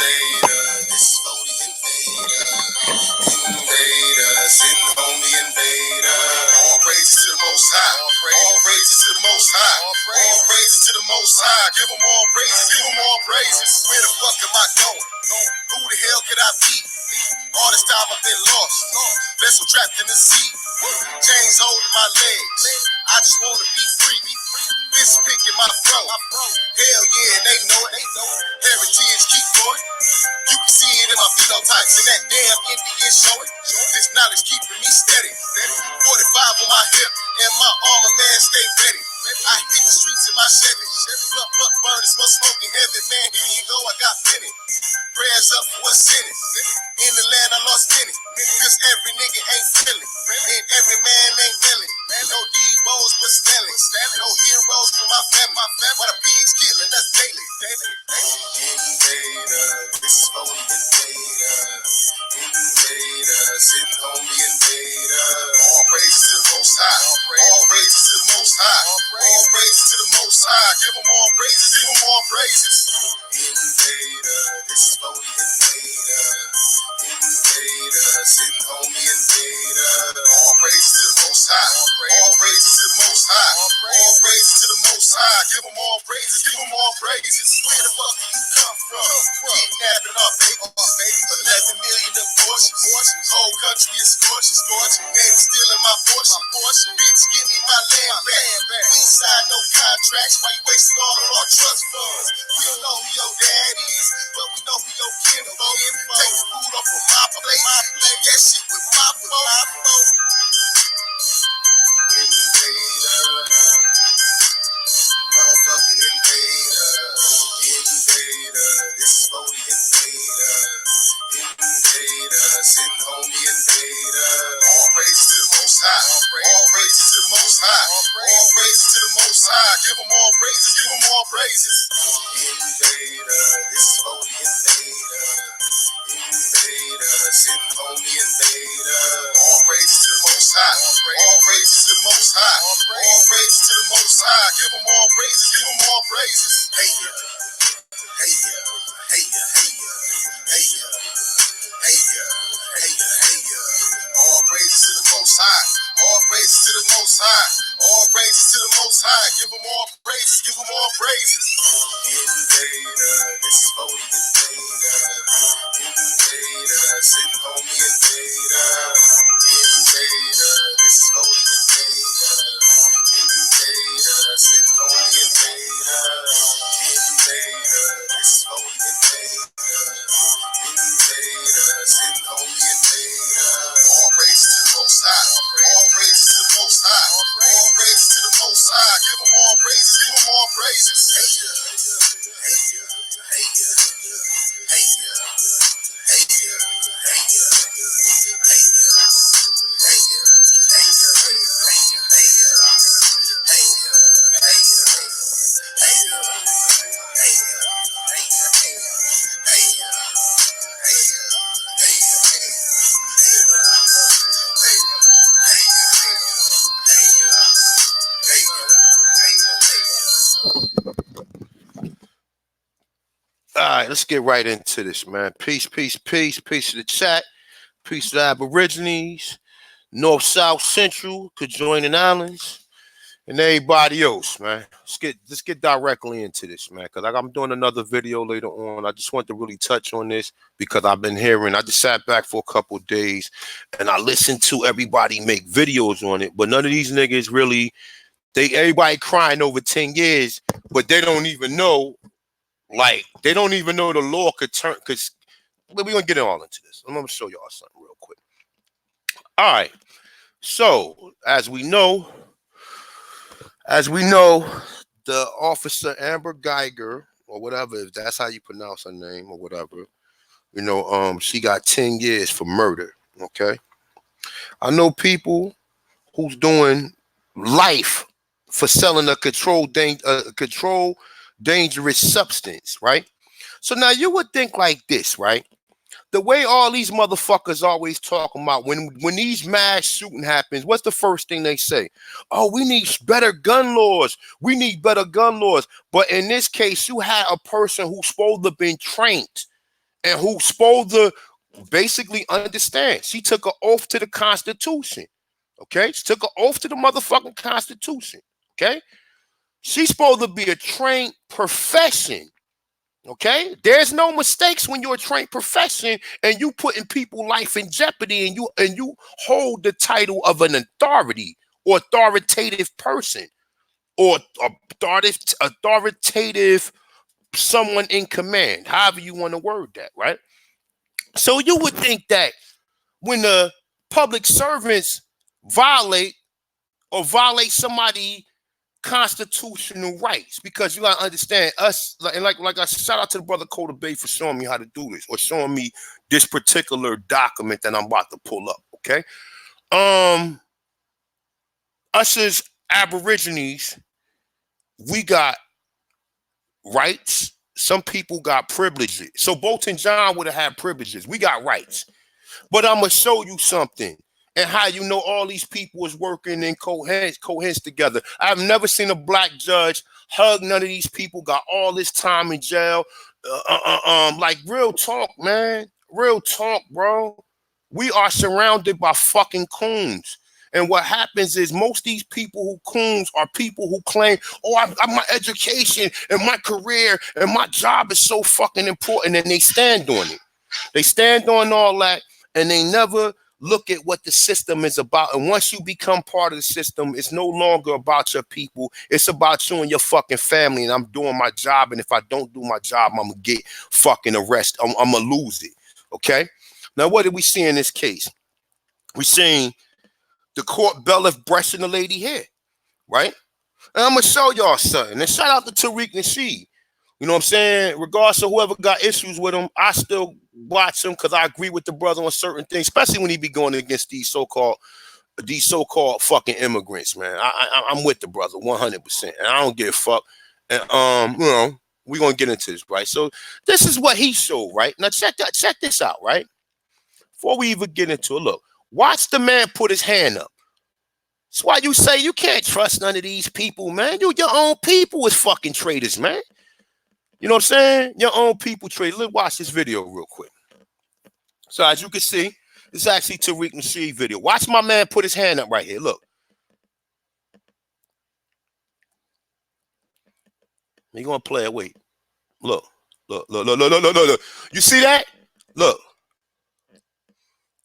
invader, this is for the invader. Invader, send home the invader. All praises to the Most High. All praises to the Most High. All praises to the Most High. Give them all praises. Give them all praises. Where the fuck am I going? Who the hell could I be? All this time I've been lost. Vessel trapped in the sea. Chains holding my legs. I just wanna be free. Fist picking my throat. Hell yeah, and they know it. Heritage keep going. You can see it in my phenotypes and that damn Indian showing. This knowledge keeping me steady. 45 on my hip and my armor man stay ready. I hit the streets in my Chevy. Blunt burning, smell smoking heavy. Man, here you go, I got plenty. Prayers up for what's in it. In the land I lost many. Cause every nigga ain't feeling. And every man ain't willing. No D-bows but smelling. No heroes for my family. Why the pigs killing us daily. Invader, this is for the invader. Invader, send home the invader. All praises to the Most High. All praises to the Most High. All praises to the Most High. Give them all praises. Give them all praises. Invader, this is for the invader. Invader, send home the invader. All praises to the Most High. All praises to the Most High. All praises to the Most High. Give them all praises. Give them all praises. Where the fuck do you come from? Kidnapping our baby. 11 million abortions. Whole country is scorched. Game stealing my fortune. Bitch, give me my land back. We ain't signed no contracts. Why you wasting all of our trust funds? We don't know who your dad is, but we know who your kid is. Take the food off of my plate. Eat that shit with my phone. Invader, motherfucking invader. Invader, this is for the invader. Invader, send home the invader. All praises to the Most High. All praises to the Most High. All praises to the Most High. Give them all praises. Give them all praises. Invader, this is for the invader. Invader, send home the invader. All praises to the Most High. All praises to the Most High. All praises to the Most High. Give them all praises. Give them all praises. Hey ya, hey ya, hey ya, hey ya, hey ya, hey ya, hey ya, hey ya. All praises to the Most High. All praises to the Most High. All praises to the Most High. Give them all praises. Give them all praises. Invader, this is for the invader. Invader, send home the invader. Invader, this is for the invader. Invader, send home the invader. Invader, this is for the invader. Invader, send home the invader. All praises to the Most High. All praises to the Most High. All praises to the Most High. Give them all praises. Give them all praises. Hey ya, hey ya, hey ya, hey ya, hey ya, hey ya, hey ya, hey ya, hey ya, hey ya, hey ya, hey ya, hey ya, hey ya, hey ya, hey ya, hey ya, All right, let's get right into this, man. Peace, peace, peace, peace to the chat, peace to the Aborigines, North, South, Central, Conjoining Islands, and everybody else, man. Let's get directly into this, man, because I'm doing another video later on. I just want to really touch on this because I've been hearing. I just sat back for a couple of days and I listened to everybody make videos on it, but none of these niggas really. Everybody crying over 10 years, but they don't even know. Like, they don't even know the law could turn, because we're going to get all into this. I'm going to show y'all something real quick. All right. So, as we know, the officer Amber Geiger, or whatever, if that's how you pronounce her name or whatever, she got 10 years for murder, okay? I know people who's doing life for selling a controlled dangerous substance, right? So now you would think like this, right? The way all these motherfuckers always talking about when these mass shooting happens, what's the first thing they say? Oh, we need better gun laws. We need better gun laws. But in this case, you had a person who's supposed to have been trained and who's supposed to basically understand. She took an oath to the Constitution. Okay? She took an oath to the motherfucking Constitution. Okay? She's supposed to be a trained profession. Okay? There's no mistakes when you're a trained profession and you putting people's life in jeopardy, and you hold the title of an authority or authoritative person or authoritative someone in command, however you want to word that, right? So you would think that when the public servants violate somebody constitutional rights, because you gotta understand us, and like I shout out to the brother Coda Bay for showing me how to do this, or showing me this particular document that I'm about to pull up. Okay, us as Aborigines, we got rights. Some people got privileges. So Bolton John would have had privileges. We got rights. But I'm gonna show you something, and how you know all these people is working in coherence together. I've never seen a black judge hug none of these people, got all this time in jail. Like real talk, man. Real talk, bro. We are surrounded by fucking coons. And what happens is most of these people who coons are people who claim, oh, my education and my career and my job is so fucking important, and they stand on it. They stand on all that, and they never look at what the system is about. And once you become part of the system, it's no longer about your people. It's about you and your fucking family. And I'm doing my job. And if I don't do my job, I'm going to get fucking arrested. I'm going to lose it. Okay? Now, what did we see in this case? We seen the court bailiff brushing the lady hair, right? And I'm going to show y'all something. And shout out to Tariq Nasheed. You know what I'm saying? Regardless of whoever got issues with him, I still watch him because I agree with the brother on certain things, especially when he be going against these so-called fucking immigrants, man. I'm with the brother 100%, and I don't give a fuck. And you know, we're gonna get into this, right? So this is what he showed, right? Now check this out, right? Before we even get into it, look, watch the man put his hand up. That's why you say you can't trust none of these people, man. Your own people is fucking traitors, man. You know what I'm saying? Your own people trade. Let's watch this video real quick. So as you can see, this is actually Tariq Nasheed video. Watch my man put his hand up right here. Look. You're going to play it. Wait. Look. Look. You see that? Look.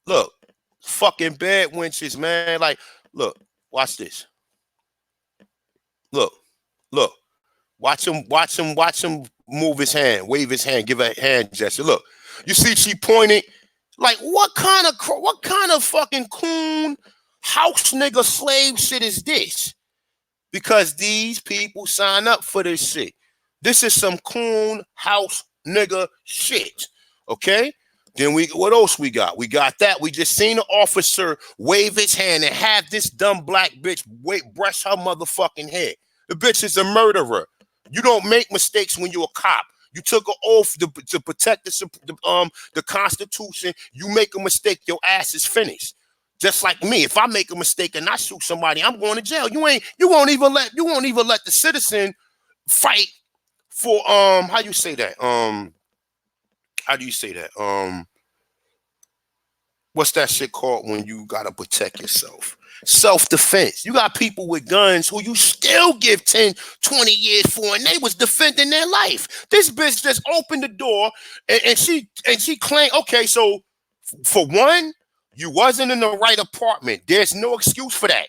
Look. Fucking bed winches, man. Like, look. Watch this. Look. Look. Watch him move his hand, wave his hand, give a hand gesture. Look, you see she pointed. Like, what kind of fucking coon house nigga slave shit is this? Because these people sign up for this shit. This is some coon house nigga shit. Okay? Then what else we got? We got that. We just seen an officer wave his hand and have this dumb black bitch brush her motherfucking hair. The bitch is a murderer. You don't make mistakes when you're a cop. You took an oath to protect the Constitution. You make a mistake, your ass is finished. Just like me, if I make a mistake and I shoot somebody, I'm going to jail. You won't even let the citizen fight for how do you say that? What's that shit called when you gotta protect yourself? Self-defense. You got people with guns who you still give 10, 20 years for, and they was defending their life. This bitch just opened the door and she claimed, okay, so for one, you wasn't in the right apartment. There's no excuse for that.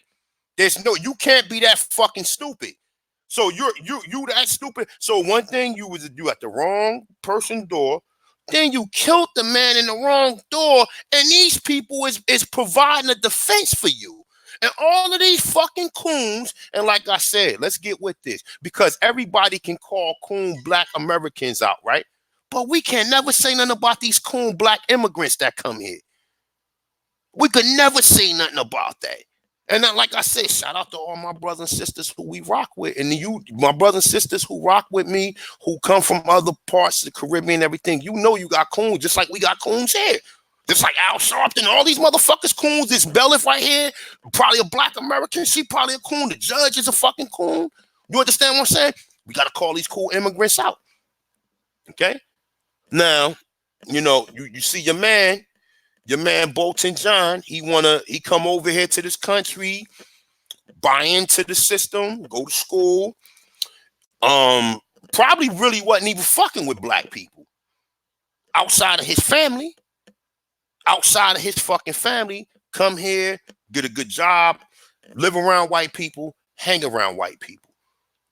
You can't be that fucking stupid. So you that stupid. So one thing, you at the wrong person's door. Then you killed the man in the wrong door, and these people is providing a defense for you. And all of these fucking coons, and like I said, let's get with this, because everybody can call coon black Americans out, right? But we can never say nothing about these coon black immigrants that come here. We could never say nothing about that. And then, like I said, shout out to all my brothers and sisters who we rock with. And my brothers and sisters who rock with me, who come from other parts of the Caribbean and everything. You know you got coons, just like we got coons here. Just like Al Sharpton, all these motherfuckers coons. This Belliff right here, probably a black American. She probably a coon. The judge is a fucking coon. You understand what I'm saying? We got to call these cool immigrants out. Okay? Now, You know, you see your man Bolton John, he come over here to this country, buy into the system, go to school. Probably really wasn't even fucking with black people outside of his family. Outside of his fucking family, come here, get a good job, live around white people, hang around white people.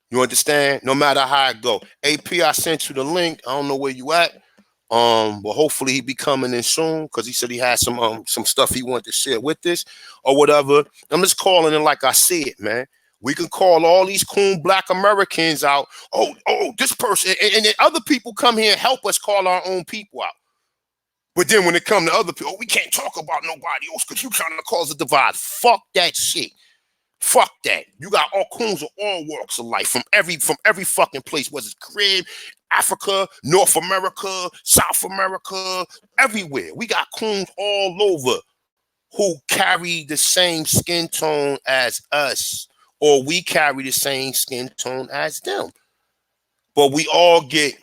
You understand? No matter how it go. AP, I sent you the link. I don't know where you at. But hopefully he be coming in soon because he said he had some stuff he wanted to share with this or whatever. I'm just calling it like I see it, man. We can call all these cool black Americans out. Oh, this person, and then other people come here and help us call our own people out. But then when it come to other people, we can't talk about nobody else because you trying to cause a divide. Fuck that shit. Fuck that. You got all coons of all walks of life from every fucking place, whether it's Caribbean, Africa, North America, South America, everywhere. We got coons all over who carry the same skin tone as us, or we carry the same skin tone as them. But we all get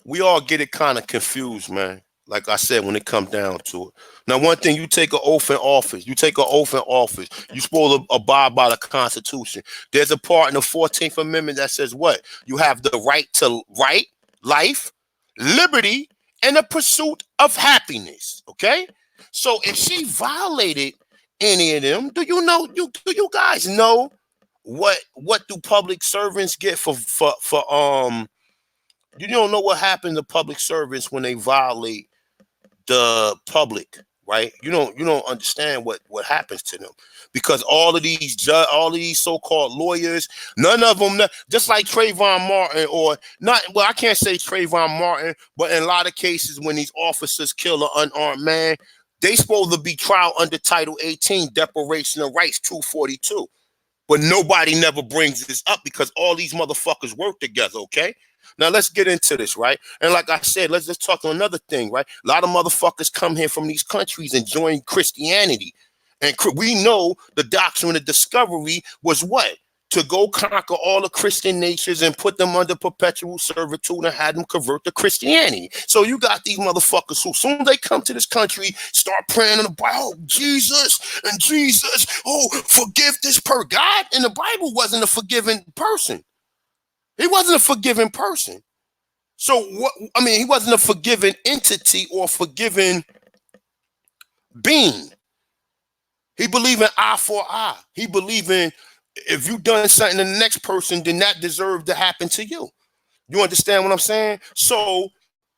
it kind of confused, man. Like I said, when it comes down to it. Now, one thing, you take an oath in office. You're supposed to abide by the Constitution. There's a part in the 14th Amendment that says what? You have the right to life, liberty, and the pursuit of happiness. Okay? So if she violated any of them, do you guys know what do public servants get for you don't know what happened to public servants when they violate the public, right? You don't understand what happens to them, because all of these so-called lawyers, none of them, just like Trayvon Martin, or not. Well, I can't say Trayvon Martin, but in a lot of cases when these officers kill an unarmed man, they supposed to be trial under Title 18, Declaration of Rights 242. But nobody never brings this up because all these motherfuckers work together, okay? Now let's get into this, right? And like I said, let's just talk on another thing, right? A lot of motherfuckers come here from these countries and join Christianity. And we know the doctrine of discovery was what? To go conquer all the Christian nations and put them under perpetual servitude and have them convert to Christianity. So you got these motherfuckers who, soon as they come to this country, start praying in the Bible, Jesus, oh, forgive this God in the Bible wasn't a forgiving person. He wasn't a forgiving person. So what? I mean, he wasn't a forgiving entity or forgiving being. He believed in eye for eye. He believed in, if you done something to the next person, then that deserved to happen to you. You understand what I'm saying? So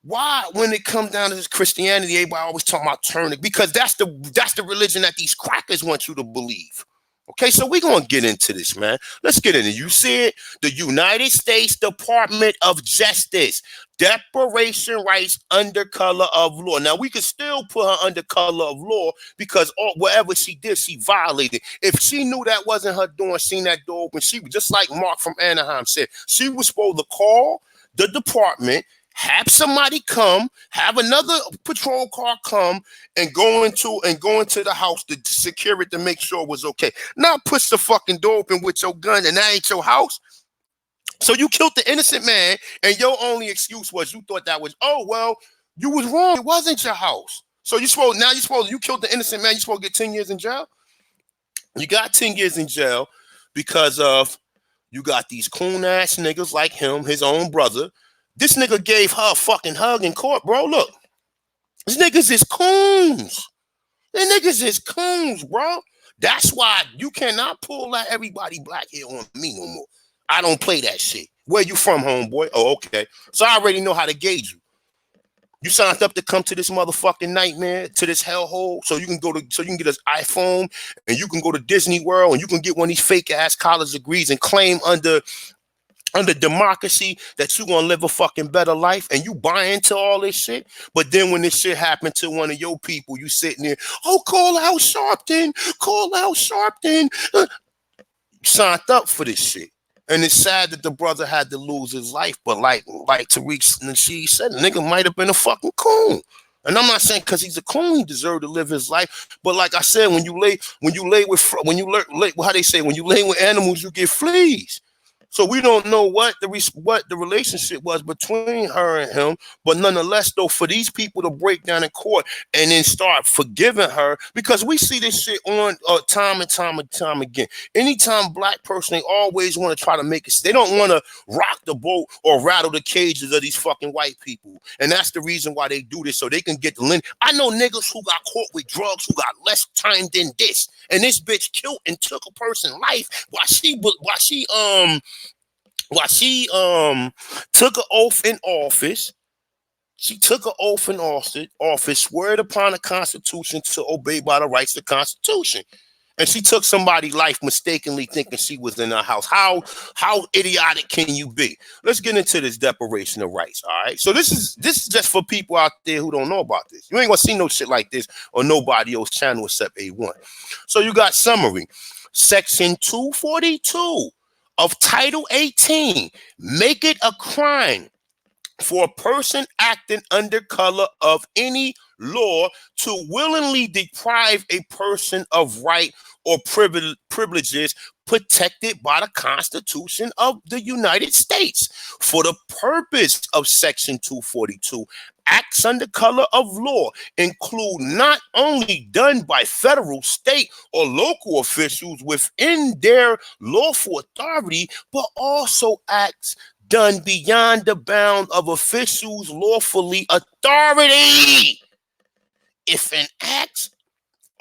why, when it comes down to this Christianity, everybody always talking about turning? Because that's the religion that these crackers want you to believe. Okay, so we're going to get into this, man. Let's get into it. You see it? The United States Department of Justice, declaration rights under color of law. Now, we could still put her under color of law because whatever she did, she violated. If she knew that wasn't her doing, seen that door open, she was just like Mark from Anaheim said, she was supposed to call the department, have somebody come, have another patrol car come, and go into the house to secure it to make sure it was okay. Now push the fucking door open with your gun, and that ain't your house. So you killed the innocent man, and your only excuse was you thought that was, oh well, you was wrong. It wasn't your house. So you killed the innocent man. You supposed to get 10 years in jail. You got 10 years in jail because of you got these coon ass niggas like him, his own brother. This nigga gave her a fucking hug in court, bro. Look, these niggas is coons. These niggas is coons, bro. That's why you cannot pull that everybody black here on me no more. I don't play that shit. Where you from, homeboy? Oh, okay. So I already know how to gauge you. You signed up to come to this motherfucking nightmare, to this hellhole, so you can get an iPhone and you can go to Disney World and you can get one of these fake ass college degrees and claim under democracy that you're gonna live a fucking better life, and you buy into all this shit. But then when this shit happened to one of your people, you sitting there, oh, call out Sharpton. You signed up for this shit. And it's sad that the brother had to lose his life, but like Tariq Nasheed said, the nigga might have been a fucking coon. And I'm not saying because he's a coon, he deserved to live his life. But like I said, when you lay with animals, you get fleas. So we don't know what the relationship was between her and him, but nonetheless, though, for these people to break down in court and then start forgiving her, because we see this shit on time and time again. Anytime black person, they always want to try to make it. They don't want to rock the boat or rattle the cages of these fucking white people, and that's the reason why they do this, so they can get the lynch. I know niggas who got caught with drugs who got less time than this, and this bitch killed and took a person's life while she took an oath in office. She took an oath in office, swore upon the Constitution to obey by the rights of the Constitution. And she took somebody's life mistakenly thinking she was in her house. How idiotic can you be? Let's get into this Declaration of Rights, all right? So this is just for people out there who don't know about this. You ain't gonna see no shit like this on nobody else's channel except A1. So you got summary. Section 242 of Title 18, make it a crime for a person acting under color of any law to willingly deprive a person of right or privileges protected by the Constitution of the United States. For the purpose of Section 242, acts under color of law include not only done by federal, state, or local officials within their lawful authority, but also acts done beyond the bound of officials' lawfully authority. If an act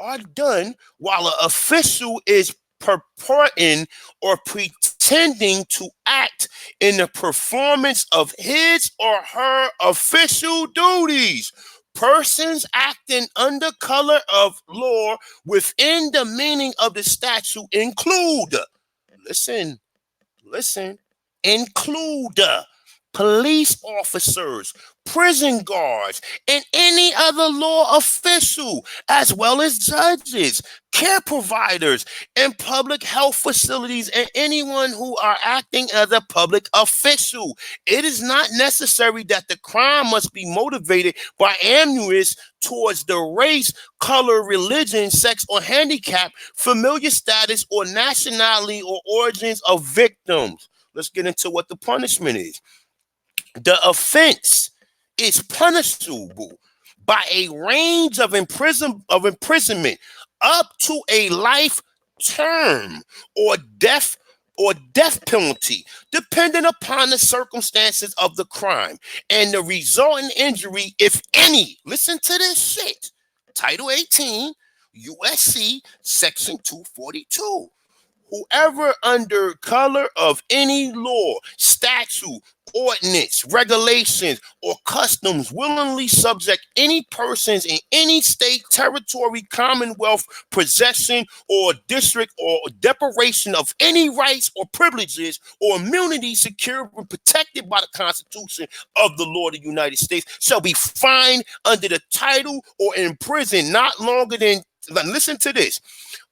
are done while an official is purporting or pretending to act in the performance of his or her official duties, persons acting under color of law within the meaning of the statute include, listen, include police officers, prison guards, and any other law official, as well as judges, care providers, and public health facilities, and anyone who are acting as a public official. It is not necessary that the crime must be motivated by animus towards the race, color, religion, sex, or handicap, familiar status, or nationality, or origins of victims. Let's get into what the punishment is. The offense is punishable by a range of imprisonment up to a life term or death penalty, depending upon the circumstances of the crime and the resulting injury, if any. Listen to this shit. Title 18, USC, Section 242. Whoever under color of any law, statute, ordinance, regulations, or customs willingly subject any persons in any state, territory, commonwealth, possession, or district, or deprivation of any rights or privileges or immunity secured and protected by the Constitution of the law of the United States shall be fined under the title or imprisoned not longer than, listen to this,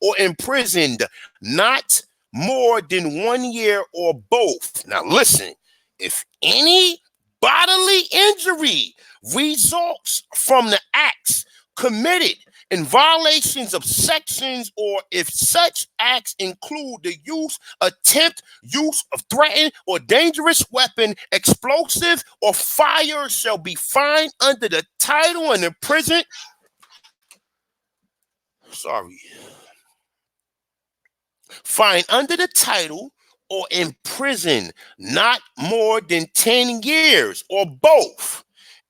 or imprisoned not more than 1 year or both. Now listen, if any bodily injury results from the acts committed in violations of sections, or if such acts include the use, attempt, use of threatened or dangerous weapon, explosive, or fire, shall be fined under the title and imprisoned. Fined under the title or imprisoned not more than 10 years or both.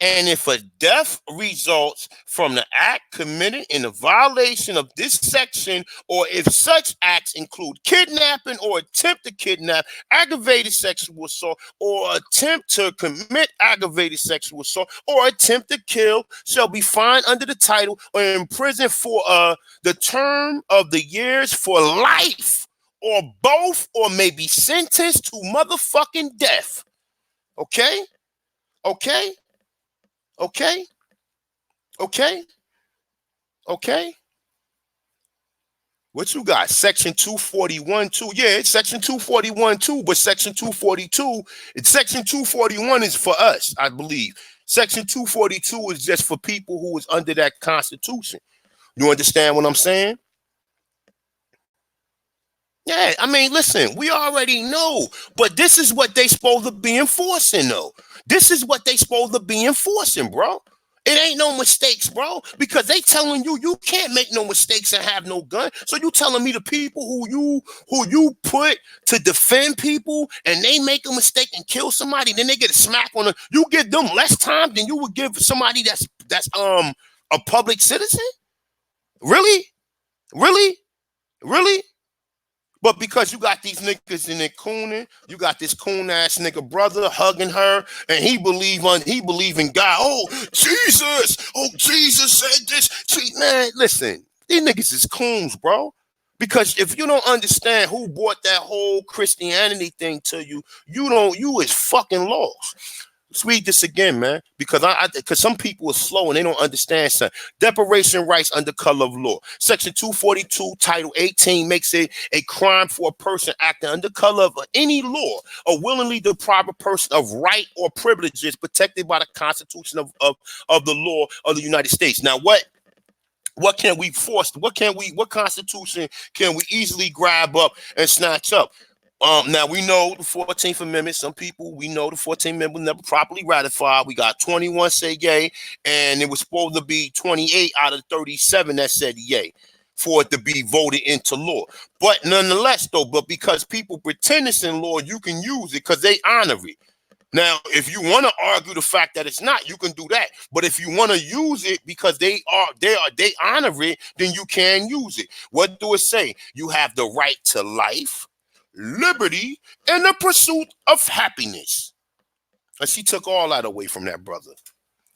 And if a death results from the act committed in a violation of this section, or if such acts include kidnapping or attempt to kidnap, aggravated sexual assault, or attempt to commit aggravated sexual assault, or attempt to kill, shall be fined under the title or imprisoned for the term of the years for life, or both, or may be sentenced to motherfucking death. Okay? Okay? Okay? Okay? Okay? What you got? Section 241 too. Yeah, it's Section 241 too, but Section 242, Section 241 is for us, I believe. Section 242 is just for people who is under that Constitution. You understand what I'm saying? Yeah, I mean, listen, we already know, but this is what they supposed to be enforcing, though. This is what they supposed to be enforcing, bro. It ain't no mistakes, bro, because they telling you can't make no mistakes and have no gun. So you telling me the people who you put to defend people and they make a mistake and kill somebody, then they get a smack on the. You give them less time than you would give somebody that's a public citizen? Really? Really? Really? But because you got these niggas in there cooning, you got this coon ass nigga brother hugging her, and he believe in God. Oh Jesus! Oh Jesus said this. Man, listen, these niggas is coons, bro. Because if you don't understand who brought that whole Christianity thing to you, you is fucking lost. Let's read this again, man, because some people are slow and they don't understand something. Deprivation rights under color of law. Section 242, Title 18 makes it a crime for a person acting under color of any law or willingly deprive a person of right or privileges protected by the Constitution of the law of the United States. Now, what can we force? What Constitution can we easily grab up and snatch up? Now we know the 14th Amendment. Some people we know the 14th Amendment was never properly ratified. We got 21 say yay, and it was supposed to be 28 out of 37 that said yay for it to be voted into law. But nonetheless, though, because people pretend it's in law, you can use it because they honor it. Now, if you want to argue the fact that it's not, you can do that. But if you want to use it because they honor it, then you can use it. What do it say? You have the right to life, liberty, and the pursuit of happiness. And she took all that away from that brother.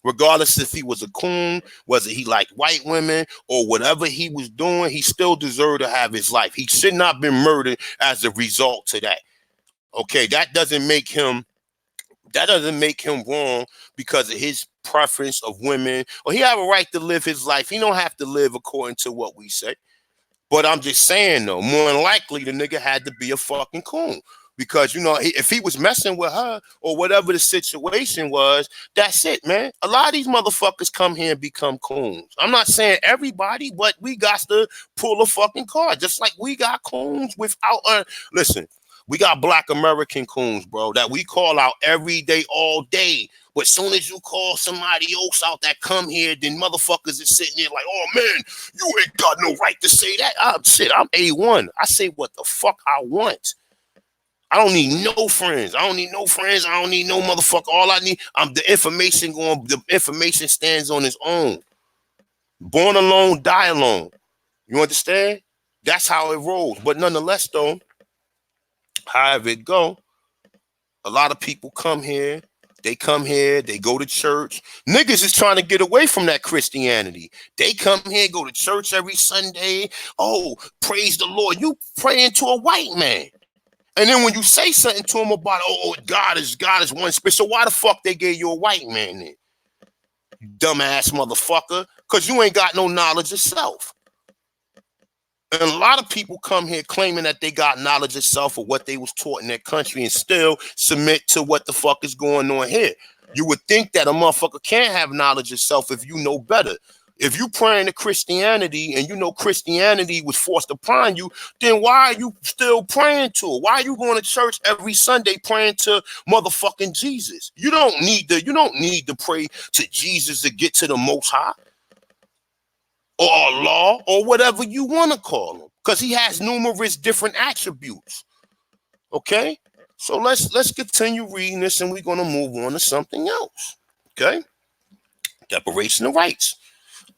Regardless if he was a coon, whether he liked white women or whatever he was doing, he still deserved to have his life. He should not have been murdered as a result to that. Okay, that doesn't make him wrong because of his preference of women, or he have a right to live his life. He don't have to live according to what we say. But I'm just saying, though, more than likely the nigga had to be a fucking coon. Because, if he was messing with her or whatever the situation was, that's it, man. A lot of these motherfuckers come here and become coons. I'm not saying everybody, but we got to pull a fucking card. Just like we got coons without... Listen, we got black American coons, bro, that we call out every day, all day. But as soon as you call somebody else out that come here, then motherfuckers is sitting there like, oh, man, you ain't got no right to say that. I'm A1. I say what the fuck I want. I don't need no friends. I don't need no motherfucker. All I need, the information stands on its own. Born alone, die alone. You understand? That's how it rolls. But nonetheless, though, however it go, a lot of people come here. They go to church. Niggas is trying to get away from that Christianity. They come here, go to church every Sunday. Oh, praise the Lord. You praying to a white man. And then when you say something to him about, God is one spirit. So why the fuck they gave you a white man then? You dumbass motherfucker. Because you ain't got no knowledge of self. And a lot of people come here claiming that they got knowledge of self or what they was taught in their country and still submit to what the fuck is going on here. You would think that a motherfucker can't have knowledge of self if you know better. If you praying to Christianity and you know Christianity was forced upon you, then why are you still praying to it? Why are you going to church every Sunday praying to motherfucking Jesus? You don't need to pray to Jesus to get to the Most High or Allah or whatever you want to call him, because he has numerous different attributes. Okay, so let's continue reading this, and we're gonna move on to something else. Okay, deprivation of rights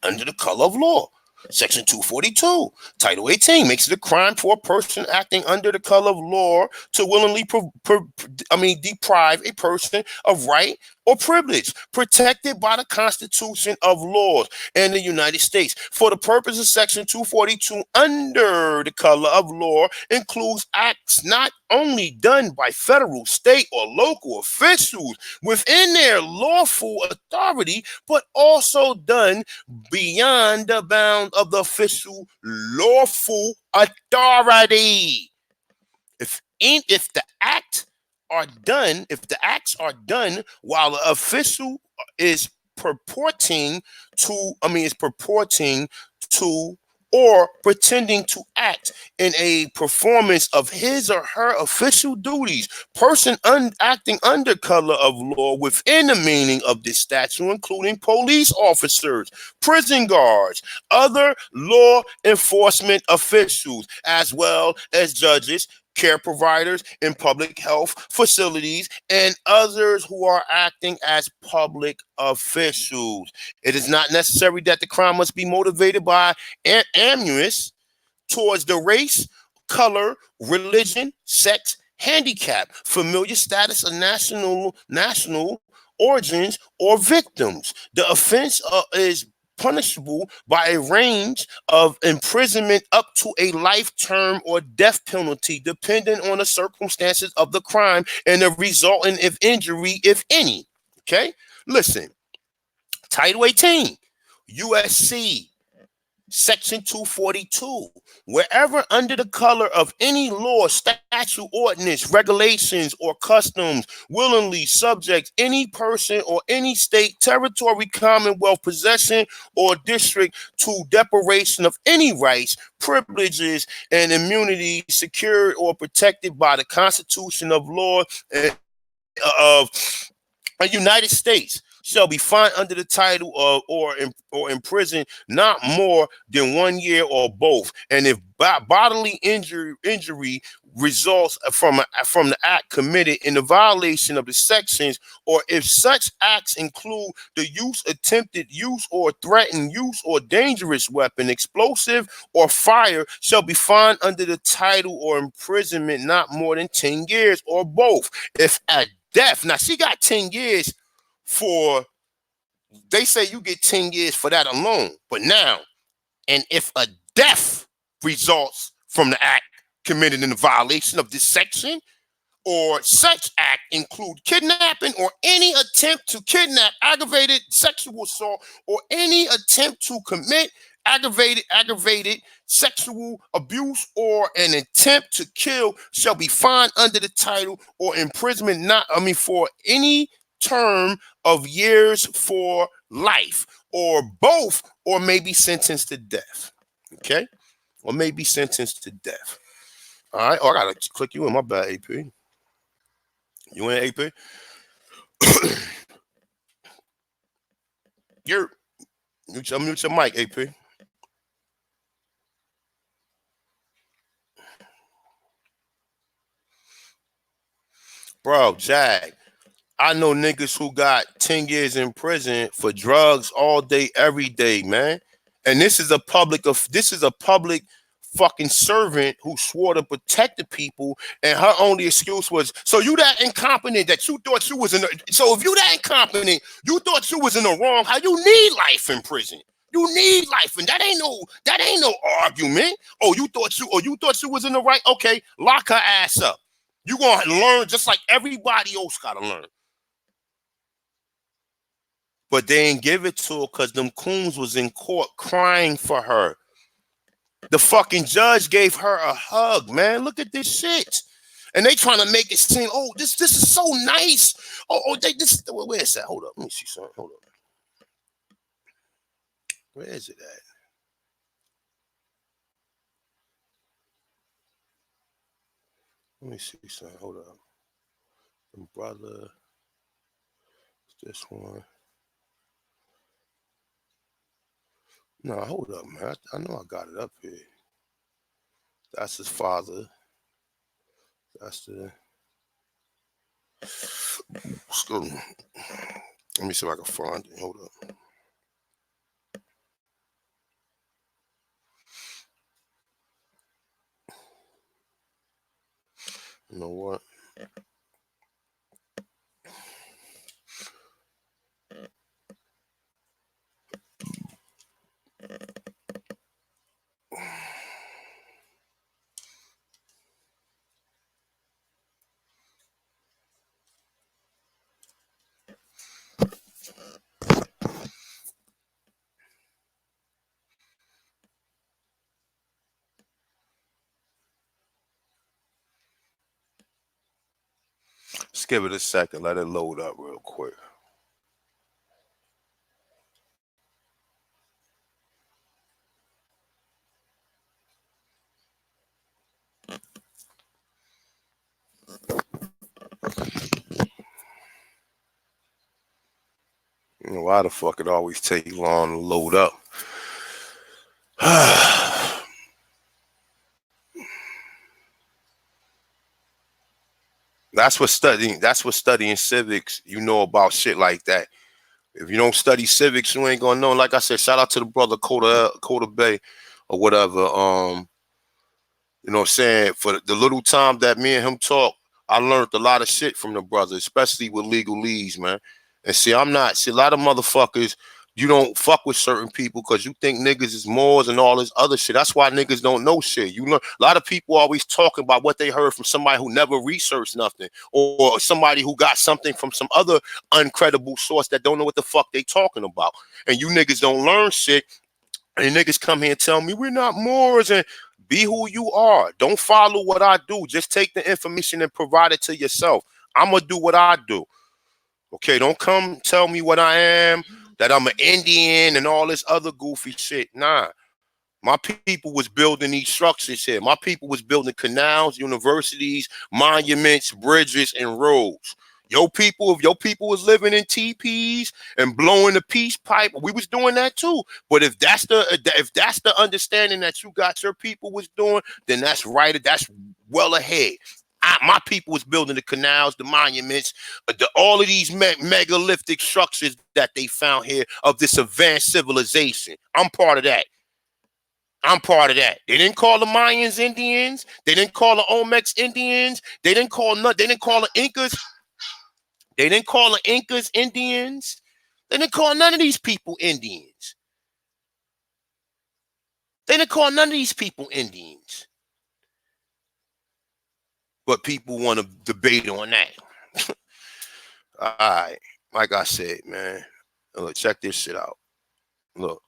under the color of law. Section 242, Title 18 makes it a crime for a person acting under the color of law to willingly deprive a person of right or privilege protected by the Constitution of laws in the United States. For the purpose of Section 242, under the color of law includes acts not only done by federal, state, or local officials within their lawful authority, but also done beyond the bounds of the official lawful authority. If the acts are done while the official is purporting to or pretending to act in a performance of his or her official duties. Person acting under color of law within the meaning of this statute, including police officers, prison guards, other law enforcement officials, as well as judges, care providers in public health facilities, and others who are acting as public officials. It is not necessary that the crime must be motivated by animus towards the race, color, religion, sex, handicap, familiar status of national origins, or victims. The offense is punishable by a range of imprisonment up to a life term or death penalty, depending on the circumstances of the crime and the resultant of injury, if any. Okay? Listen, Title 18, USC Section 242, wherever under the color of any law, statute, ordinance, regulations, or customs willingly subjects any person or any state, territory, commonwealth, possession, or district to deprivation of any rights, privileges, and immunity secured or protected by the Constitution of law of the United States shall be fined under the title of or imprisoned not more than 1 year or both. And if bodily injury results from the act committed in the violation of the sections, or if such acts include the use, attempted use, or threatened use, or dangerous weapon, explosive, or fire, shall be fined under the title or imprisonment not more than 10 years or both. If at death, now she got 10 years for, they say you get 10 years for that alone. But now, and if a death results from the act committed in the violation of this section, or such act include kidnapping or any attempt to kidnap, aggravated sexual assault, or any attempt to commit aggravated sexual abuse, or an attempt to kill, shall be fined under the title or imprisonment for any term of years for life, or both, or may be sentenced to death. Okay? Or may be sentenced to death. All right. Oh, I gotta click you in. My bad, AP. You in, AP? You're mute your mic, AP. Bro, Jag, I know niggas who got 10 years in prison for drugs all day, every day, man. And this is a public fucking servant who swore to protect the people, and her only excuse was, so you that incompetent that you thought you was in the, so if you that incompetent, you thought you was in the wrong, how you need life in prison. You need life, and that ain't no argument. You thought you was in the right. Okay, lock her ass up. You gonna learn just like everybody else gotta learn. But they ain't give it to her because them coons was in court crying for her. The fucking judge gave her a hug, man. Look at this shit. And they trying to make it seem, this is so nice. Where is that? Hold up. Let me see something. Hold up. Where is it at? Let me see something. Hold up. Brother. This one. No, hold up, man. I know I got it up here. That's his father. That's the. Excuse me. Let me see if I can find it. Hold up. You know what? Just give it a second. Let it load up real quick. why the fuck it always take long to load up. That's what studying civics, you know about shit like that. If you don't study civics, you ain't gonna know. Like I said, shout out to the brother Coda Bay or whatever. You know what I'm saying? For the little time that me and him talk, I learned a lot of shit from the brother, especially with legalese, man. And see, a lot of motherfuckers, you don't fuck with certain people because you think niggas is Moors and all this other shit. That's why niggas don't know shit. You learn a lot of people always talking about what they heard from somebody who never researched nothing, or somebody who got something from some other uncredible source that don't know what the fuck they talking about. And you niggas don't learn shit. And niggas come here and tell me we're not Moors, and be who you are. Don't follow what I do. Just take the information and provide it to yourself. I'm going to do what I do. Okay, don't come tell me what I am, that I'm an Indian and all this other goofy shit. Nah. My people was building these structures here. My people was building canals, universities, monuments, bridges, and roads. Your people was living in teepees and blowing the peace pipe, we was doing that too. But if that's the understanding that you got your people was doing, then that's right. That's well ahead. My people was building the canals, the monuments, all of these megalithic structures that they found here of this advanced civilization. I'm part of that. I'm part of that. They didn't call the Mayans Indians. They didn't call the Olmecs Indians. They didn't call the Incas. They didn't call the Incas Indians. They didn't call none of these people Indians. They didn't call none of these people Indians. But people want to debate on that. All right. Like I said, man. Look, check this shit out. Look,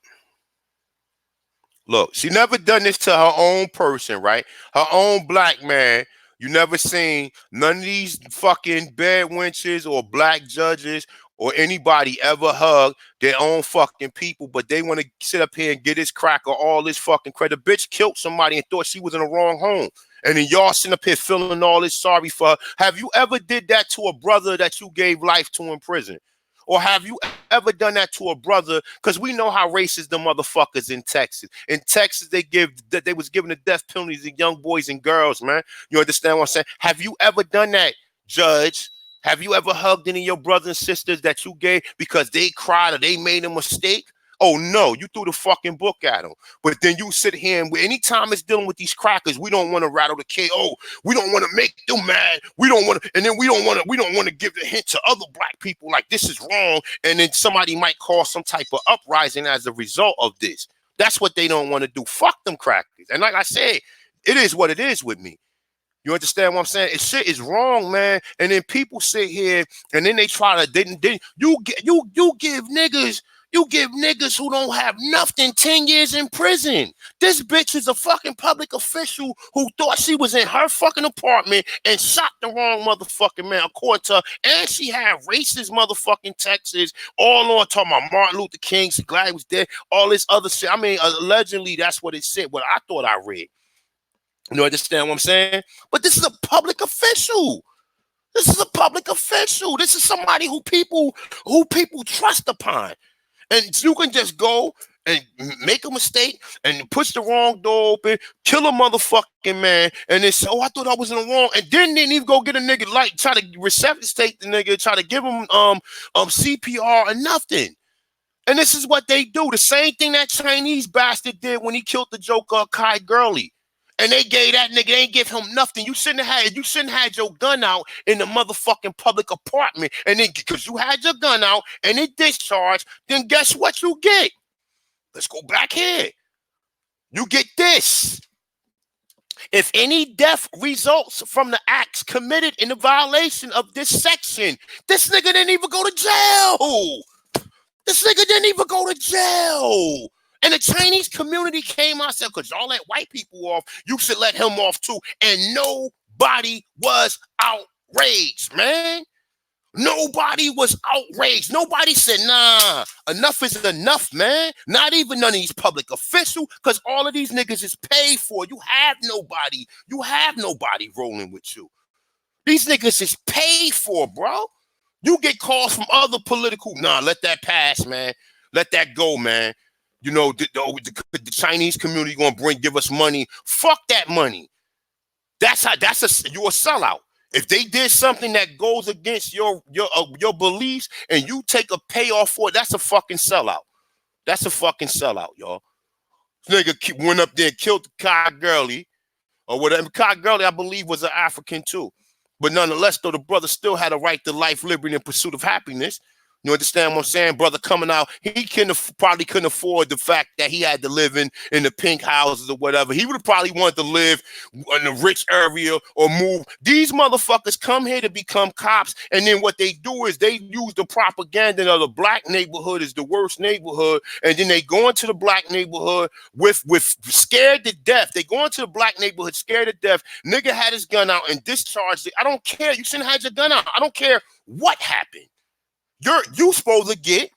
she never done this to her own person, right? Her own black man. You never seen none of these fucking bad wenches or black judges or anybody ever hug their own fucking people, but they want to sit up here and get this cracker all this fucking credit. The bitch killed somebody and thought she was in the wrong home. And then y'all sitting up here feeling all this sorry for her. Have you ever did that to a brother that you gave life to in prison? Or have you ever done that to a brother? Because we know how racist the motherfuckers in Texas. In Texas, they was giving the death penalties to young boys and girls, man. You understand what I'm saying? Have you ever done that, Judge? Have you ever hugged any of your brothers and sisters that you gave because they cried or they made a mistake? Oh, no, you threw the fucking book at them. But then you sit here and anytime it's dealing with these crackers, we don't want to rattle the cage. Oh, we don't want to make them mad. We don't want to, and then we don't want to give the hint to other black people like this is wrong. And then somebody might cause some type of uprising as a result of this. That's what they don't want to do. Fuck them crackers. And like I said, it is what it is with me. You understand what I'm saying? Shit is wrong, man. And then people sit here and then they try to you give niggas who don't have nothing 10 years in prison. This bitch is a fucking public official who thought she was in her fucking apartment and shot the wrong motherfucking man, according to her. And she had racist motherfucking Texas all on talking about Martin Luther King. She glad he was dead. All this other shit. I mean, allegedly, that's what it said. What I thought I read. You understand what I'm saying? But this is a public official. This is a public official. This is somebody who people trust upon. And you can just go and make a mistake and push the wrong door open, kill a motherfucking man, and then say, oh, I thought I was in the wrong. And then didn't even go get a nigga, like try to resuscitate the nigga, try to give him CPR or nothing. And this is what they do. The same thing that Chinese bastard did when he killed the joker Kai Gurley. And they gave that nigga, they ain't give him nothing. You shouldn't have had your gun out in the motherfucking public apartment. And then because you had your gun out and it discharged, then guess what you get? Let's go back here. You get this. If any death results from the acts committed in the violation of this section, this nigga didn't even go to jail. This nigga didn't even go to jail. And the Chinese community came out and said, because y'all let white people off, you should let him off too. And nobody was outraged, man. Nobody was outraged. Nobody said, nah, enough is enough, man. Not even none of these public officials, because all of these niggas is paid for. You have nobody rolling with you. These niggas is paid for, bro. You get calls from other political. Nah, let that pass, man. Let that go, man. You know, the Chinese community gonna give us money. Fuck that money. That's you're a sellout. If they did something that goes against your beliefs and you take a payoff for it, that's a fucking sellout. That's a fucking sellout, y'all. This nigga went up there and killed Kai Gurley or whatever. Kai Gurley, I believe, was an African too. But nonetheless, though, the brother still had a right to life, liberty, and pursuit of happiness. You understand what I'm saying? Brother coming out, he probably couldn't afford the fact that he had to live in the pink houses or whatever. He would have probably wanted to live in a rich area or move. These motherfuckers come here to become cops, and then what they do is they use the propaganda of the black neighborhood is the worst neighborhood, and then they go into the black neighborhood with scared to death. They go into the black neighborhood scared to death. Nigga had his gun out and discharged it. I don't care. You shouldn't have had your gun out. I don't care what happened. You supposed to get,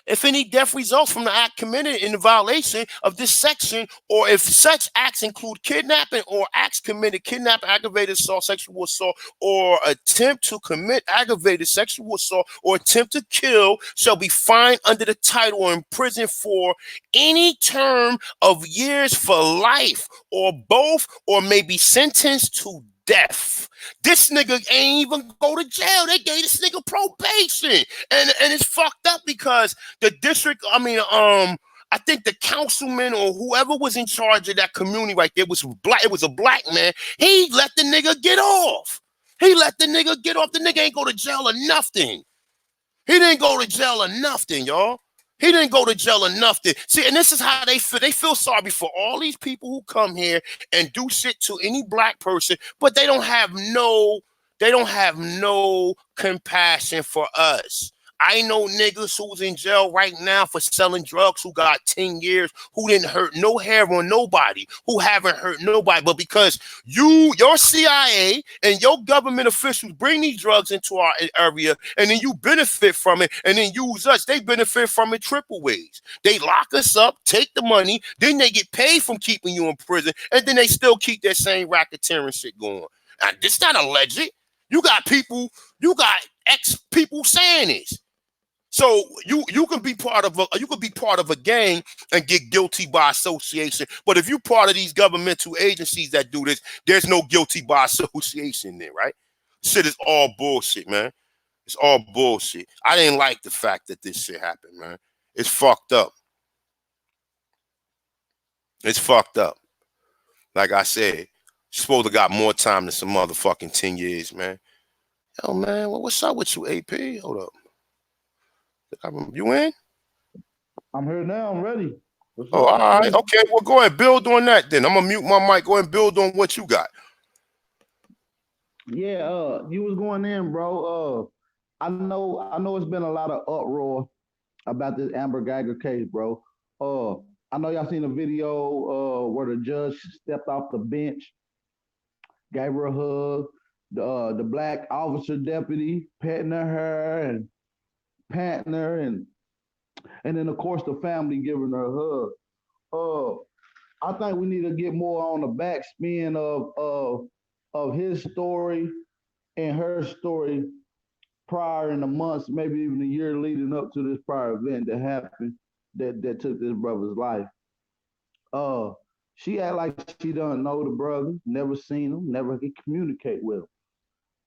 if any death results from the act committed in the violation of this section, or if such acts include kidnapping or acts committed, kidnapping, aggravated assault, sexual assault, or attempt to commit aggravated sexual assault, or attempt to kill, shall be fined under the title or imprisoned for any term of years for life, or both, or may be sentenced to death. This nigga ain't even go to jail. They gave this nigga probation. And it's fucked up because the district, I think the councilman or whoever was in charge of that community right there was black. It was a black man. He let the nigga get off. He let the nigga get off. The nigga ain't go to jail or nothing. He didn't go to jail or nothing, y'all. He didn't go to jail or nothing. See, and this is how they feel. They feel sorry for all these people who come here and do shit to any black person, but they don't have no compassion for us. I know niggas who's in jail right now for selling drugs who got 10 years, who didn't hurt no hair on nobody, who haven't hurt nobody. But because your CIA and your government officials bring these drugs into our area and then you benefit from it and then use us, they benefit from it triple ways. They lock us up, take the money, then they get paid from keeping you in prison, and then they still keep that same racketeering shit going. Now, this not alleged. You got ex-people saying this. So you can be part of a gang and get guilty by association. But if you're part of these governmental agencies that do this, there's no guilty by association there, right? Shit is all bullshit, man. It's all bullshit. I didn't like the fact that this shit happened, man. It's fucked up. It's fucked up. Like I said, supposed to got more time than some motherfucking 10 years, man. Yo, man, what's up with you, AP? Hold up. You in? I'm here now. I'm ready. All right. Okay, well, go ahead. Build on that then. I'm going to mute my mic. Go ahead and build on what you got. Yeah, you was going in, bro. I know it's been a lot of uproar about this Amber Geiger case, bro. I know y'all seen a video where the judge stepped off the bench, gave her a hug. The black officer deputy petting her and patting her, and then of course the family giving her a hug. I think we need to get more on the backspin of his story and her story prior in the months, maybe even a year leading up to this prior event that happened that took this brother's life. She act like she doesn't know the brother, never seen him, never could communicate with him.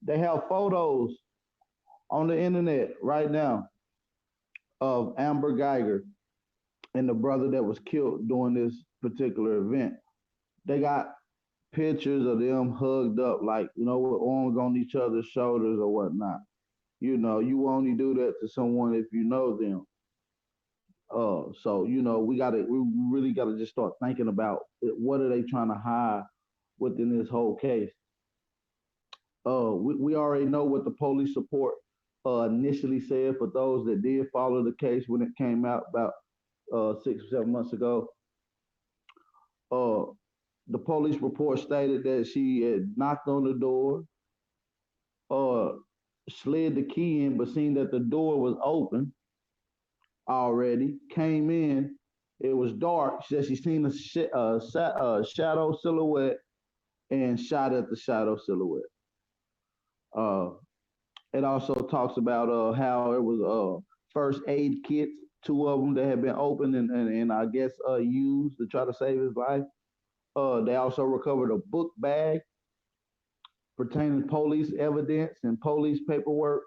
They have photos on the internet right now of Amber Geiger and the brother that was killed during this particular event. They got pictures of them hugged up, like, with arms on each other's shoulders or whatnot. You only do that to someone if you know them. So we really gotta just start thinking about what are they trying to hide within this whole case. We already know what the police report initially said for those that did follow the case when it came out about 6 or 7 months ago. The police report stated that she had knocked on the door, slid the key in, but seen that the door was open already, came in, it was dark. She said she seen a shadow silhouette and shot at the shadow silhouette. It also talks about how it was first aid kits, two of them that had been opened and I guess used to try to save his life. They also recovered a book bag pertaining to police evidence and police paperwork.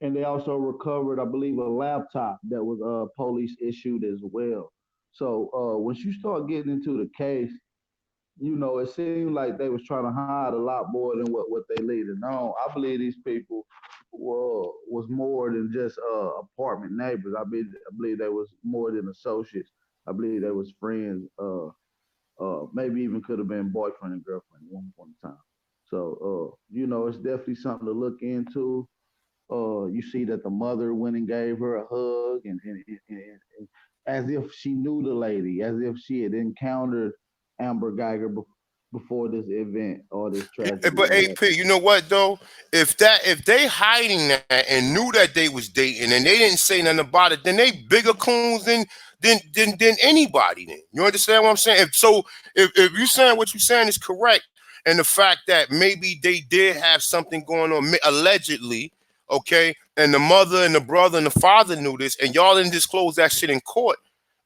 And they also recovered, I believe, a laptop that was police issued as well. So once you start getting into the case, it seemed like they was trying to hide a lot more than what they leading on. I believe these people was more than just apartment neighbors. I believe they was more than associates. I believe they was friends. Maybe even could have been boyfriend and girlfriend at one point in time. So it's definitely something to look into. You see that the mother went and gave her a hug, and as if she knew the lady, as if she had encountered Amber Geiger before this event or this tragedy. But AP, you know what though? If they hiding that and knew that they was dating and they didn't say nothing about it, then they bigger coons than anybody. Then you understand what I'm saying? If you saying what you're saying is correct, and the fact that maybe they did have something going on allegedly, okay, and the mother and the brother and the father knew this, and y'all didn't disclose that shit in court,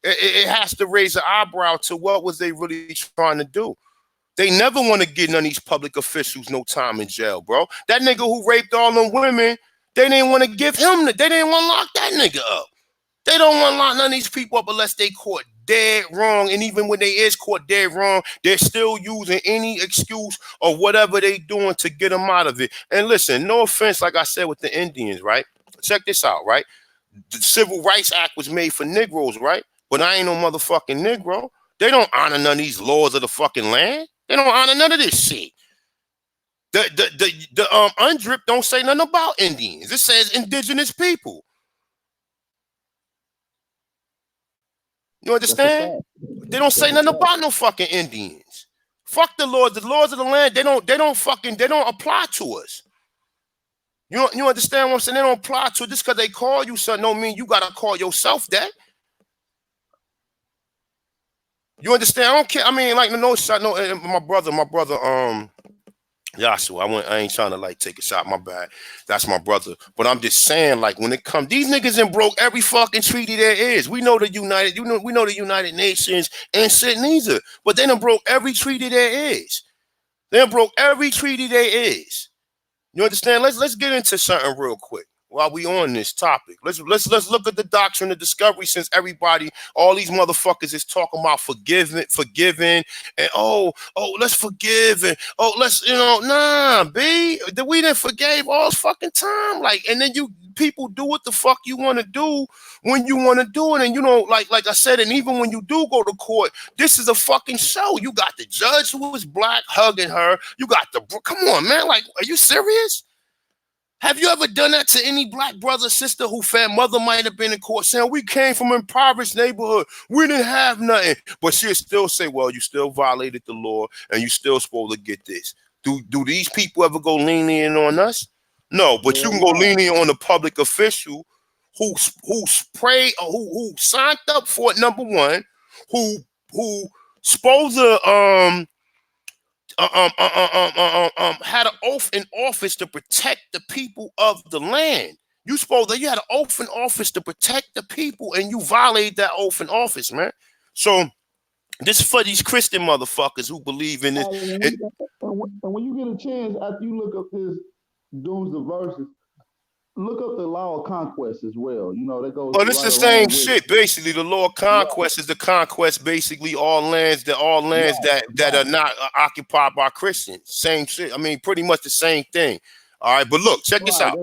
it has to raise an eyebrow to what was they really trying to do. They never want to give none of these public officials no time in jail, bro. That nigga who raped all them women, they didn't want to give him, they didn't want to lock that nigga up. They don't want to lock none of these people up unless they caught dead wrong. And even when they is caught dead wrong, they're still using any excuse or whatever they doing to get them out of it. And listen, no offense, like I said with the Indians, right? Check this out, right? The Civil Rights Act was made for Negroes, right? But I ain't no motherfucking Negro. They don't honor none of these laws of the fucking land. They don't honor none of this shit. The UNDRIP don't say nothing about Indians. It says indigenous people. You understand? They don't say nothing about no fucking Indians. Fuck the laws. The laws of the land, they don't apply to us. You understand what I'm saying? They don't apply to it. Just because they call you something don't mean you gotta call yourself that. You understand? I don't care. I mean, like my brother, Joshua. I ain't trying to like take a shot. My bad. That's my brother. But I'm just saying, like, when it comes, these niggas done broke every fucking treaty there is. We know the United Nations and shit neither. But they done broke every treaty there is. They done broke every treaty there is. You understand? Let's get into something real quick while we on this topic. Let's look at the doctrine of discovery, since all these motherfuckers is talking about forgiving, and let's forgive, and let's nah, B, we done forgave all fucking time, like, and then people do what the fuck you want to do when you want to do it, and like I said, and even when you do go to court, this is a fucking show. You got the judge who was black hugging her. You got come on, man, like, are you serious? Have you ever done that to any black brother, sister who mother might have been in court saying, we came from an impoverished neighborhood, we didn't have nothing, but she'll still say, well, you still violated the law and you still supposed to get this. Do these people ever go lenient on us? No, but you can go lenient on the public official who signed up for it, number one, who supposed to had an oath in office to protect the people of the land. You had an oath in office to protect the people, and you violate that oath in office, man. So this is for these Christian motherfuckers who believe in this. And when you get a chance, after you look up this Dooms the Verses, look up the law of conquest as well. That goes. Well, it's the same shit. Basically, the law of conquest is the conquest. Basically, all lands that are not occupied by Christians. Same shit. I mean, pretty much the same thing. All right, but look, check this out.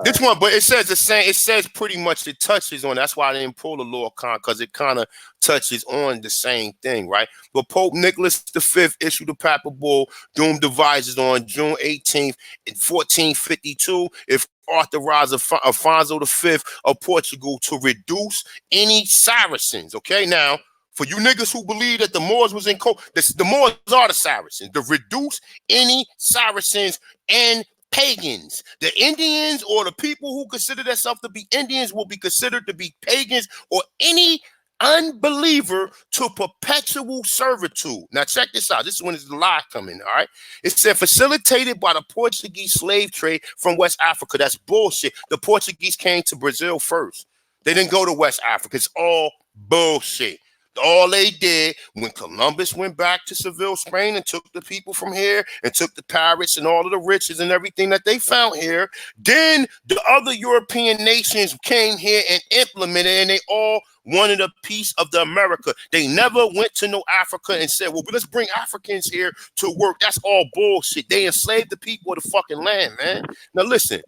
This one, but it says the same. It says pretty much it touches on. That's why I didn't pull the law of conquest, because it kind of touches on the same thing, right? But Pope Nicholas V issued a papal bull, Doom Devises, on June 18th in 1452. If authorized Alfonso V of Portugal to reduce any Saracens. Okay, now, for you niggas who believe that the Moors was in the Moors are the Saracens. To reduce any Saracens and pagans. The Indians, or the people who consider themselves to be Indians, will be considered to be pagans, or any unbeliever to perpetual servitude. Now check this out. This is when the lie coming, all right? It said facilitated by the Portuguese slave trade from West Africa. That's bullshit. The Portuguese came to Brazil first. They didn't go to West Africa. It's all bullshit. All they did when Columbus went back to Seville, Spain, and took the people from here and took the pirates and all of the riches and everything that they found here, then the other European nations came here and implemented, and they all wanted a piece of the America. They never went to no Africa and said, well, let's bring Africans here to work. That's all bullshit. They enslaved the people of the fucking land, man. Now listen.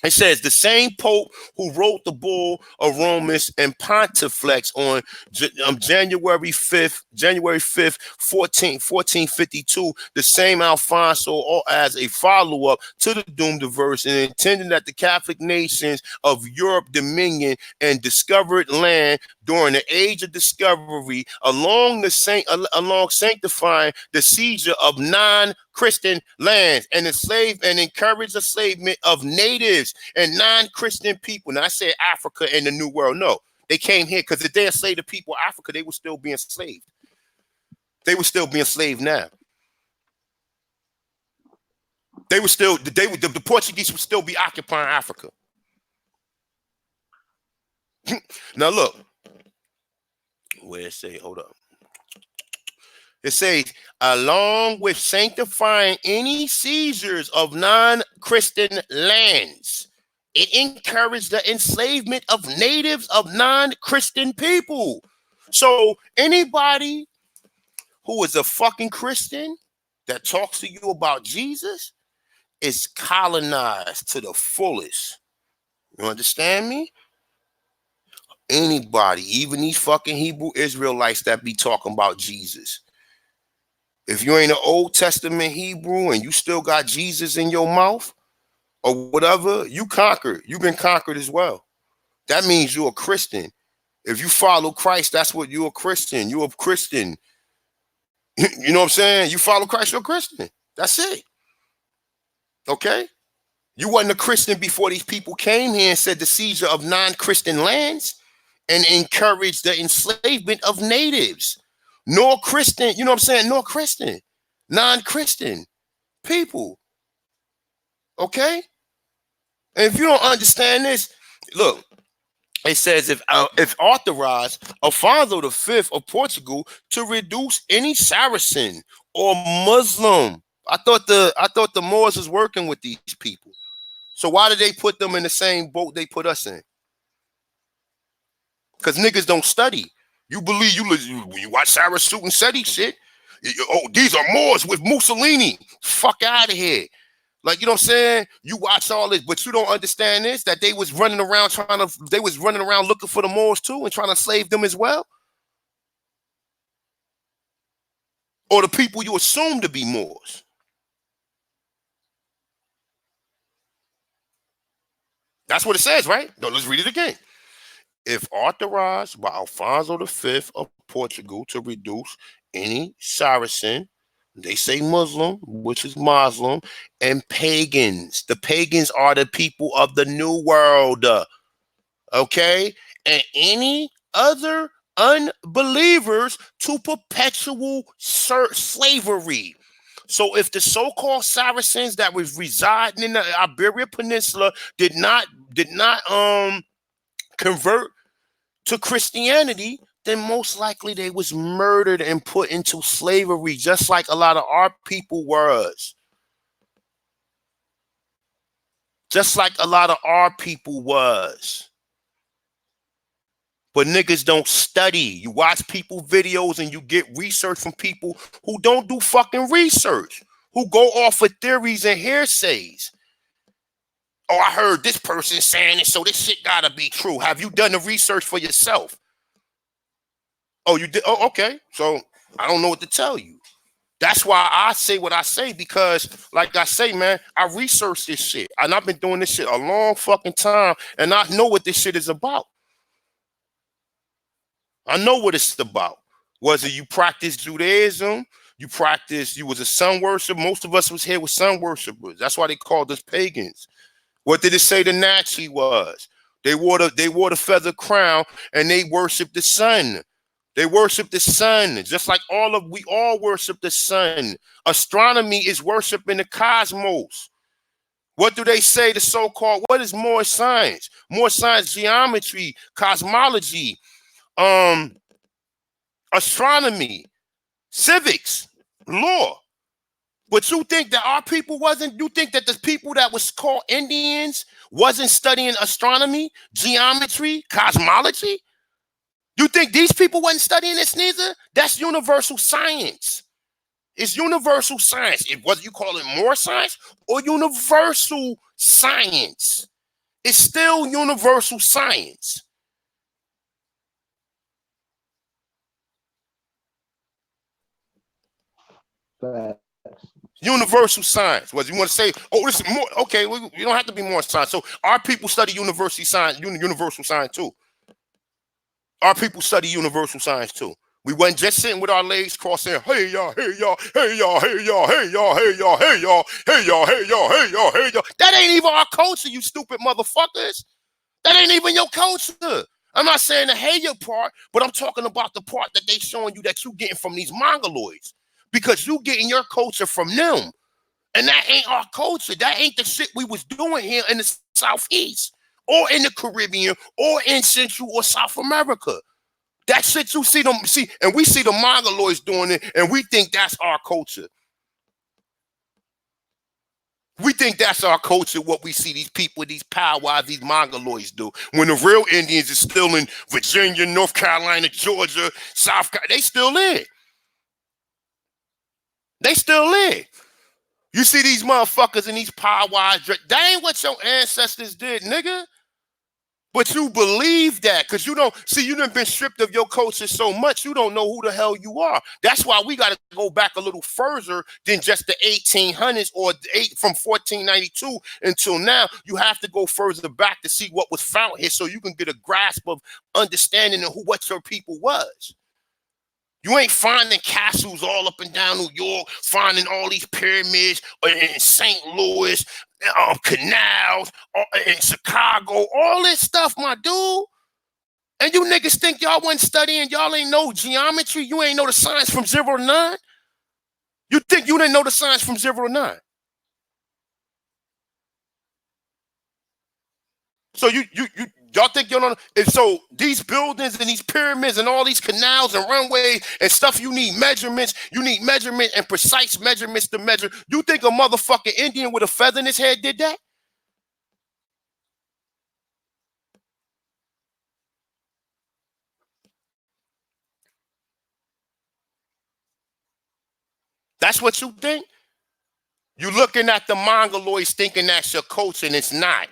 It says the same Pope who wrote the Bull of Romus and Pontifex on January 5th, 1452, the same Alfonso as a follow-up to the doomed verse and intended that the Catholic nations of Europe dominion and discovered land during the age of discovery along sanctifying the seizure of non-Christian lands and encourage enslavement of natives and non-Christian people. Now I said Africa and the New World. No, they came here because if they enslaved the people of Africa, they were still being enslaved. They were still being enslaved now. The Portuguese would still be occupying Africa. Now look, where it say, hold up. It says, along with sanctifying any seizures of non-Christian lands, it encouraged the enslavement of natives of non-Christian people. So anybody who is a fucking Christian that talks to you about Jesus is colonized to the fullest. You understand me? Anybody, even these fucking Hebrew Israelites that be talking about Jesus. If you ain't an Old Testament Hebrew and you still got Jesus in your mouth or whatever, you conquered. You've been conquered as well. That means you're a Christian. If you follow Christ, that's what you're a Christian. You're a Christian. You know what I'm saying? You follow Christ, you're a Christian. That's it. Okay? You wasn't a Christian before these people came here and said the seizure of non-Christian lands and encouraged the enslavement of natives. Nor Christian, you know what I'm saying? Nor Christian, non-Christian people. Okay? And if you don't understand this, look, it says if authorized Alfonso V of Portugal to reduce any Saracen or Muslim. I thought the Moors was working with these people. So why did they put them in the same boat they put us in? Because niggas don't study. You believe you watch Sarah Suit and Seti shit. Oh, these are Moors with Mussolini. Fuck out of here. Like, you know what I'm saying? You watch all this, but you don't understand this, that they was running around looking for the Moors too and trying to slave them as well. Or the people you assume to be Moors. That's what it says, right? No, let's read it again. If authorized by Alfonso V of Portugal to reduce any Saracen, they say Muslim, which is Muslim, and pagans. The pagans are the people of the New World, okay? And any other unbelievers to perpetual slavery. So if the so-called Saracens that was residing in the Iberian Peninsula did not convert to Christianity, then most likely they was murdered and put into slavery, just like a lot of our people was. Just like a lot of our people was. But niggas don't study. You watch people videos and you get research from people who don't do fucking research, who go off of theories and hearsays. Oh, I heard this person saying it, so this shit gotta be true. Have you done the research for yourself? Oh, you did? Oh, okay. So I don't know what to tell you. That's why I say what I say, because like I say, man, I researched this shit. And I've been doing this shit a long fucking time, and I know what this shit is about. I know what it's about. Whether you practice Judaism, you was a sun worshiper. Most of us was here with sun worshipers. That's why they called us pagans. What did it say the Nazi was? They wore the feather crown, and they worship the sun. They worship the sun, just like we all worship the sun. Astronomy is worshiping the cosmos. What do they say? The so-called, what is more science? More science, geometry, cosmology, astronomy, civics, law. But you think that our people wasn't, you think that the people that was called Indians wasn't studying astronomy, geometry, cosmology? You think these people wasn't studying this neither? That's universal science. It's universal science. Whether you call it more science or universal science, it's still universal science. Universal science. Whether you want to say, oh, this is more, okay, you don't have to be more science. So our people study universal science too. Our people study universal science too. We wasn't just sitting with our legs crossed saying, hey y'all, hey y'all, hey y'all, hey y'all, hey y'all, hey y'all, hey y'all, hey y'all, hey y'all, hey y'all, hey y'all. That ain't even our culture, you stupid motherfuckers. That ain't even your culture. I'm not saying the hey ya part, but I'm talking about the part that they showing you that you getting from these mongoloids. Because you getting your culture from them. And that ain't our culture. That ain't the shit we was doing here in the Southeast or in the Caribbean or in Central or South America. That shit you see them and we see the mongoloids doing it, and we think that's our culture. We think that's our culture, what we see these people, these powwows, these mongoloids do. When the real Indians is still in Virginia, North Carolina, Georgia, South Carolina, they still in. They still in. You see these motherfuckers in these powwows, that ain't what your ancestors did, nigga. But you believe that because you don't see, you done been stripped of your culture so much, you don't know who the hell you are. That's why we got to go back a little further than just the 1800s or from 1492 until now. You have to go further back to see what was found here so you can get a grasp of understanding of what your people was. You ain't finding castles all up and down New York, finding all these pyramids in St. Louis, canals, in Chicago, all this stuff, my dude. And you niggas think y'all wasn't studying, y'all ain't know geometry, you ain't know the science from 0 to 9? You think you didn't know the science from 0 to 9? So y'all think you don't know? And so these buildings and these pyramids and all these canals and runways and stuff, you need measurements. You need measurement and precise measurements to measure. You think a motherfucking Indian with a feather in his head did that? That's what you think? You looking at the Mongoloids thinking that's your culture, and it's not.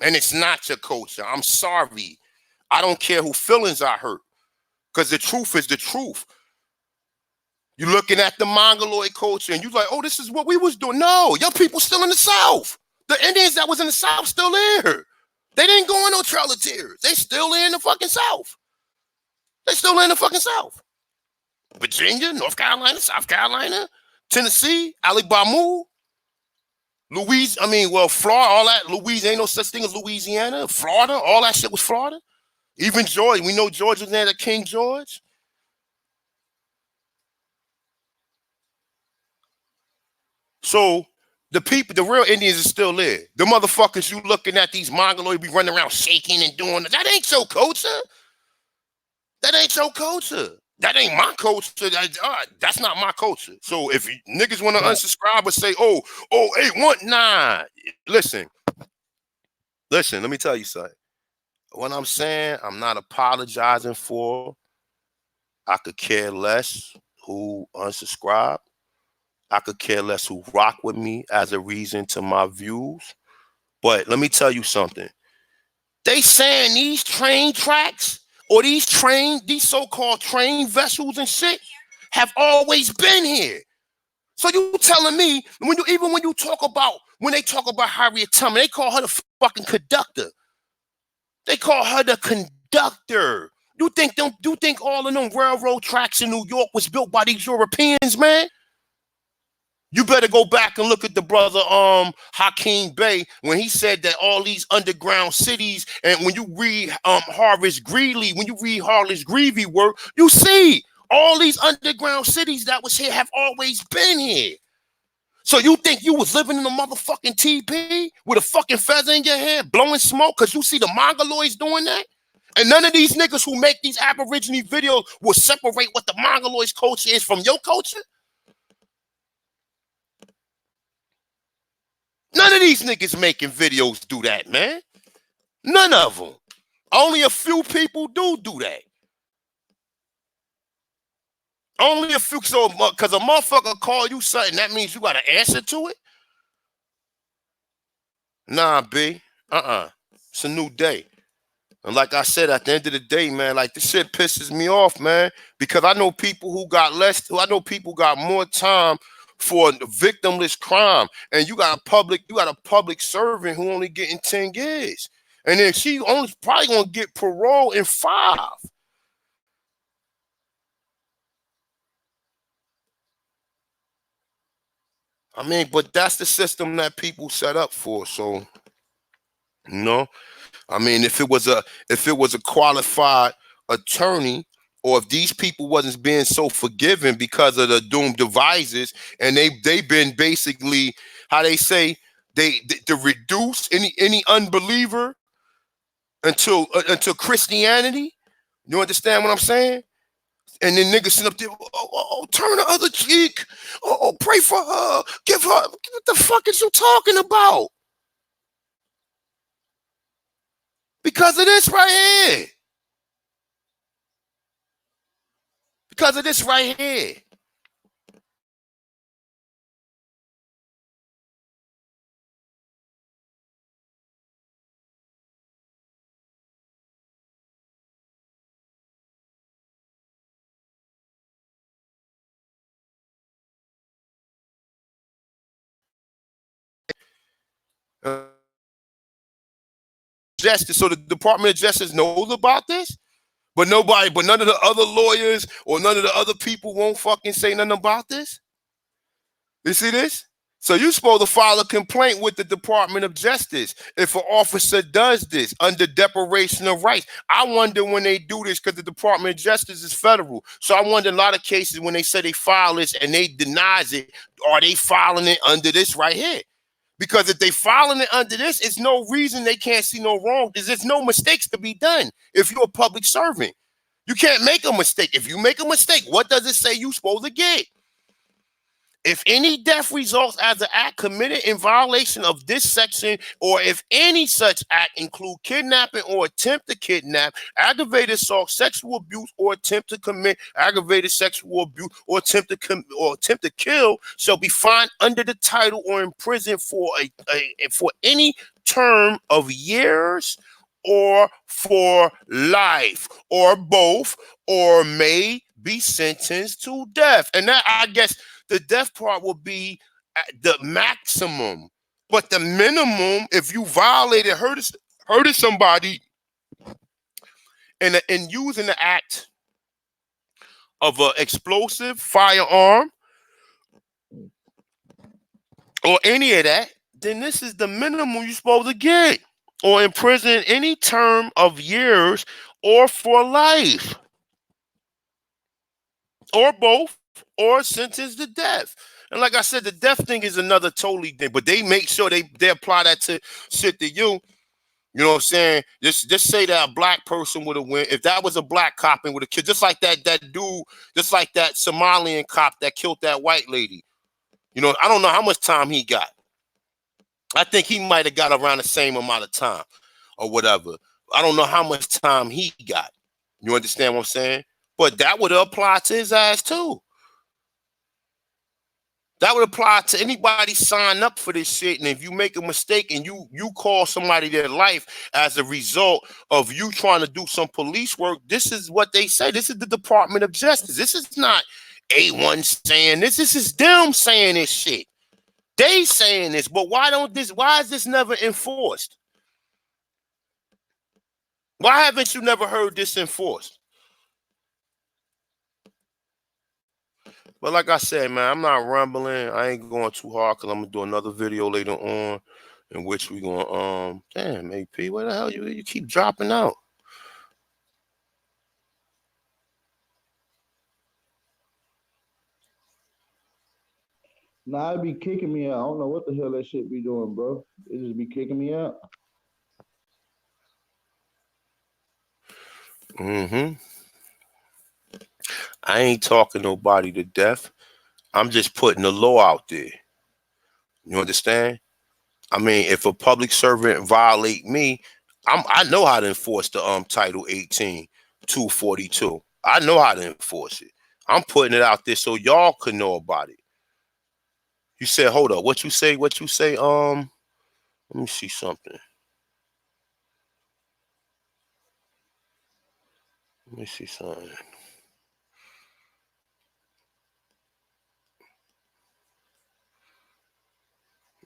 And it's not your culture. I'm sorry. I don't care who feelings I hurt. Because the truth is the truth. You're looking at the Mongoloid culture and you're like, oh, this is what we was doing. No, your people still in the South. The Indians that was in the South still there. They didn't go on no Trail of Tears. They still in the fucking South. They still in the fucking South. Virginia, North Carolina, South Carolina, Tennessee, Alabama, Florida, all that. Louisiana, ain't no such thing as Louisiana. Florida, all that shit was Florida. Even Georgia, we know Georgia was named after King George. So the people, the real Indians are still there. The motherfuckers you looking at, these Mongoloids be running around shaking and doing that ain't your culture. That ain't your culture. That ain't my culture. That's not my culture. So if niggas want to unsubscribe or say, oh, 819, nah. Listen, let me tell you something. What I'm saying, I'm not apologizing for. I could care less who unsubscribe. I could care less who rock with me as a reason to my views. But let me tell you something. They saying these train tracks or these so-called train vessels and shit have always been here. So you telling me when they talk about Harriet Tubman, they call her the fucking conductor. They call her the conductor. You think all of them railroad tracks in New York was built by these Europeans, man? You better go back and look at the brother Hakeem Bey when he said that all these underground cities, and when you read Harvest Greeley, when you read Harvest Greeley work, you see all these underground cities that was here have always been here. So you think you was living in a motherfucking TP with a fucking feather in your hand, blowing smoke because you see the Mongoloids doing that? And none of these niggas who make these Aborigine videos will separate what the Mongoloids culture is from your culture? None of these niggas making videos do that, man. None of them. Only a few people do that. Only a few. So, because a motherfucker call you something, that means you got to answer to it? Nah, B. It's a new day. And like I said, at the end of the day, man, like this shit pisses me off, man. Because I know people who got got more time for victimless crime. And you got a public servant who only getting 10 years. And then she only probably gonna get parole in 5. I mean, but that's the system that people set up for. So, you know, I mean, if it was a qualified attorney, or if these people wasn't being so forgiving because of the doomed devices, and they've been basically, how they say, they to reduce any unbeliever until Christianity. You understand what I'm saying? And then niggas sit up there, turn the other cheek. Pray for her. Give her. What the fuck is you talking about? Because of this right here. Because of this right here. Justice. So the Department of Justice knows about this, but none of the other lawyers or none of the other people won't fucking say nothing about this. You see this? So you're supposed to file a complaint with the Department of Justice if an officer does this under deprivation of rights. I wonder when they do this, because the Department of Justice is federal. So I wonder in a lot of cases when they say they file this and they denies it, are they filing it under this right here? Because if they filing it under this, it's no reason they can't see no wrong. There's no mistakes to be done if you're a public servant. You can't make a mistake. If you make a mistake, what does it say you're supposed to get? If any death results as an act committed in violation of this section, or if any such act include kidnapping or attempt to kidnap, aggravated assault, sexual abuse, or attempt to commit aggravated sexual abuse, or attempt to kill, shall be fined under the title or imprisoned for any term of years or for life, or both, or may be sentenced to death. And that, I guess, the death part will be the maximum, but the minimum, if you violated, hurted somebody in using the act of an explosive, firearm, or any of that, then this is the minimum you're supposed to get, or in prison any term of years or for life, or both, or sentenced to death. And like I said, the death thing is another totally thing, but they make sure they apply that to shit to you. You know what I'm saying? Just say that a black person would have went. If that was a black cop and would have killed, just like that dude, just like that Somalian cop that killed that white lady. You know, I don't know how much time he got. I think he might have got around the same amount of time or whatever. I don't know how much time he got. You understand what I'm saying? But that would apply to his ass too. That would apply to anybody sign up for this shit. And if you make a mistake and you call somebody their life as a result of you trying to do some police work, this is what they say. This is the Department of Justice. This is not A1 saying this. This is them saying this shit. They saying this, but why is this never enforced? Why haven't you never heard this enforced? But like I said, man, I'm not rambling. I ain't going too hard because I'm gonna do another video later on in which we gonna damn AP, where the hell you keep dropping out? Nah, it be kicking me out. I don't know what the hell that shit be doing, bro. It just be kicking me out. I ain't talking nobody to death. I'm just putting the law out there. You understand? I mean, if a public servant violate me, I know how to enforce the Title 18, 242. I know how to enforce it. I'm putting it out there so y'all can know about it. You said, hold up, what you say? What you say? Let me see something. Let me see something.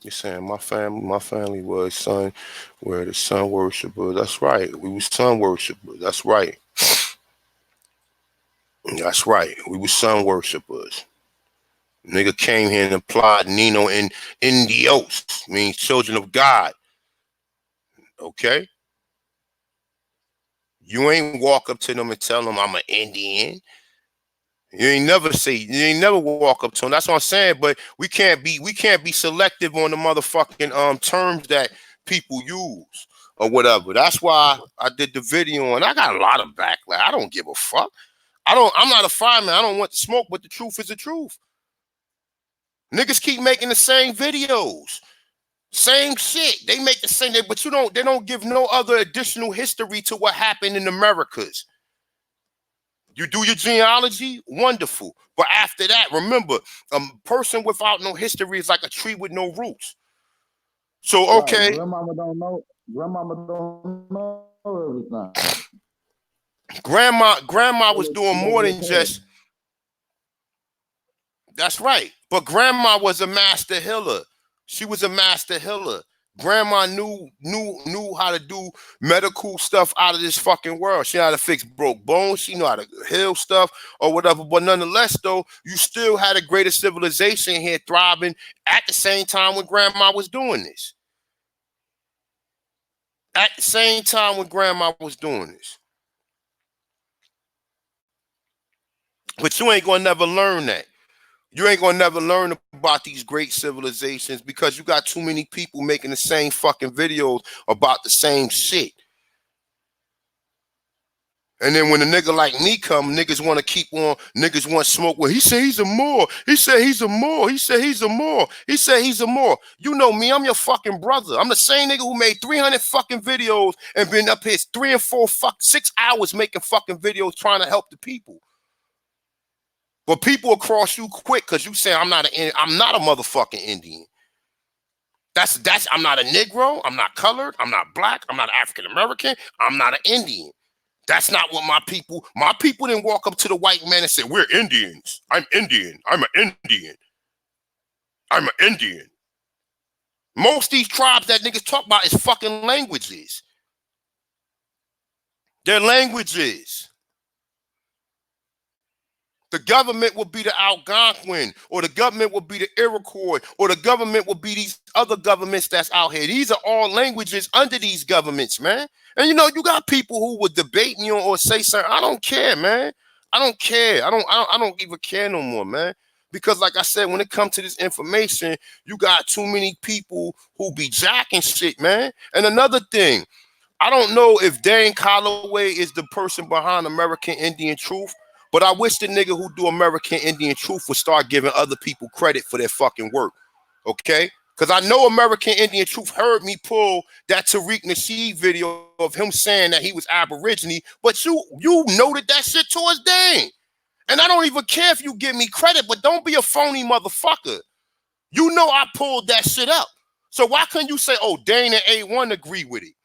You're saying my family was son, where the sun worshippers. That's right. We were sun worshippers. That's right. That's right. We were sun worshippers. Nigga came here and applied Nino in Indios, means children of God. Okay? You ain't walk up to them and tell them I'm an Indian. You ain't never walk up to them. That's what I'm saying. But we can't be selective on the motherfucking terms that people use or whatever. That's why I did the video and I got a lot of backlash. I don't give a fuck. I'm not a fireman. I don't want the smoke, but the truth is the truth. Niggas keep making the same videos. Same shit. They make the same, but they don't give no other additional history to what happened in Americas. You do your genealogy, wonderful. But after that, remember, a person without no history is like a tree with no roots. So, Right. okay. Grandmama don't know everything. Grandma was doing more than just, that's right. But grandma was a master healer. She was a master healer. Grandma knew how to do medical stuff out of this fucking world. She knew how to fix broke bones. She knew how to heal stuff or whatever. But nonetheless, though, you still had a greater civilization here thriving at the same time when grandma was doing this. At the same time when grandma was doing this. But you ain't gonna never learn that. You ain't gonna never learn about these great civilizations because you got too many people making the same fucking videos about the same shit. And then when a nigga like me come, niggas want to keep on, niggas want smoke. Well, he said he's a Moor. He said he's a Moor. He said he's a Moor. He said he's a Moor. You know me, I'm your fucking brother. I'm the same nigga who made 300 fucking videos and been up here 3 and 4, 6 hours making fucking videos trying to help the people. But people will cross you quick because you say I'm not a motherfucking Indian. That's I'm not a Negro. I'm not colored. I'm not black. I'm not African American. I'm not an Indian. That's not what my people didn't walk up to the white man and say, we're Indians. I'm Indian. I'm an Indian. I'm an Indian. Most of these tribes that niggas talk about is fucking languages. They're languages. The government will be the Algonquin, or the government will be the Iroquois, or the government will be these other governments that's out here. These are all languages under these governments, man. And you know, you got people who would debate me or say something. I don't care, man. I don't care. I don't even care no more, man. Because like I said, when it comes to this information, you got too many people who be jacking shit, man. And another thing, I don't know if Dane Calloway is the person behind American Indian Truth. But I wish the nigga who do American Indian Truth would start giving other people credit for their fucking work, okay? Because I know American Indian Truth heard me pull that Tariq Nasheed video of him saying that he was Aborigine, but you noted that shit towards Dane. And I don't even care if you give me credit, but don't be a phony motherfucker. You know I pulled that shit up. So why couldn't you say, oh, Dane and A1 agree with it?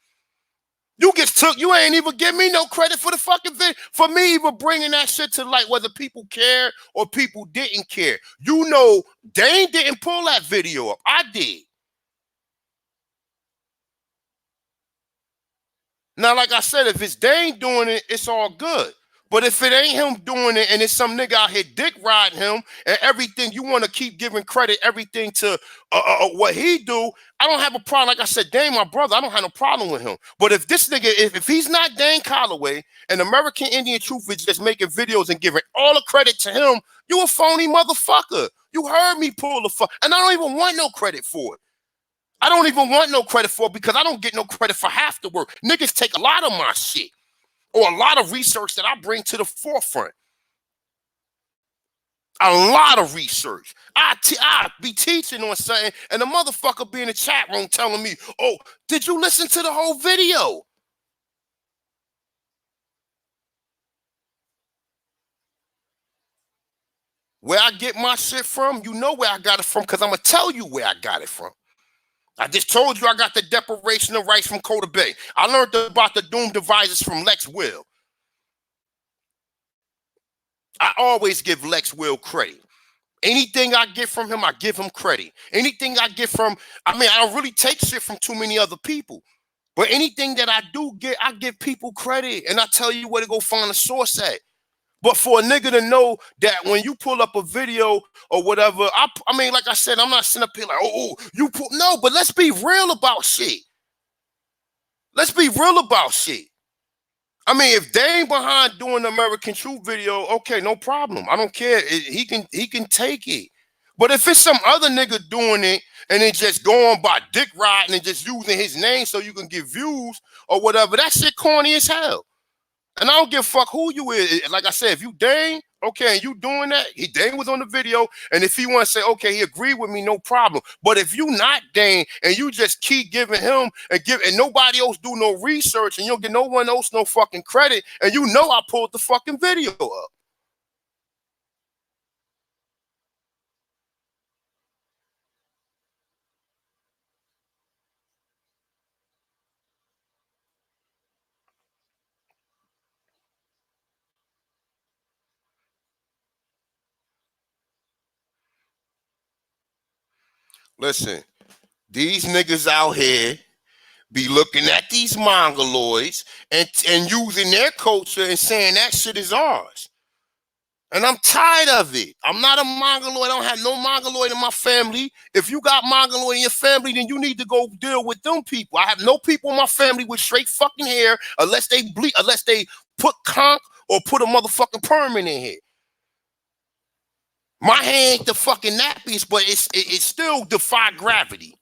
You ain't even give me no credit for the fucking thing. For me even bringing that shit to light, whether people cared or people didn't care. You know, Dane didn't pull that video up. I did. Now, like I said, if it's Dane doing it, it's all good. But if it ain't him doing it and it's some nigga out here dick riding him and everything, you want to keep giving credit, everything to what he do, I don't have a problem. Like I said, Dane, my brother, I don't have no problem with him. But if this nigga, if he's not Dane Calloway and American Indian Truth is just making videos and giving all the credit to him, you a phony motherfucker. You heard me pull the fuck. And I don't even want no credit for it. I don't even want no credit for it because I don't get no credit for half the work. Niggas take a lot of my shit. Or a lot of research that I bring to the forefront. A lot of research. I be teaching on something, and the motherfucker be in the chat room telling me, oh, did you listen to the whole video? Where I get my shit from, you know where I got it from, because I'm going to tell you where I got it from. I just told you I got the Declaration of Rights from Coda Bay. I learned about the Doom Devices from Lex Will. I always give Lex Will credit. Anything I get from him, I give him credit. Anything I get from, I don't really take shit from too many other people. But anything that I do get, I give people credit. And I tell you where to go find the source at. But for a nigga to know that when you pull up a video or whatever, like I said, I'm not sitting up here like, you pull. No, but let's be real about shit. Let's be real about shit. If they ain't behind doing the American Truth video, okay, no problem. I don't care. He can take it. But if it's some other nigga doing it and then just going by dick riding and just using his name so you can get views or whatever, that shit corny as hell. And I don't give a fuck who you is. Like I said, if you Dane, okay, and you doing that, Dane was on the video, and if he want to say, okay, he agreed with me, no problem. But if you not Dane and you just keep giving him and nobody else do no research and you don't get no one else no fucking credit, and you know I pulled the fucking video up. Listen, these niggas out here be looking at these mongoloids and using their culture and saying that shit is ours. And I'm tired of it. I'm not a mongoloid. I don't have no mongoloid in my family. If you got mongoloid in your family, then you need to go deal with them people. I have no people in my family with straight fucking hair unless they put conch or put a motherfucking perm in their head. My hair ain't the fucking nappies, but it still defy gravity.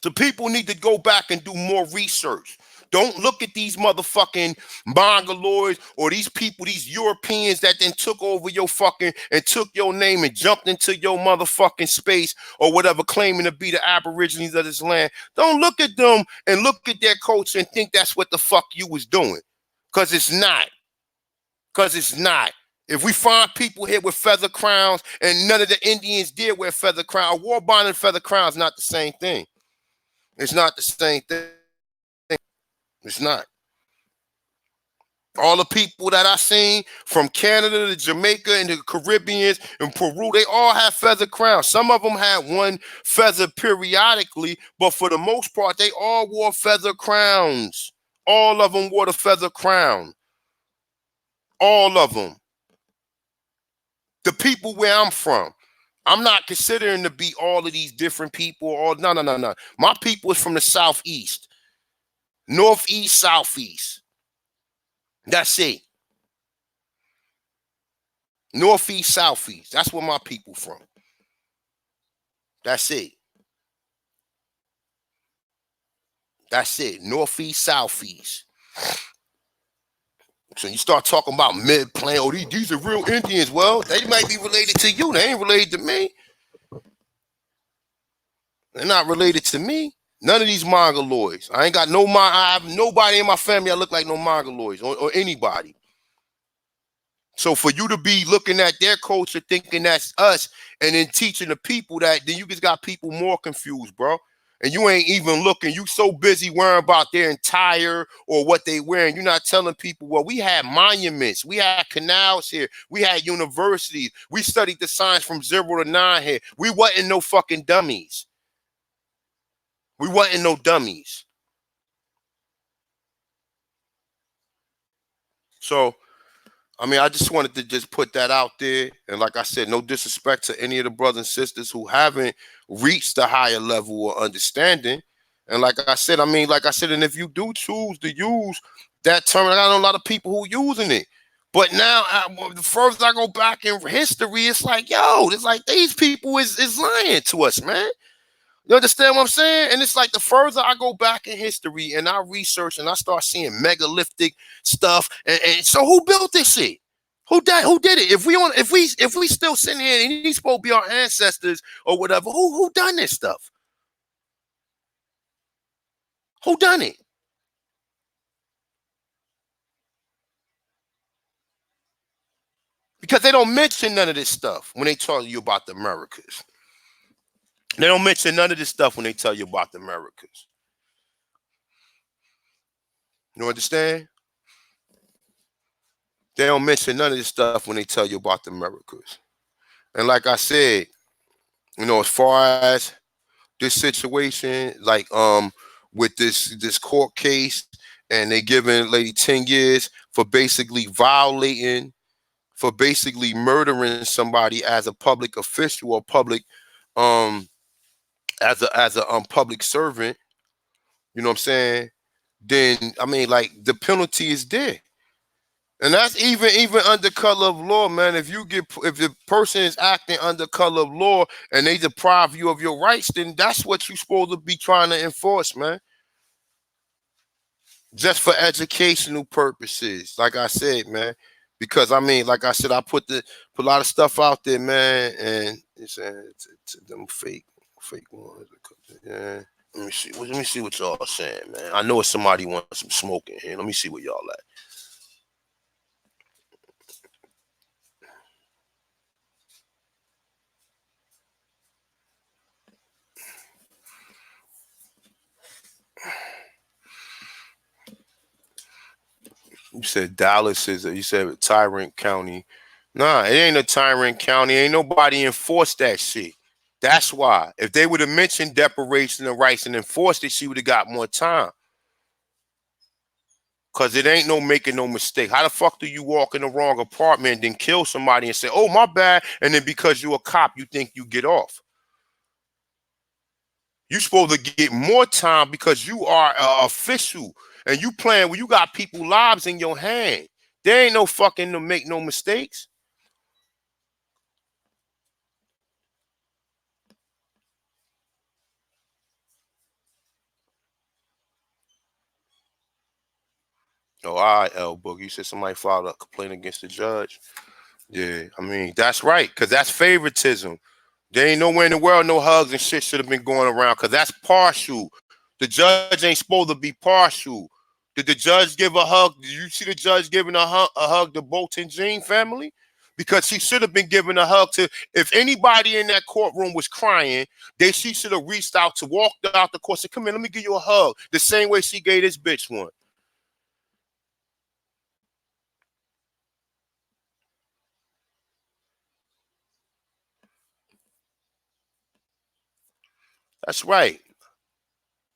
So people need to go back and do more research. Don't look at these motherfucking mongoloids or these people, these Europeans that then took over your fucking and took your name and jumped into your motherfucking space or whatever, claiming to be the aborigines of this land. Don't look at them and look at their culture and think that's what the fuck you was doing. Because it's not. Because it's not. If we find people here with feather crowns and none of the Indians did wear feather crowns, war bond and feather crowns not the same thing. It's not the same thing. It's not. All the people that I seen from Canada to Jamaica and the Caribbeans and Peru, they all have feather crowns. Some of them had one feather periodically, but for the most part, they all wore feather crowns. All of them wore the feather crown. All of them. The people where I'm from. I'm not considering to be all of these different people. No. My people is from the Southeast. Northeast, Southeast. That's it. Northeast, Southeast. That's where my people from. That's it. That's it. Northeast, Southeast. So you start talking about mid-plain, oh, these are real Indians. Well, they might be related to you. They ain't related to me. They're not related to me. None of these mongoloids. I have nobody in my family that look like no mongoloids or anybody. So for you to be looking at their culture, thinking that's us, and then teaching the people that, then you just got people more confused, bro. And you ain't even looking. You so busy worrying about their attire or what they wearing. You're not telling people, well, we had monuments. We had canals here. We had universities. We studied the science from 0 to 9 here. We wasn't no fucking dummies. We wasn't no dummies. So, I mean, I just wanted to just put that out there. And like I said, no disrespect to any of the brothers and sisters who haven't reached the higher level of understanding. And like I said, and if you do choose to use that term, I know a lot of people who using it. But now, the further I go back in history, it's like, yo, it's like these people is lying to us, man. You understand what I'm saying? And it's like the further I go back in history and I research and I start seeing megalithic stuff, and so who built this shit? Who did it? If we still sitting here and these supposed to be our ancestors or whatever, who done this stuff? Who done it? Because they don't mention none of this stuff when they tell you about the Americas. They don't mention none of this stuff when they tell you about the Americas. You understand? They don't mention none of this stuff when they tell you about the Americas. And like I said, as far as this situation, like with this court case, and they giving lady 10 years for basically murdering somebody as a public official or public as a public servant, you know what I'm saying? Then I mean, like, the penalty is there. And that's even under color of law, man. If the person is acting under color of law and they deprive you of your rights, then that's what you're supposed to be trying to enforce, man. Just for educational purposes, like I said, man. Because I mean, like I said, I put a lot of stuff out there, man, and it's them fake ones. Yeah. Let me see what y'all saying, man. I know somebody wants some smoke in here. Let me see what y'all at. You said Dallas you said Tyrant County. Nah, it ain't a Tyrant County. Ain't nobody enforced that shit. That's why. If they would have mentioned deprivation of rights and enforced it, she would have got more time. Cause it ain't no making no mistake. How the fuck do you walk in the wrong apartment and then kill somebody and say, oh, my bad, and then because you're a cop, you think you get off? You're supposed to get more time because you are an official and you playing when you got people's lives in your hand. There ain't no fucking to make no mistakes. Oh, all right, L Boogie. You said somebody filed a complaint against the judge. Yeah, I mean, that's right, because that's favoritism. There ain't nowhere in the world no hugs and shit should have been going around, because that's partial. The judge ain't supposed to be partial. Did the judge give a hug? Did you see the judge giving a hug to Bolton Jean family? Because she should have been giving a hug to, if anybody in that courtroom was crying, she should have reached out to walk out the court and said, come here, let me give you a hug. The same way she gave this bitch one. That's right.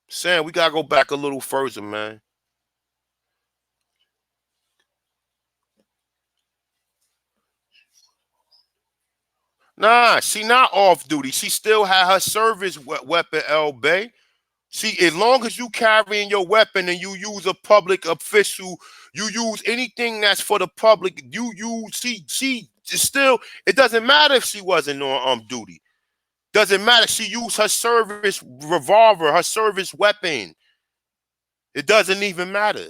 Sam, we gotta go back a little further, man. Nah, she not off duty. She still had her service weapon, L Bay. See, as long as you carrying your weapon and you use a public official, you use anything that's for the public, she still, it doesn't matter if she wasn't on duty. Doesn't matter. She used her service revolver, her service weapon. It doesn't even matter.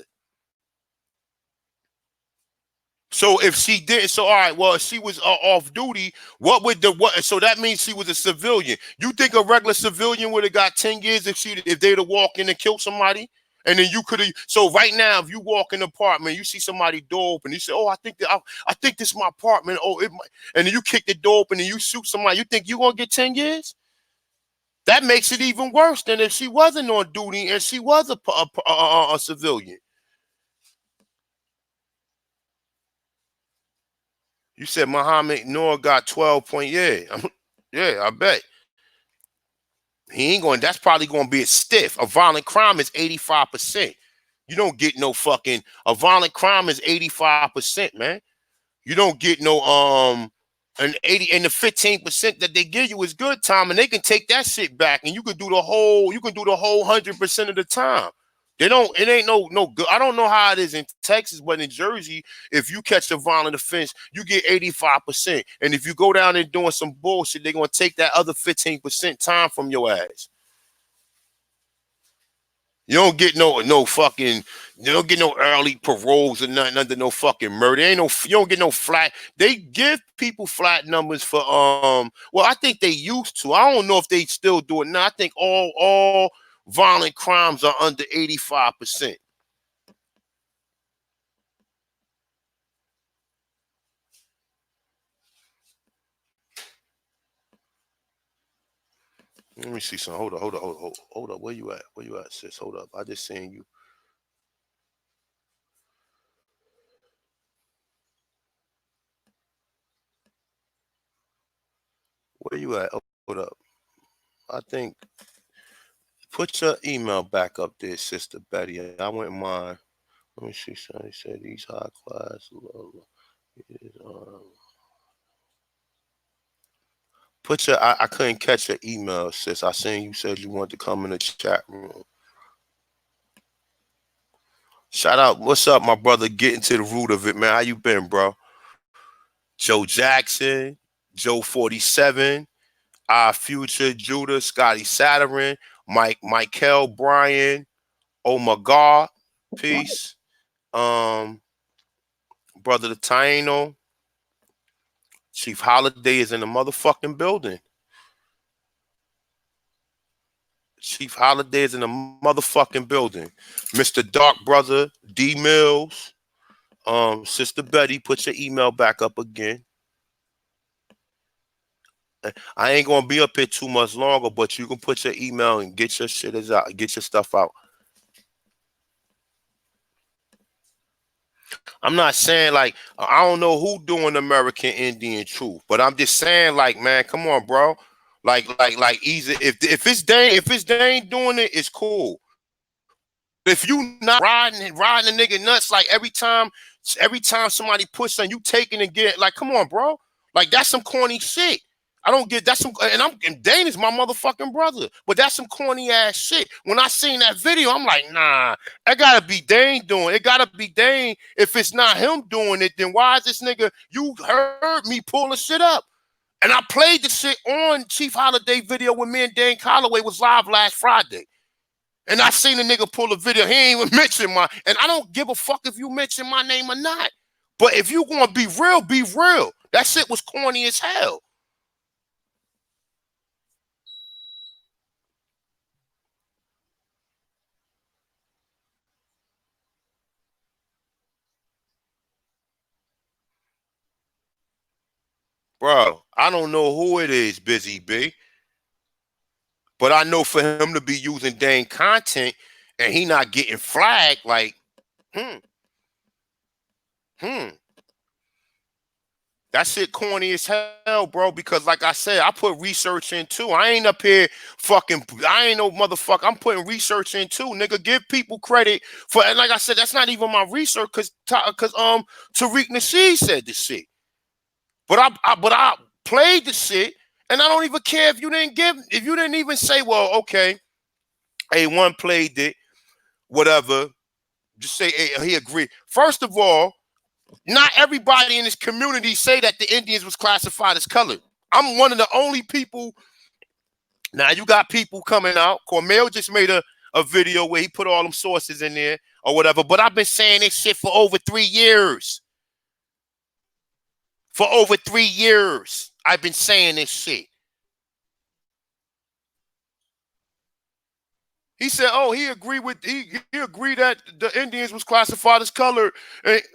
So if she didn't, so all right, well, if she was off duty, so that means she was a civilian. You think a regular civilian would have got 10 years if they'd have walked in and killed somebody? And then you could have, so right now, if you walk in an apartment, you see somebody door open, you say, oh, I think this is my apartment. Oh, it might, and then you kick the door open and you shoot somebody, you think you're gonna get 10 years? That makes it even worse than if she wasn't on duty and she was a civilian. You said Muhammad Noor got 12 point. Yeah, yeah, I bet. He ain't going, that's probably going to be a stiff. A violent crime is 85%. You don't get no fucking, a violent crime is 85%, man. You don't get no an 80, and the 15% that they give you is good time, and they can take that shit back, and you can do the whole 100% of the time. They don't, it ain't no good. I don't know how it is in Texas, but in Jersey, if you catch a violent offense, you get 85%. And if you go down there doing some bullshit, they're gonna take that other 15% time from your ass. You don't get no fucking, you don't get no early paroles or nothing under no fucking murder. Ain't no, you don't get no flat. They give people flat numbers for well, I think they used to. I don't know if they still do it now. I think all violent crimes are under 85%. Let me see some. Hold up. Where you at? Where you at, sis? Hold up. I just seen you. Where you at? Hold up. I think, put your email back up there, Sister Betty. I went mine. Let me see. Somebody said these high class. Put your. I couldn't catch your email, sis. I seen you said you wanted to come in the chat room. Shout out. What's up, my brother? Getting to the root of it, man. How you been, bro? Joe Jackson, Joe 47, Our Future, Judah, Scotty Sadarin, Michael Bryan, oh my God, peace. Brother the Taino, Chief Holiday is in the motherfucking building. Chief Holiday is in the motherfucking building. Mr. Dark Brother, D Mills, Sister Betty, put your email back up again. I ain't gonna be up here too much longer, but you can put your email and get your shit out, get your stuff out. I'm not saying like I don't know who doing American Indian Truth, but I'm just saying like, man, come on, bro. Like easy. If it's Dane doing it, it's cool. If you not riding a nigga nuts like every time somebody puts something, you taking and get like, come on, bro. Like that's some corny shit. I don't get that's some, and Dane is my motherfucking brother, but that's some corny ass shit. When I seen that video, I'm like, nah, it gotta be Dane doing it. It gotta be Dane. If it's not him doing it, then why is this nigga? You heard me pulling shit up, and I played the shit on Chief Holiday video when me and Dane Calloway was live last Friday. And I seen a nigga pull a video. He ain't even mention my, and I don't give a fuck if you mention my name or not. But if you gonna be real, be real. That shit was corny as hell. Bro, I don't know who it is, Busy B. But I know for him to be using Dane content and he not getting flagged, like, that shit corny as hell, bro, because like I said, I put research in too. I ain't up here fucking, I ain't no motherfucker. I'm putting research in too, nigga. Give people credit for, and like I said, that's not even my research because Tariq Nasheed said this shit. But I played the shit, and I don't even care if you didn't even say, well, okay, A1 played it, whatever. Just say, hey, he agreed. First of all, not everybody in this community say that the Indians was classified as colored. I'm one of the only people. Now you got people coming out. Cormel just made a video where he put all them sources in there or whatever. But I've been saying this shit for over 3 years. For over 3 years, I've been saying this shit. He said, "Oh, he agreed that the Indians was classified as colored."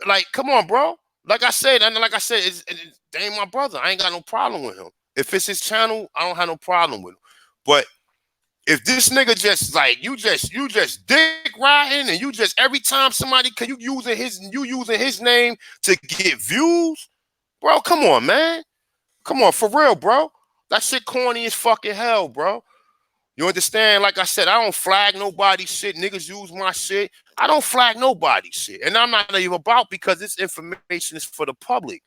Like, come on, bro. Like I said, they ain't my brother. I ain't got no problem with him. If it's his channel, I don't have no problem with him. But if this nigga just like you just dick riding and you just every time somebody you using his name to get views, bro. Come on, man. Come on, for real, bro. That shit corny as fucking hell, bro. You You understand? Like I said, I don't flag nobody's shit. Niggas use my shit. I don't flag nobody's shit. And I'm not even about, because this information is for the public.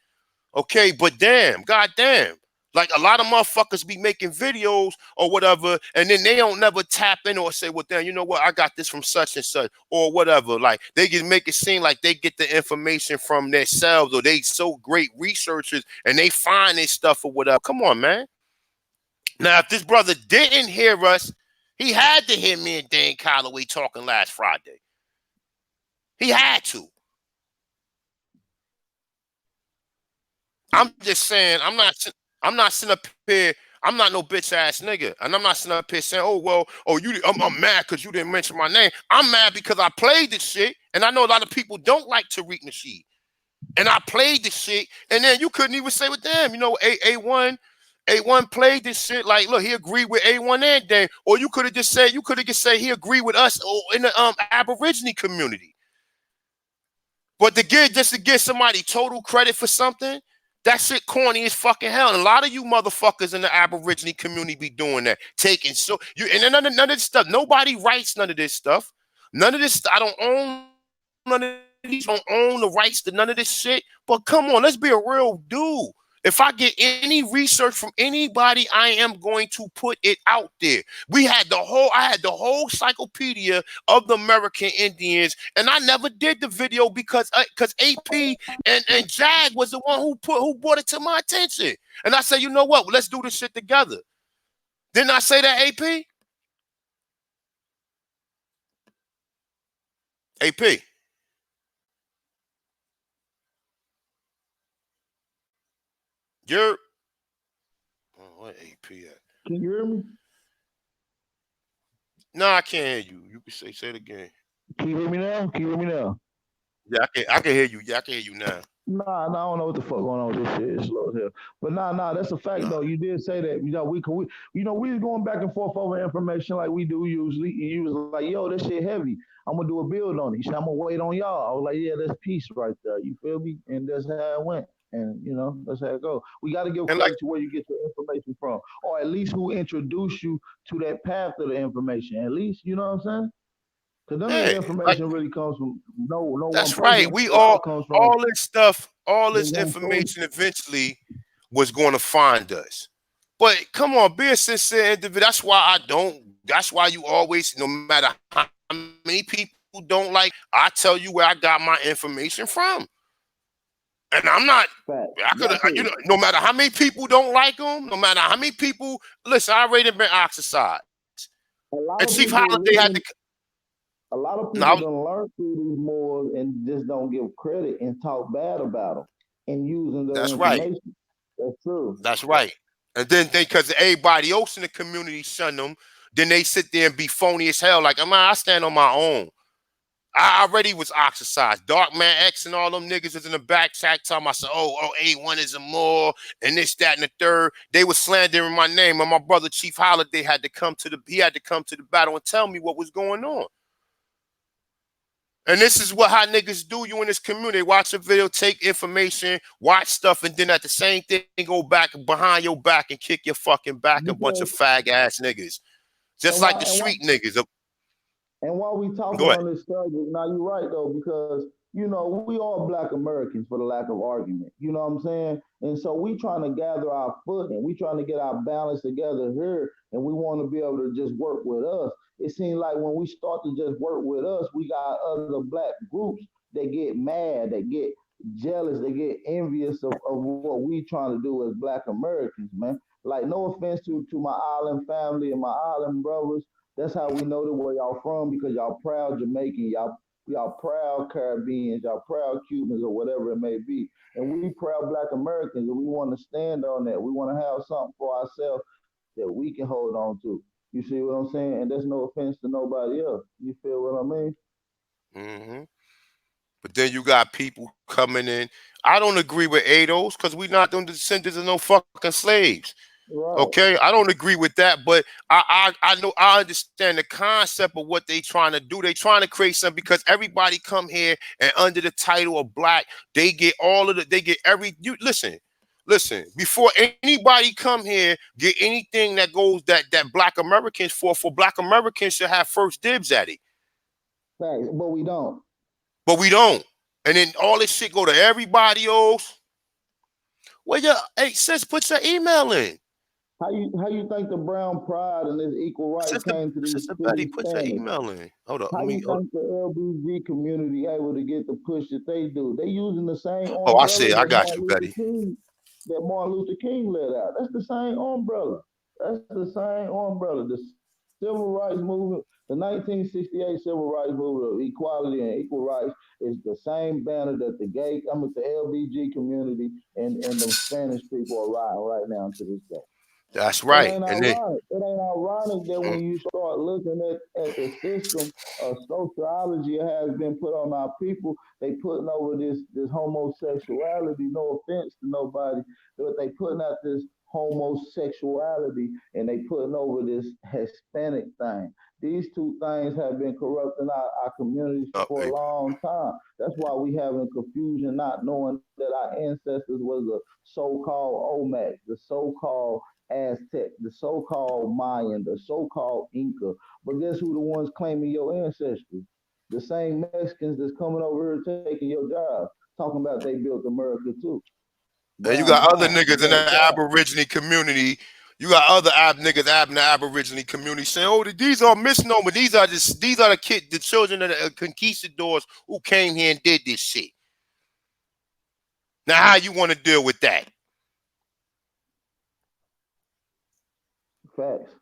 Okay, but damn, goddamn. Like a lot of motherfuckers be making videos or whatever, and then they don't never tap in or say, well, damn, you know what? I got this from such and such or whatever. Like they just make it seem like they get the information from themselves, or they so great researchers and they find this stuff or whatever. Come on, man. Now, if this brother didn't hear us, he had to hear me and Dane Calloway talking last Friday. He had to. I'm just saying, I'm not sitting up here. I'm not no bitch ass nigga, and I'm not sitting up here saying, "Oh well, I'm mad because you didn't mention my name." I'm mad because I played this shit, and I know a lot of people don't like Tariq Nasheed, and I played this shit, and then you couldn't even say with them, you know, A1 played this shit. Like, look, he agreed with A1 and Dan, or you could have just said, he agreed with us in the Aborigine community. But to give somebody total credit for something, that shit corny as fucking hell. And a lot of you motherfuckers in the Aborigine community be doing that. And none of this stuff. Nobody writes none of this stuff. None of this. I don't own none of these. Don't own the rights to none of this shit. But come on, let's be a real dude. If I get any research from anybody, I am going to put it out there. I had the whole encyclopedia of the American Indians, and I never did the video because AP and Jag was the one who brought it to my attention. And I said, you know what? Let's do this shit together. Didn't I say that, AP? AP. You're what AP at? Can you hear me? No, I can't hear you. You can say it again. Can you hear me now? Can you hear me now? Yeah, I can hear you. Yeah, I can hear you now. Nah, I don't know what the fuck going on with this shit. It's slow as hell. But nah, that's a fact though. You did say that. We was going back and forth over information like we do usually. And you was like, yo, this shit heavy. I'm gonna do a build on it. You said, I'm gonna wait on y'all. I was like, yeah, that's peace right there. You feel me? And that's how it went. And that's how it go. We got to give credit to where you get your information from, or at least who introduced you to that path of the information. At least, you know what I'm saying? Because none of the information really comes from no one person. That's right. We all this information eventually was going to find us. But come on, be a sincere individual. That's why you always, no matter how many people don't like, I tell you where I got my information from. And I'm not, no matter how many people don't like them, no matter how many people, listen, I already been ostracized. And Chief Holiday had to. A lot of people don't learn through these more and just don't give credit and talk bad about them and using their information. Right. That's true. That's right. And then because everybody else in the community shun them, then they sit there and be phony as hell. Like, I stand on my own. I already was ostracized. Dark Man X and all them niggas was in the back chat talking. I said, oh, A1 is a more and this, that, and the third. They was slandering my name, and my brother Chief Holiday had to come to the battle and tell me what was going on. And this is how niggas do you in this community. Watch a video, take information, watch stuff, and then at the same thing, go back behind your back and kick your fucking back, a bunch of fag ass niggas. Just like the street niggas. And while we talking on this subject, now you're right though, because we are Black Americans for the lack of argument. You know what I'm saying? And so we trying to gather our footing. We trying to get our balance together here, and we want to be able to just work with us. It seems like when we start to just work with us, we got other Black groups that get mad, that get jealous, they get envious of what we trying to do as Black Americans, man. Like, no offense to my island family and my island brothers. That's how we know where y'all from, because y'all proud Jamaican, y'all proud Caribbeans, y'all proud Cubans, or whatever it may be. And we proud Black Americans, and we want to stand on that. We want to have something for ourselves that we can hold on to. You see what I'm saying? And there's no offense to nobody else. You feel what I mean? Mm-hmm. But then you got people coming in. I don't agree with ADOS because we're not the descendants of no fucking slaves. Right. Okay, I don't agree with that, but I know, I understand the concept of what they trying to do. They trying to create something because everybody come here and under the title of Black, they get listen. listen, before anybody come here, get anything that goes that black Americans for black Americans should have first dibs at it. Facts, but we don't. But we don't. And then all this shit go to everybody else. Well, hey, sis, put your email in. How you think the brown pride and this equal rights came to these Sister Betty, put your Hispanics? email in. Hold up. How Let you me. think the LBG community able to get the push that they do? They using the same Oh, I umbrella see. I got you, Betty. That Martin Luther King let out. That's the same umbrella. That's the same umbrella. The civil rights movement, the 1968 civil rights movement of equality and equal rights is the same banner that the LBG community and the Spanish people are riding right now to this day. That's right. It ain't ironic. It ain't ironic that when you start looking at the system of sociology has been put on our people, they putting over this homosexuality. No offense to nobody, but they putting out this homosexuality and they putting over this Hispanic thing. These two things have been corrupting our communities for a long time. That's why we having confusion, not knowing that our ancestors was a so-called Olmec, the so-called Aztec, the so-called Mayan, the so-called Inca. But guess who the ones claiming your ancestry? The same Mexicans that's coming over here taking your job, talking about they built America too. And you got other niggas in the Aborigine community. You got other niggas in the Aborigine community saying, "Oh, these are misnomers. These are the children of the conquistadors who came here and did this shit." Now, how you want to deal with that? Facts.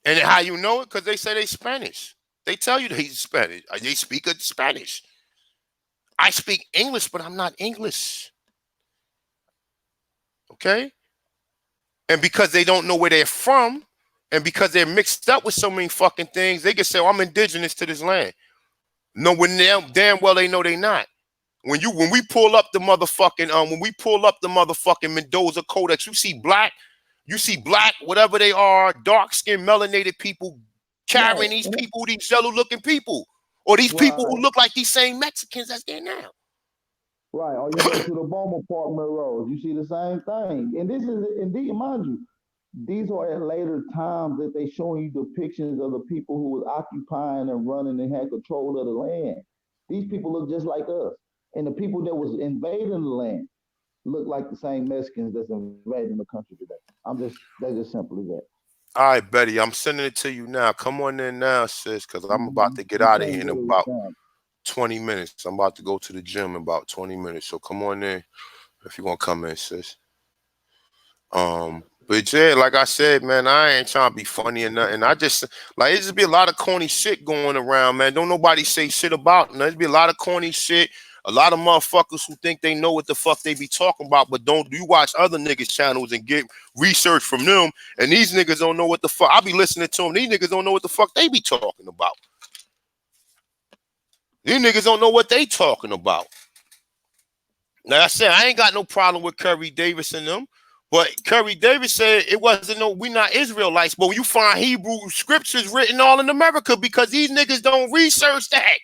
And how you know it? Because they say they Spanish. They tell you they Spanish. They speak Spanish. I speak English, but I'm not English. Okay? And because they don't know where they're from, and because they're mixed up with so many fucking things, they can say, "Oh, I'm indigenous to this land." No, when damn well they know they not. When we pull up the motherfucking Mendoza Codex, you see black, whatever they are, dark-skinned, melanated people carrying these people, these yellow-looking people, or these people who look like these same Mexicans that's there now. Right, or you go to the Boma Park Road, you see the same thing. And this is indeed, mind you, these are at later times that they showing you depictions of the people who was occupying and running and had control of the land. These people look just like us. And the people that was invading the land look like the same Mexicans that's invading the country today. That's just simple as that. All right, Betty, I'm sending it to you now. Come on in now, sis, because I'm about to get out of here in about 20 minutes. I'm about to go to the gym in about 20 minutes. So come on in if you want to come in, sis. But yeah, like I said, man, I ain't trying to be funny or nothing. I just like it just be a lot of corny shit going around, man. Don't nobody say shit about it. There's be a lot of corny shit. A lot of motherfuckers who think they know what the fuck they be talking about, but don't you watch other niggas' channels and get research from them, and these niggas don't know what the fuck. I be listening to them. These niggas don't know what the fuck they be talking about. These niggas don't know what they talking about. Like I said, I ain't got no problem with Curry Davis and them, but Curry Davis said it wasn't we not Israelites, but when you find Hebrew scriptures written all in America because these niggas don't research that.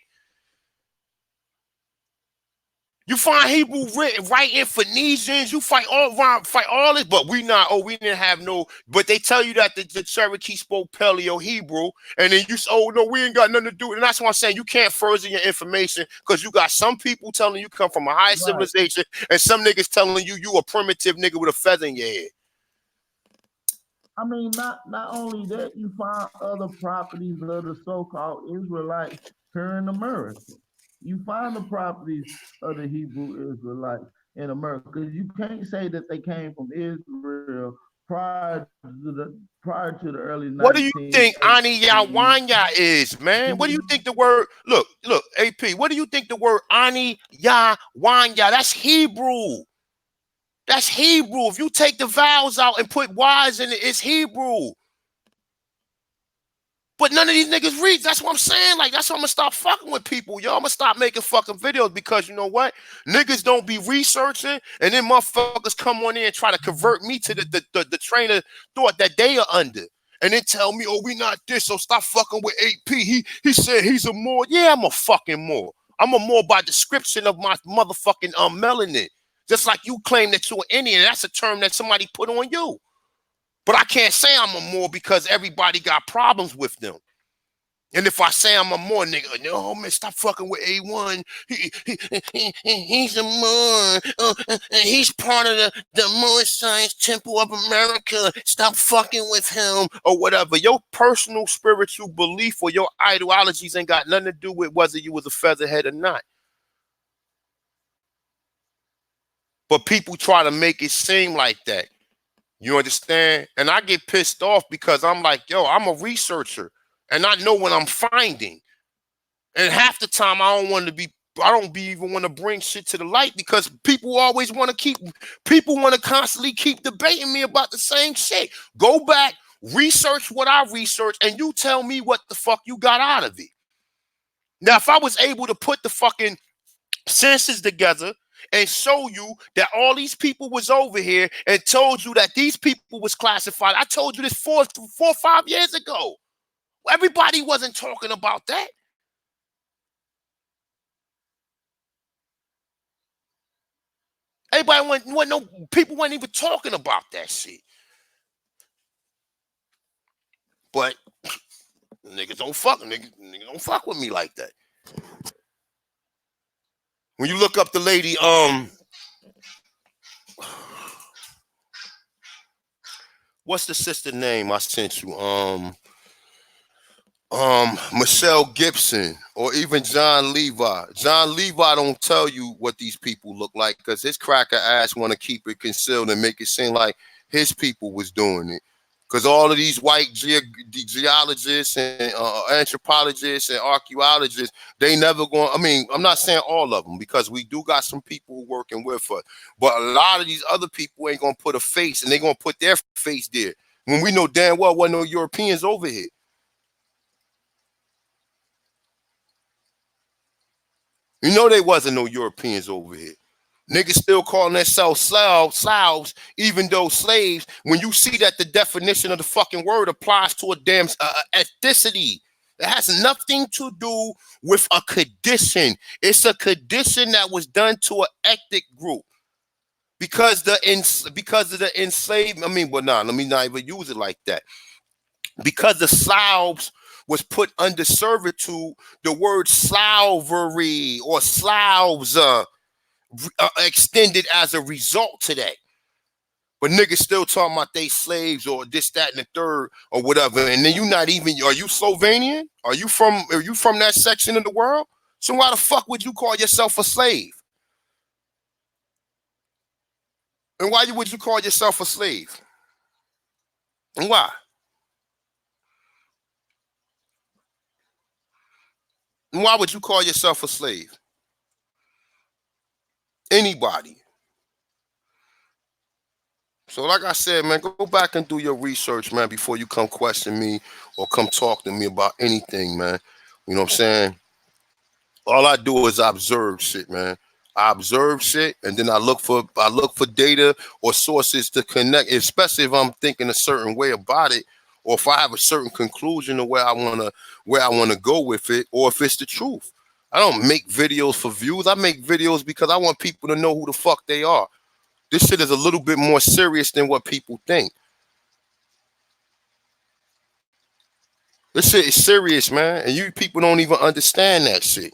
You find Hebrew written right in Phoenicians. You fight all this, but we didn't have no. But they tell you that the Cherokee spoke Paleo Hebrew, and then you say, "Oh no, we ain't got nothing to do." And that's why I'm saying you can't further your information because you got some people telling you come from a high civilization, and some niggas telling you a primitive nigga with a feather in your head. I mean, not only that, you find other properties of the so-called Israelites here in America. You find the properties of the Hebrew Israelites in America. You can't say that they came from Israel prior to the early 1980s. What do you think Ani Yawanya is, man? What do you think the word? Look, AP. What do you think the word Ani Yawanya? That's Hebrew. That's Hebrew. If you take the vowels out and put Y's in it, it's Hebrew. But none of these niggas read. That's what I'm saying. Like, that's why I'm gonna stop fucking with people, yo. I'm gonna stop making fucking videos because you know what? Niggas don't be researching, and then motherfuckers come on in and try to convert me to the train of thought that they are under. And then tell me, "Oh, we not this, so stop fucking with AP. He said he's a Moor." Yeah, I'm a fucking Moor. I'm a Moor by description of my motherfucking melanin. Just like you claim that you're an Indian, that's a term that somebody put on you. But I can't say I'm a Moor because everybody got problems with them. And if I say I'm a Moor, nigga, no, man, stop fucking with A1. He's a Moor. And he's part of the Moor Science Temple of America. Stop fucking with him or whatever. Your personal spiritual belief or your ideologies ain't got nothing to do with whether you was a featherhead or not. But people try to make it seem like that. You understand? And I get pissed off because I'm like, yo, I'm a researcher and I know what I'm finding. And half the time I don't even want to bring shit to the light because people always want to constantly keep debating me about the same shit. Go back, research what I researched, and you tell me what the fuck you got out of it. Now, if I was able to put the fucking census together and show you that all these people was over here and told you that these people was classified. I told you this 4 or 5 years ago. Everybody wasn't talking about that. People weren't even talking about that shit. But niggas don't fuck with me like that. When you look up the lady, what's the sister name I sent you? Michelle Gibson or even John Levi. John Levi don't tell you what these people look like because his cracker ass want to keep it concealed and make it seem like his people was doing it. Because all of these white geologists and anthropologists and archaeologists, they never going. I mean, I'm not saying all of them because we do got some people working with us, but a lot of these other people ain't gonna put a face, and they gonna put their face there when we know damn well wasn't no Europeans over here. You know they wasn't no Europeans over here. Niggas still calling themselves Slavs, even though slaves, when you see that the definition of the fucking word applies to a damn ethnicity, it has nothing to do with a condition. It's a condition that was done to an ethnic group. Because of the enslavement, let me not even use it like that. Because the Slavs was put under servitude, the word slavery or Slavs extended as a result to that. But niggas still talking about they slaves or this, that, and the third or whatever. And then are you Slovenian? Are you from that section of the world? So why the fuck would you call yourself a slave? And why would you call yourself a slave? And why? And why would you call yourself a slave? Anybody. So like I said, man, go back and do your research, man, before you come question me or come talk to me about anything, man. You know what I'm saying? All I do is observe shit, man. I observe shit, and then I look for data or sources to connect, especially if I'm thinking a certain way about it, or if I have a certain conclusion of where I wanna go with it, or if it's the truth. I don't make videos for views. I make videos because I want people to know who the fuck they are. This shit is a little bit more serious than what people think. This shit is serious, man, and you people don't even understand that shit.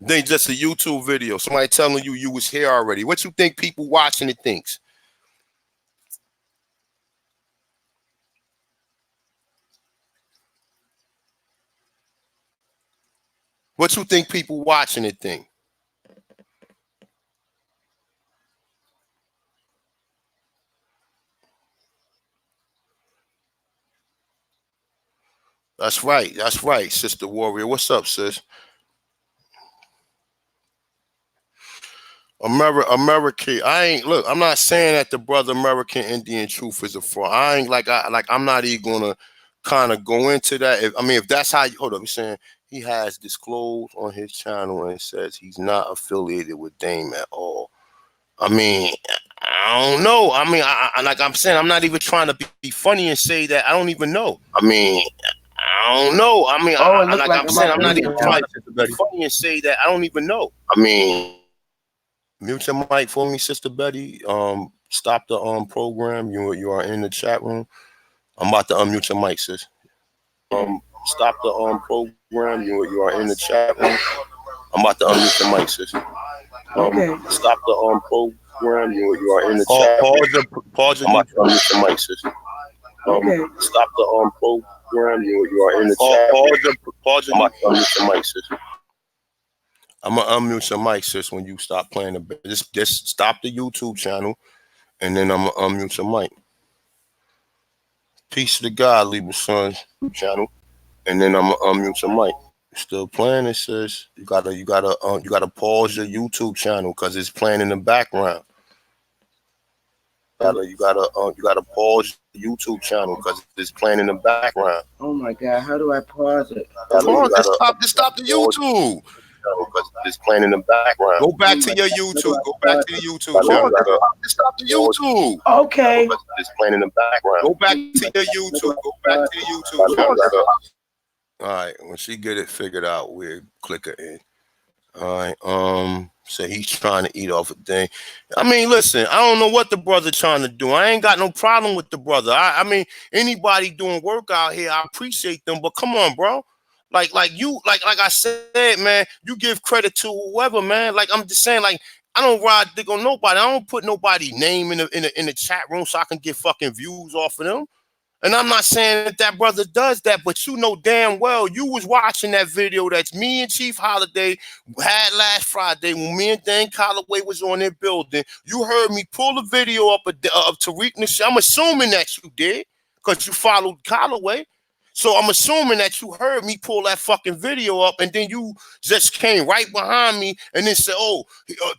They just a YouTube video. Somebody telling you was here already. What you think people watching it thinks? What you think people watching it think? That's right. That's right, Sister Warrior. What's up, sis? American. I'm not saying that the brother American Indian Truth is a fraud. I'm not even gonna kind of go into that. If that's how you hold up, he's saying he has disclosed on his channel and says he's not affiliated with Dame at all. I don't know. I'm saying, I'm not even trying to be funny and say that I don't even know. I don't know. I'm saying, I'm not even trying to be funny and say that I don't even know. Mute your mic for me, Sister Betty. Stop the program. You are in the chat room. I'm about to unmute your mic, sis. Stop the program. You are in the chat room. I'm about to unmute your mic, sis. Okay. Stop the program. You are in the chat. Pause. I'm about to unmute your mic, sis. Okay. Stop the program. You are in the chat. Pause. I'm about to unmute your mic, sis. I'm gonna unmute your mic, sis, when you stop playing the. Just stop the YouTube channel, and then I'm gonna unmute your mic. Peace to the God, Lieber Sons channel, and then I'm gonna unmute your mic. Still playing, it says you gotta pause your YouTube channel because it's playing in the background. You gotta pause the YouTube channel because it's playing in the background. Oh my God, how do I pause it? Just stop the YouTube. Because it's playing in the background. Go back to your YouTube. Go back to the YouTube channel. Just stop the YouTube. Okay. Because it's playing in the background. Go back to your YouTube. Go back to the YouTube channel. All right. When she get it figured out, we'll click her in. All right. So he's trying to eat off a thing. I mean, listen, I don't know what the brother trying to do. I ain't got no problem with the brother. I mean, anybody doing work out here, I appreciate them. But come on, bro. Like I said, man, you give credit to whoever, man. Like I'm just saying, like I don't ride dick on nobody. I don't put nobody's name in the chat room so I can get fucking views off of them. And I'm not saying that brother does that, but you know damn well you was watching that video that me and Chief Holiday had last Friday when me and Dan Calloway was on their building. You heard me pull the video up of Tariq Nasheed. I'm assuming that you did because you followed Calloway. So I'm assuming that you heard me pull that fucking video up, and then you just came right behind me and then said, "Oh,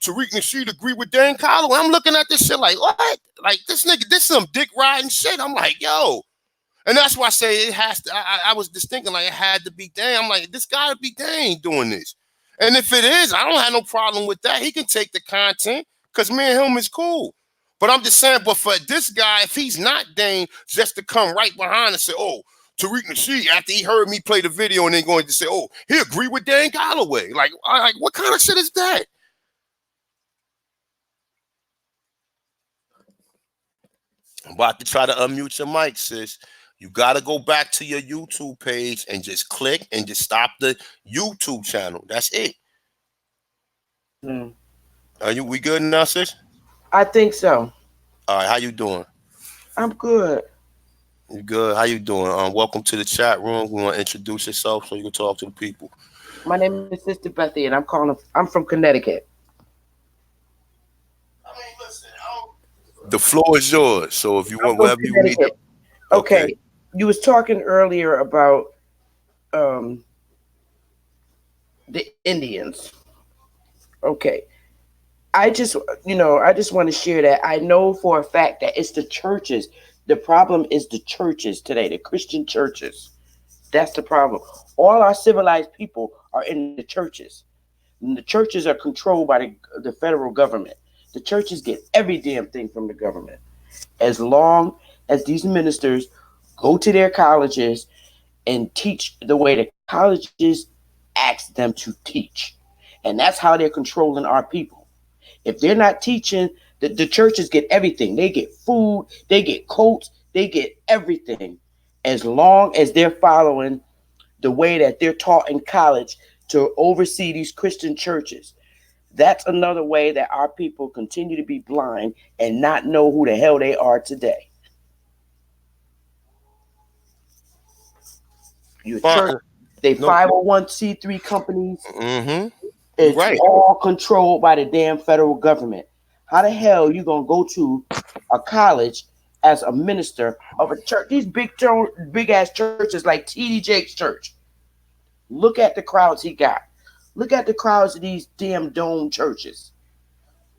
Tariq Nasheed agree with Dan Calloway." I'm looking at this shit like, what? Like this nigga, this some dick riding shit. I'm like, yo. And that's why I say it has to. I was just thinking like it had to be Dane. I'm like, this gotta be Dane doing this. And if it is, I don't have no problem with that. He can take the content because me and him is cool. But I'm just saying, but for this guy, if he's not Dane, just to come right behind and say, "Oh, Tariq Nasheed," after he heard me play the video and then going to say, "Oh, he agree with Dan Calloway." Like what kind of shit is that? I'm about to try to unmute your mic, sis. You got to go back to your YouTube page and just click and just stop the YouTube channel. That's it. We good now, sis? I think so. All right, how you doing? I'm good. You good? How you doing? Welcome to the chat room. We want to introduce yourself so you can talk to the people. My name is Sister Bethy, and I'm from Connecticut. I mean, listen, the floor is yours. So if you want whatever you need. Okay. You was talking earlier about the Indians. Okay. I just want to share that I know for a fact that it's the churches. The problem is the churches today, the Christian churches. That's the problem. All our civilized people are in the churches. And the churches are controlled by the federal government. The churches get every damn thing from the government. As long as these ministers go to their colleges and teach the way the colleges ask them to teach. And that's how they're controlling our people. If they're not teaching, the churches get everything. They get food, they get coats, they get everything. As long as they're following the way that they're taught in college to oversee these Christian churches. That's another way that our people continue to be blind and not know who the hell they are today. Your church, they 501c3 companies. Mm-hmm. It's right. all controlled by the damn federal government. How the hell you gonna go to a college as a minister of a church? These big ass churches like T.D. Jakes Church. Look at the crowds he got. Look at the crowds of these damn dome churches.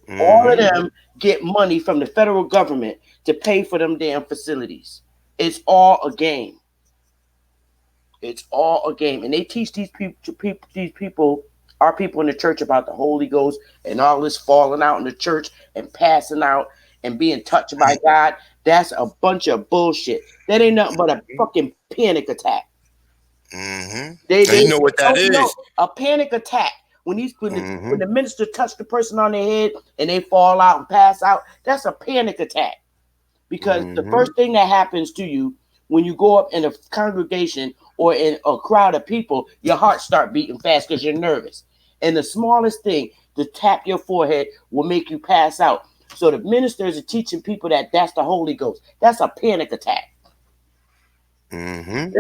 Mm-hmm. All of them get money from the federal government to pay for them damn facilities. It's all a game. It's all a game. And they teach these people, our people in the church, about the Holy Ghost and all this falling out in the church and passing out and being touched by God. That's a bunch of bullshit. That ain't nothing but a fucking panic attack. Mm-hmm. They know what that is. A panic attack When Mm-hmm. when the minister touched the person on their head and they fall out and pass out, that's a panic attack. Because the Mm-hmm. first thing that happens to you when you go up in a congregation or in a crowd of people, your heart start beating fast because you're nervous. And the smallest thing to tap your forehead will make you pass out. So the ministers are teaching people that that's the Holy Ghost. That's a panic attack. Mm-hmm.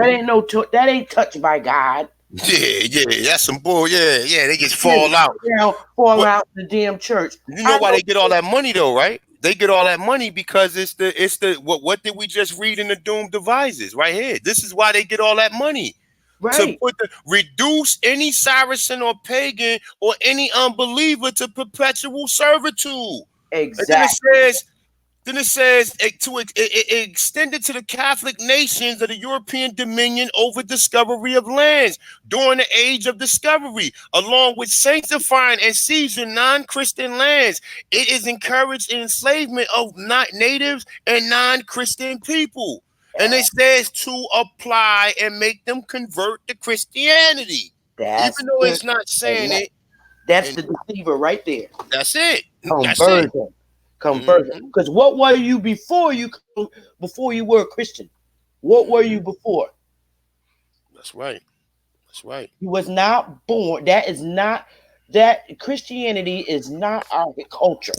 That ain't touched by God. Yeah, that's some bull. Yeah, they just Yeah, fall out. now falling But out the damn church. you know I why know. they get all that money though, right? They get all that money because it's the what did we just read in the Doom Devices right here? This is why they get all that money. To Right. reduce any Saracen or pagan or any unbeliever to perpetual servitude. And Exactly. then it says it extended to the Catholic nations of the European dominion over discovery of lands during the age of discovery, along with sanctifying and seizing non-Christian lands. It is encouraged enslavement of not natives and non-Christian people. And it says to apply and make them convert to Christianity. That's Even though it. it's not saying And it, that's and the deceiver right there. that's it. That's it. Conversion. Conversion. Mhm. Because what were you before you were a Christian? What were you before? That's right. That's right. You was not born. That Christianity is not our culture.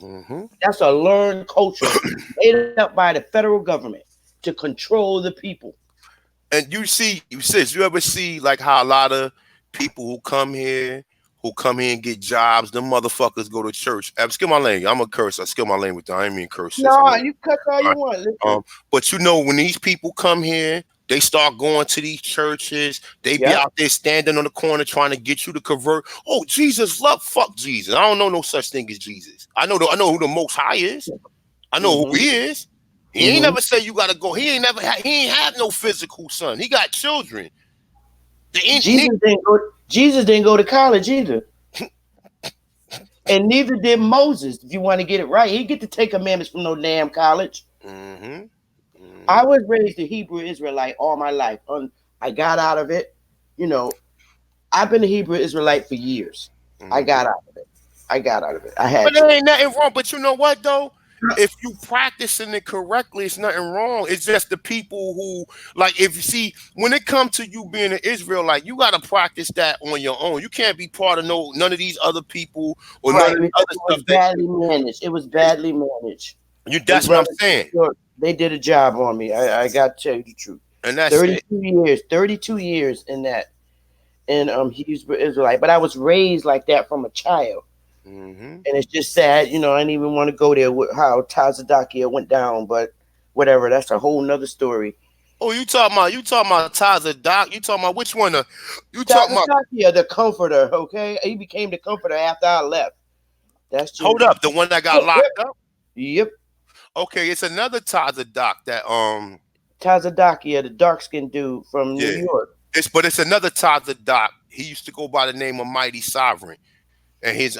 Mm-hmm. That's a learned culture made up by the federal government to control the people. And you ever see like how a lot of people who come here and get jobs, them motherfuckers go to church. Excuse my language. I'm a curse. I skill my language. I ain't mean curse. Sis. I No, mean, you cuss all all you want. right. Listen. But you know when these people come here, they start going to these churches. They be Yep. out there standing on the corner trying to get you to convert. Oh, Jesus love, fuck Jesus. I don't know no such thing as Jesus. I know who the Most High is. I know who Mm-hmm. he is. He ain't Mm-hmm. never say you gotta go. He ain't have no physical son. He got children. Jesus didn't go to college either. And neither did Moses. If you want to get it right, he get to take commandments from no damn college. Mm-hmm. I was raised a Hebrew Israelite all my life. I got out of it. You know, I've been a Hebrew Israelite for years. I got out of it. I had But there to. ain't nothing wrong. But you know what though? If you practicing it correctly, it's nothing wrong. It's just the people who like if you see when it comes to you being an Israelite, you gotta practice that on your own. You can't be part of none of these other people or none Right, of the because other it was stuff that badly managed. It was badly managed. you Them that's what I'm brothers, saying. they did a job on me. I got to tell you the truth. And that's it. 32 years in that in Hebrew Israelite. But I was raised like that from a child. Mm-hmm. And it's just sad, I didn't even want to go there with how Tazadakia went down, but whatever, that's a whole nother story. Oh, you talking about Taza Doc? You talking about which one? You talking about Tazadakia, the comforter, okay? He became the comforter after I left. That's just hold up, the one that got locked up? yep. Okay, it's another Taza Doc that Tazadakia, the dark skinned dude from New yeah. York. It's another Taza Doc. He used to go by the name of Mighty Sovereign. And his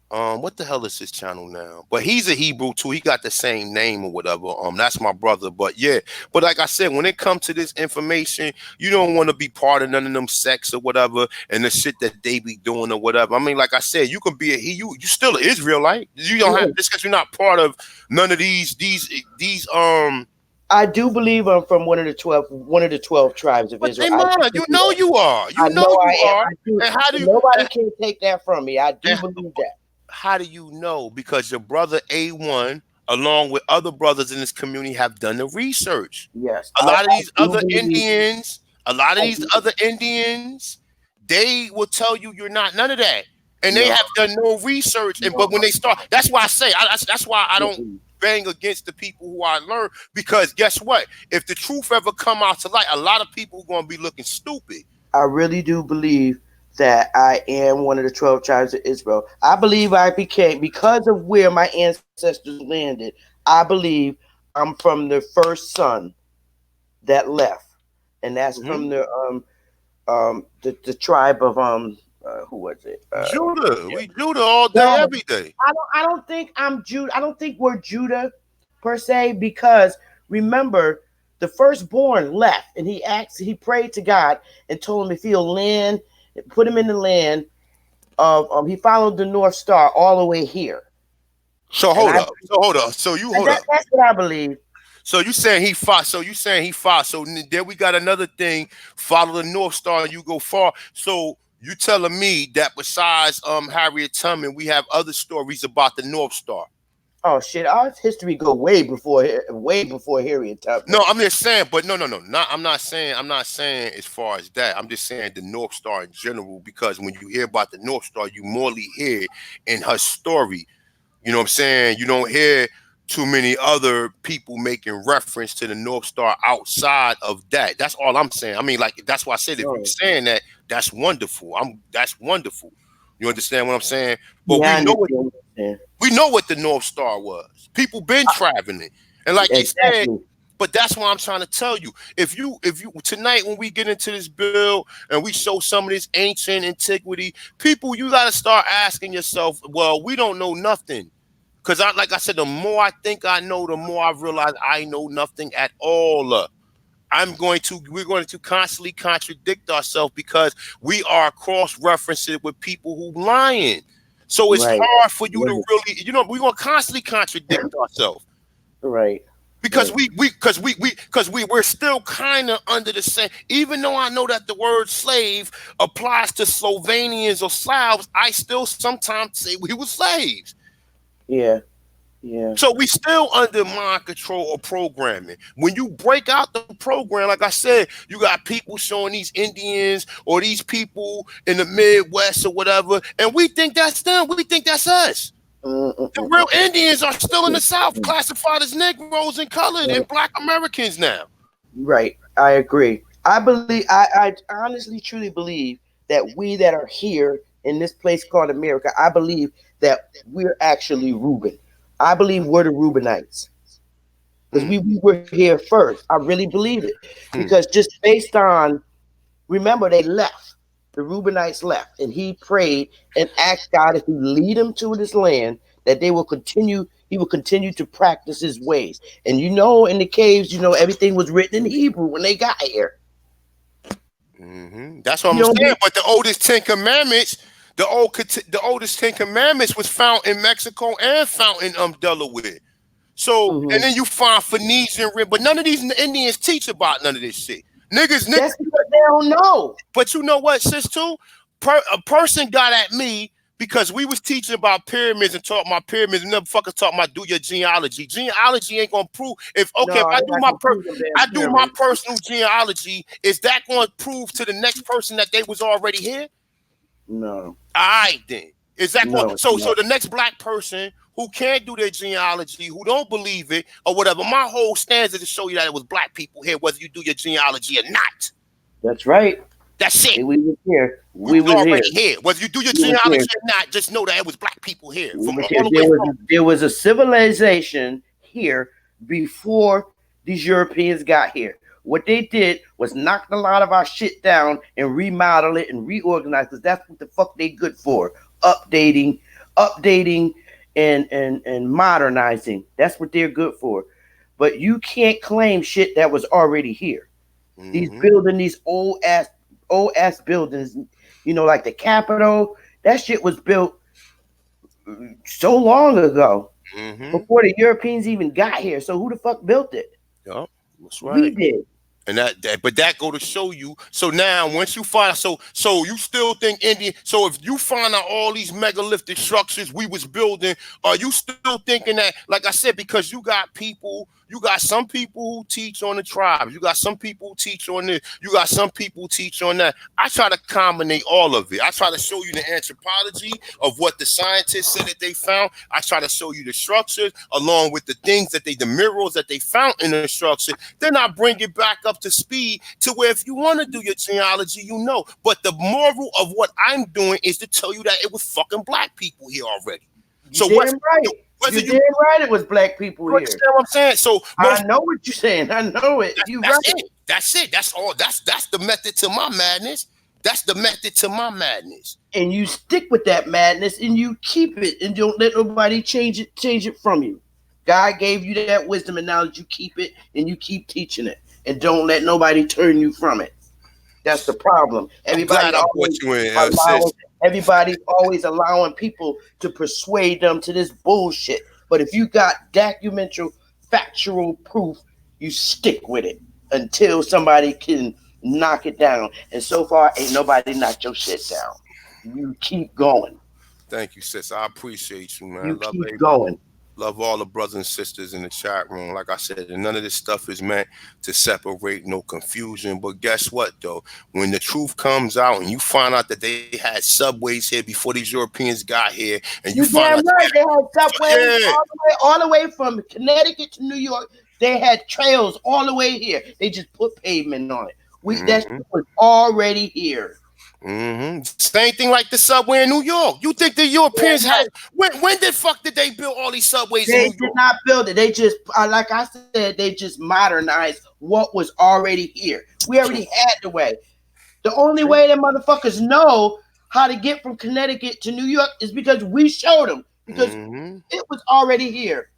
what the hell is his channel now? But he's a Hebrew too. He got the same name or whatever. That's my brother. But yeah, but like I said, when it comes to this information, you don't want to be part of none of them sects or whatever and the shit that they be doing or whatever. I mean, like I said, you can be you still an Israelite. You don't have this because you're not part of none of these I do believe I'm from one of the 12 tribes of But they Israel. mind, you know you are. You I know know you I am. are. I do. And how do you Nobody can take that from me. I do and believe that. how do you know? Because your brother A1, along with other brothers in this community, have done the research. Yes, A lot of I these do other believe. Indians, a lot of I these do. other Indians, they will tell you you're not none of that, and they No, have done no research. And no. but when they start, that's why I say that's why I don't Mm-mm. bang against the people who I learn, because guess what? If the truth ever come out to light, a lot of people are gonna be looking stupid. I really do believe that I am one of the 12 tribes of Israel. I believe I became, because of where my ancestors landed, I believe I'm from the first son that left. And that's Mm-hmm. from the tribe of who was it? Judah, we Judah all day, No, every day. I don't think I'm Judah. I don't think we're Judah per se, because remember, the firstborn left and he prayed to God and told him if he'll land put him in the land of. He followed the North Star all the way here. So hold up. So That's what I believe. So you saying he fought? So you saying he fought? So then we got another thing. Follow the North Star, and you go far. So you telling me that besides Harriet Tubman, we have other stories about the North Star? Oh shit! Our history go way before Harriet Tubman. No, I'm just saying, but no. I'm not saying as far as that. I'm just saying the North Star in general, because when you hear about the North Star, you morely hear in her story. You know what I'm saying? You don't hear too many other people making reference to the North Star outside of that. That's all I'm saying. I mean, like, that's why I said if you're saying that, that's wonderful. That's wonderful. You understand what I'm saying? But we know what the North Star was. People been traveling. And like you said, but that's why I'm trying to tell you. If you tonight when we get into this bill and we show some of this ancient antiquity, people, you gotta start asking yourself, well, we don't know nothing. Because like I said, the more I think I know, the more I realize I know nothing at all. We're going to constantly contradict ourselves because we are cross-referencing with people who lying. So it's hard for you to really, we're going to constantly contradict ourselves. Right. Because we're still kind of under the same, even though I know that the word slave applies to Slovenians or Slavs, I still sometimes say we were slaves. Yeah. Yeah. So we still under mind control or programming. When you break out the program, like I said, you got people showing these Indians or these people in the Midwest or whatever, and we think that's them. We think that's us. The real Indians are still in the South, classified as Negroes and colored and Black Americans now. Right. I agree. I believe. I honestly, truly believe that we that are here in this place called America, I believe that we're actually Reuben. I believe we're the Reubenites because we were here first. I really believe it because just based on, remember they left. The Reubenites left, and he prayed and asked God if he lead him to this land that they will continue. He will continue to practice his ways. And in the caves, everything was written in Hebrew when they got here. That's what I'm saying. But the oldest Ten Commandments. The oldest Ten Commandments was found in Mexico and found in Delaware. So and then you find Phoenician, but none of these Indians teach about none of this shit. Niggas. That's because they don't know. But you know what, sis? Too, a person got at me because we was teaching about pyramids and talking about pyramids. And motherfuckers talking about do your genealogy. Genealogy ain't gonna prove if I do my personal genealogy. Is that going to prove to the next person that they was already here? No. All right, then. Is that so the next Black person who can't do their genealogy, who don't believe it or whatever, my whole stance is to show you that it was Black people here, whether you do your genealogy or not. That's right. That's it. We were here. We were already here. Whether you do your genealogy or not, just know that it was Black people here. There was a civilization here before these Europeans got here. What they did was knock a lot of our shit down and remodel it and reorganize, because that's what the fuck they good for. Updating and modernizing. That's what they're good for. But you can't claim shit that was already here. These building these old ass buildings, like the Capitol, that shit was built so long ago before the Europeans even got here. So who the fuck built it? Yeah, that's right. We did. And that go to show you. So now, once you find, so you still think Indian. So if you find out all these megalithic structures we was building, are you still thinking that? Like I said, because you got some people who teach on the tribes. You got some people who teach on this. You got some people who teach on that. I try to combine all of it. I try to show you the anthropology of what the scientists said that they found. I try to show you the structures along with the things the minerals that they found in the structure. Then I bring it back up to speed to where if you want to do your genealogy, But the moral of what I'm doing is to tell you that it was fucking Black people here already. You damn right it was Black people here. Understand what I'm saying? So I know what you're saying. I know it. That's it. That's all. That's the method to my madness. That's the method to my madness. And you stick with that madness and you keep it and don't let nobody change it from you. God gave you that wisdom and knowledge. You keep it and you keep teaching it. And don't let nobody turn you from it. That's the problem. I'm glad I brought you in, sis. Everybody's always allowing people to persuade them to this bullshit. But if you got documentary, factual proof, you stick with it until somebody can knock it down. And so far, ain't nobody knocked your shit down. You keep going. Thank you, sis. I appreciate you, man. You keep going. Love all the brothers and sisters in the chat room. Like I said, and none of this stuff is meant to separate, no confusion. But guess what, though? When the truth comes out and you find out that they had subways here before these Europeans got here, and you find out right, they had subways all the way from Connecticut to New York. They had trails all the way here. They just put pavement on it. That was already here. Same thing like the subway in New York. You think the Europeans had when the fuck did they build all these subways in New York? They did not build it. They just like I said, they just modernized what was already here. We already had the way. The only way that motherfuckers know how to get from Connecticut to New York is because we showed them, because it was already here.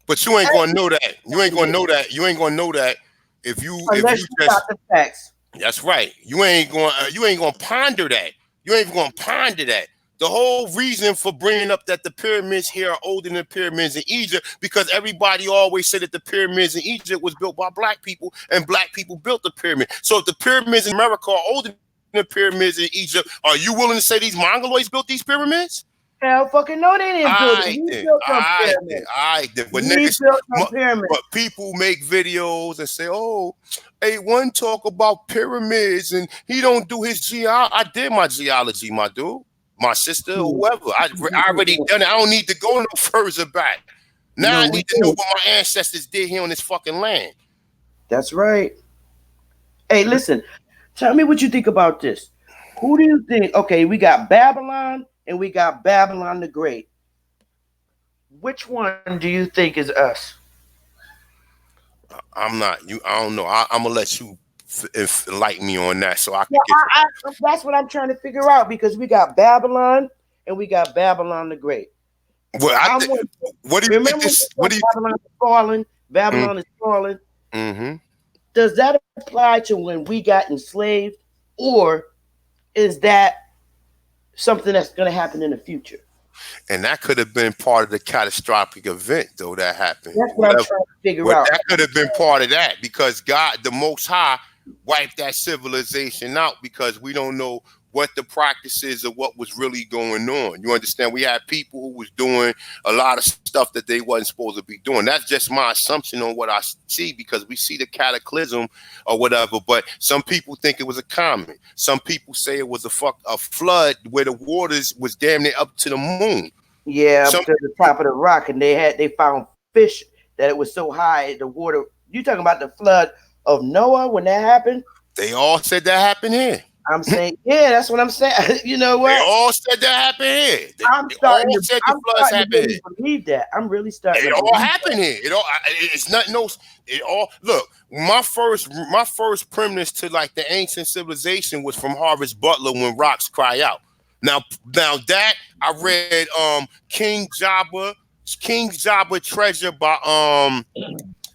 But you ain't gonna know that. You ain't gonna know that. You ain't gonna know that if you just got the facts. That's right. You ain't gonna ponder that. You ain't even gonna ponder that. The whole reason for bringing up that the pyramids here are older than the pyramids in Egypt, because everybody always said that the pyramids in Egypt was built by black people and black people built the pyramid. So if the pyramids in America are older than the pyramids in Egypt, are you willing to say these Mongoloids built these pyramids? Hell fucking no, they didn't build it. But people make videos and say, "Oh, A1 talk about pyramids and he don't do his geology." I did my geology, my dude, my sister, whoever. I already done it. I don't need to go no further back. Now I need to know what my ancestors did here on this fucking land. That's right. Hey, listen, tell me what you think about this. Who do you think? Okay, we got Babylon and we got Babylon the Great. Which one do you think is us? I'm not. I don't know. I'm gonna let you enlighten me on that, so I can. That's what I'm trying to figure out, because we got Babylon and we got Babylon the Great. Well, what do you think? Babylon is falling. Babylon is falling. Does that apply to when we got enslaved, or is that something that's going to happen in the future? And that could have been part of the catastrophic event, though, that happened. That's what I'm trying to figure out. That could have been part of that, because God, the Most High, wiped that civilization out, because we don't know what the practices of what was really going on. You understand? We had people who was doing a lot of stuff that they wasn't supposed to be doing. That's just my assumption on what I see, because we see the cataclysm or whatever, but some people think it was a comet. Some people say it was a flood where the waters was damn near up to the moon. Yeah, up to the top of the rock, and they found fish that it was so high, the water. You talking about the flood of Noah when that happened? They all said that happened here. I'm saying, yeah, that's what I'm saying. You know what? They all said that happened here. I'm starting to believe that. I'm really starting. It all happened here. It's nothing else. Look. My first premise to like the ancient civilization was from Harvest Butler, When Rocks Cry Out. Now that I read King Jabba Treasure by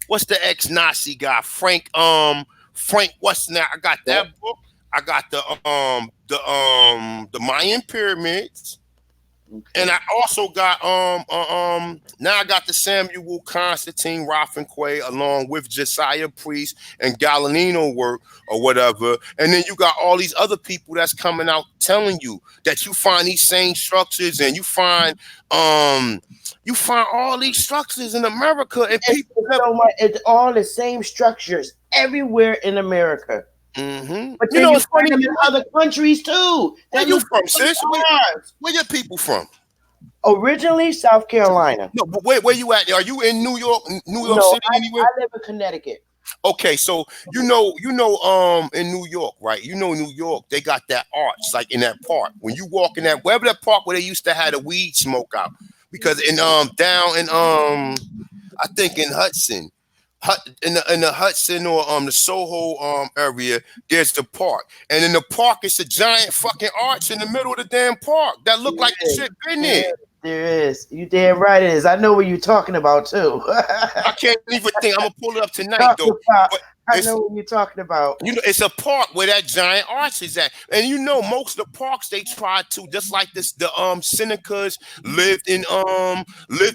what's the ex-Nazi guy? Frank what's now? I got that book. I got the Mayan pyramids, and I also got now I got the Samuel Constantine Raffinquay along with Josiah Priest and Galliano work or whatever, and then you got all these other people that's coming out telling you that you find these same structures, and you find all these structures in America, and people it's all the same structures everywhere in America. But you know, it's funny in other countries too. Where you from, sis? Where your people from? Originally, South Carolina. No, but where you at? Are you in New York City anywhere? I live in Connecticut. Okay, so you know, in New York, right? You know, New York, they got that arch, like in that park. When you walk in that, wherever that park where they used to have the weed smoke out, because in down in I think in Hudson. In the Hudson or the Soho area, there's the park, and in the park it's a giant fucking arch in the middle of the damn park that look like the shit been there. There is. You damn right it is. I know what you're talking about too. I can't even think. I'm gonna pull it up tonight though. I know what you're talking about. You know, it's a park where that giant arch is at. And you know, most of the parks they tried to, just like this, the Senecas lived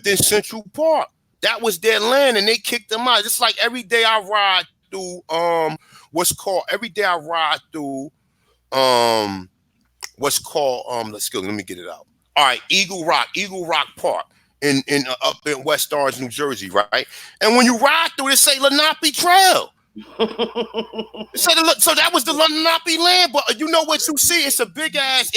in Central Park. That was their land and they kicked them out. Just like every day I ride through what's called let's go, let me get it out. All right, Eagle Rock Park in up in West Orange, New Jersey, right? And when you ride through it, say Lenape Trail. So that was the Lenape land, but you know what you see? It's a big ass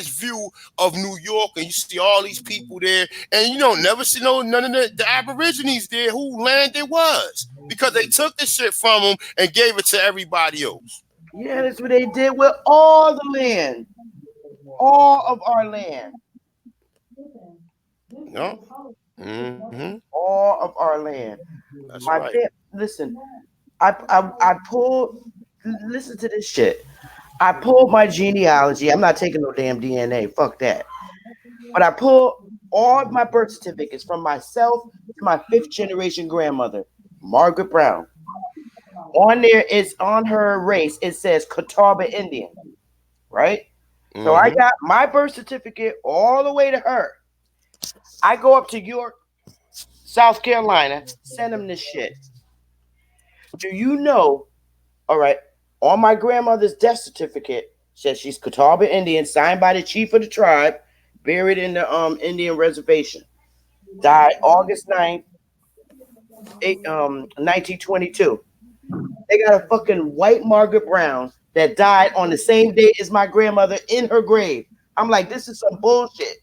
view of New York, and you see all these people there, and you don't never see none of the Aborigines there who land it was, because they took the shit from them and gave it to everybody else. Yeah, that's what they did with all the land, all of our land. No. Mm-hmm. All of our land. That's right. Listen, I pulled. Listen to this shit. I pulled my genealogy. I'm not taking no damn DNA. Fuck that. But I pulled all of my birth certificates from myself to my 5th generation grandmother, Margaret Brown. On there, it's on her race. It says Catawba Indian, right? Mm-hmm. So I got my birth certificate all the way to her. I go up to York, South Carolina, send them this shit. Do you know? All right, on my grandmother's death certificate says she's Catawba Indian, signed by the chief of the tribe, buried in the Indian reservation. Died August 9th, 1922. They got a fucking white Margaret Brown that died on the same day as my grandmother in her grave. I'm like, this is some bullshit.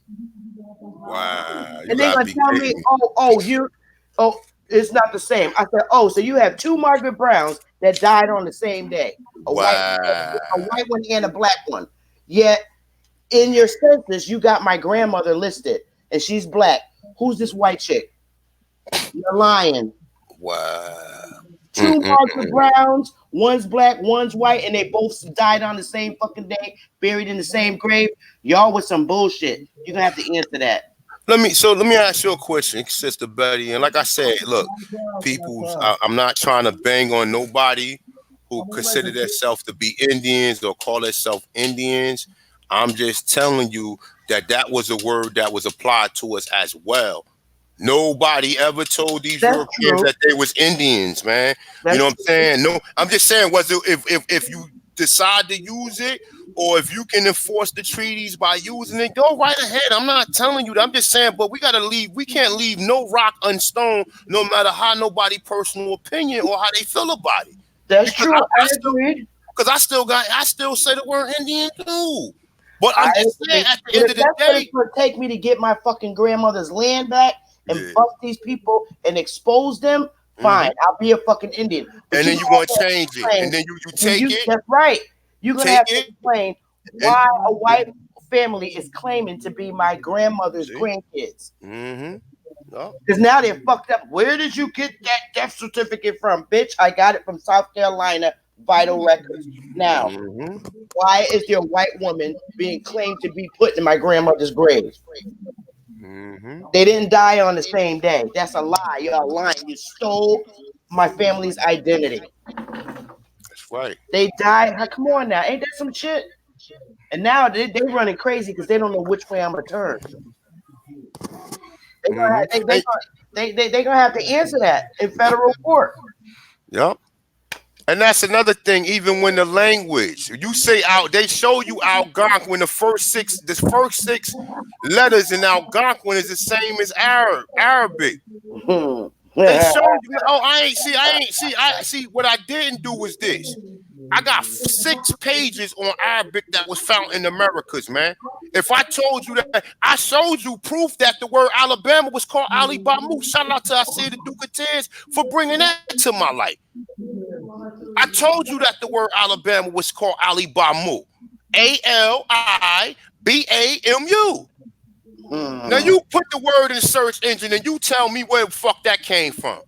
Wow. And they're gonna tell me, it's not the same. I said, so you have 2 Margaret Browns that died on the same day. A white one and a black one. Yet in your census, you got my grandmother listed, and she's black. Who's this white chick? You're lying. Wow. 2 Margaret Browns, one's black, one's white, and they both died on the same fucking day, buried in the same grave. Y'all with some bullshit. You're gonna have to answer that. Let me ask you a question, Sister Betty. And like I said, look, people, I'm not trying to bang on nobody who consider themselves to be Indians or call themselves Indians. I'm just telling you that was a word that was applied to us as well. Nobody ever told these Europeans that they was Indians, man. You know what I'm saying? No, I'm just saying, if you decide to use it, or if you can enforce the treaties by using it, go right ahead. I'm not telling you that. I'm just saying, but we can't leave no rock unstoned, no matter how nobody personal opinion or how they feel about it. That's true. I agree. Because I still say the word Indian too. But I'm just saying, at the end of the day, it's gonna take me to get my fucking grandmother's land back and bust these people and expose them, fine. I'll be a fucking Indian. But and then you're going to change it. And then you take it. That's right. You're going to have to explain why a white family is claiming to be my grandmother's grandkids. Because now they're fucked up. Where did you get that death certificate from, bitch? I got it from South Carolina Vital Records. Now, why is there a white woman being claimed to be put in my grandmother's grave? They didn't die on the same day. That's a lie. You're lying. You stole my family's identity. That's right. They died. Come on now. Ain't that some shit? And now they're running crazy because they don't know which way I'm going to turn. They're going to have to answer that in federal court. Yep. And that's another thing, even when the language, you say they show you Algonquin, the first six letters in Algonquin is the same as Arabic. They show you, I see, what I didn't do was this. I got 6 pages on Arabic that was found in the Americas, man. If I told you that, I showed you proof that the word Alabama was called Ali Bamu. Shout out to Asir the Duke of Tears for bringing that to my life. I told you that the word Alabama was called Ali Bamu. ALIBAMU. Now you put the word in the search engine and you tell me where the fuck that came from.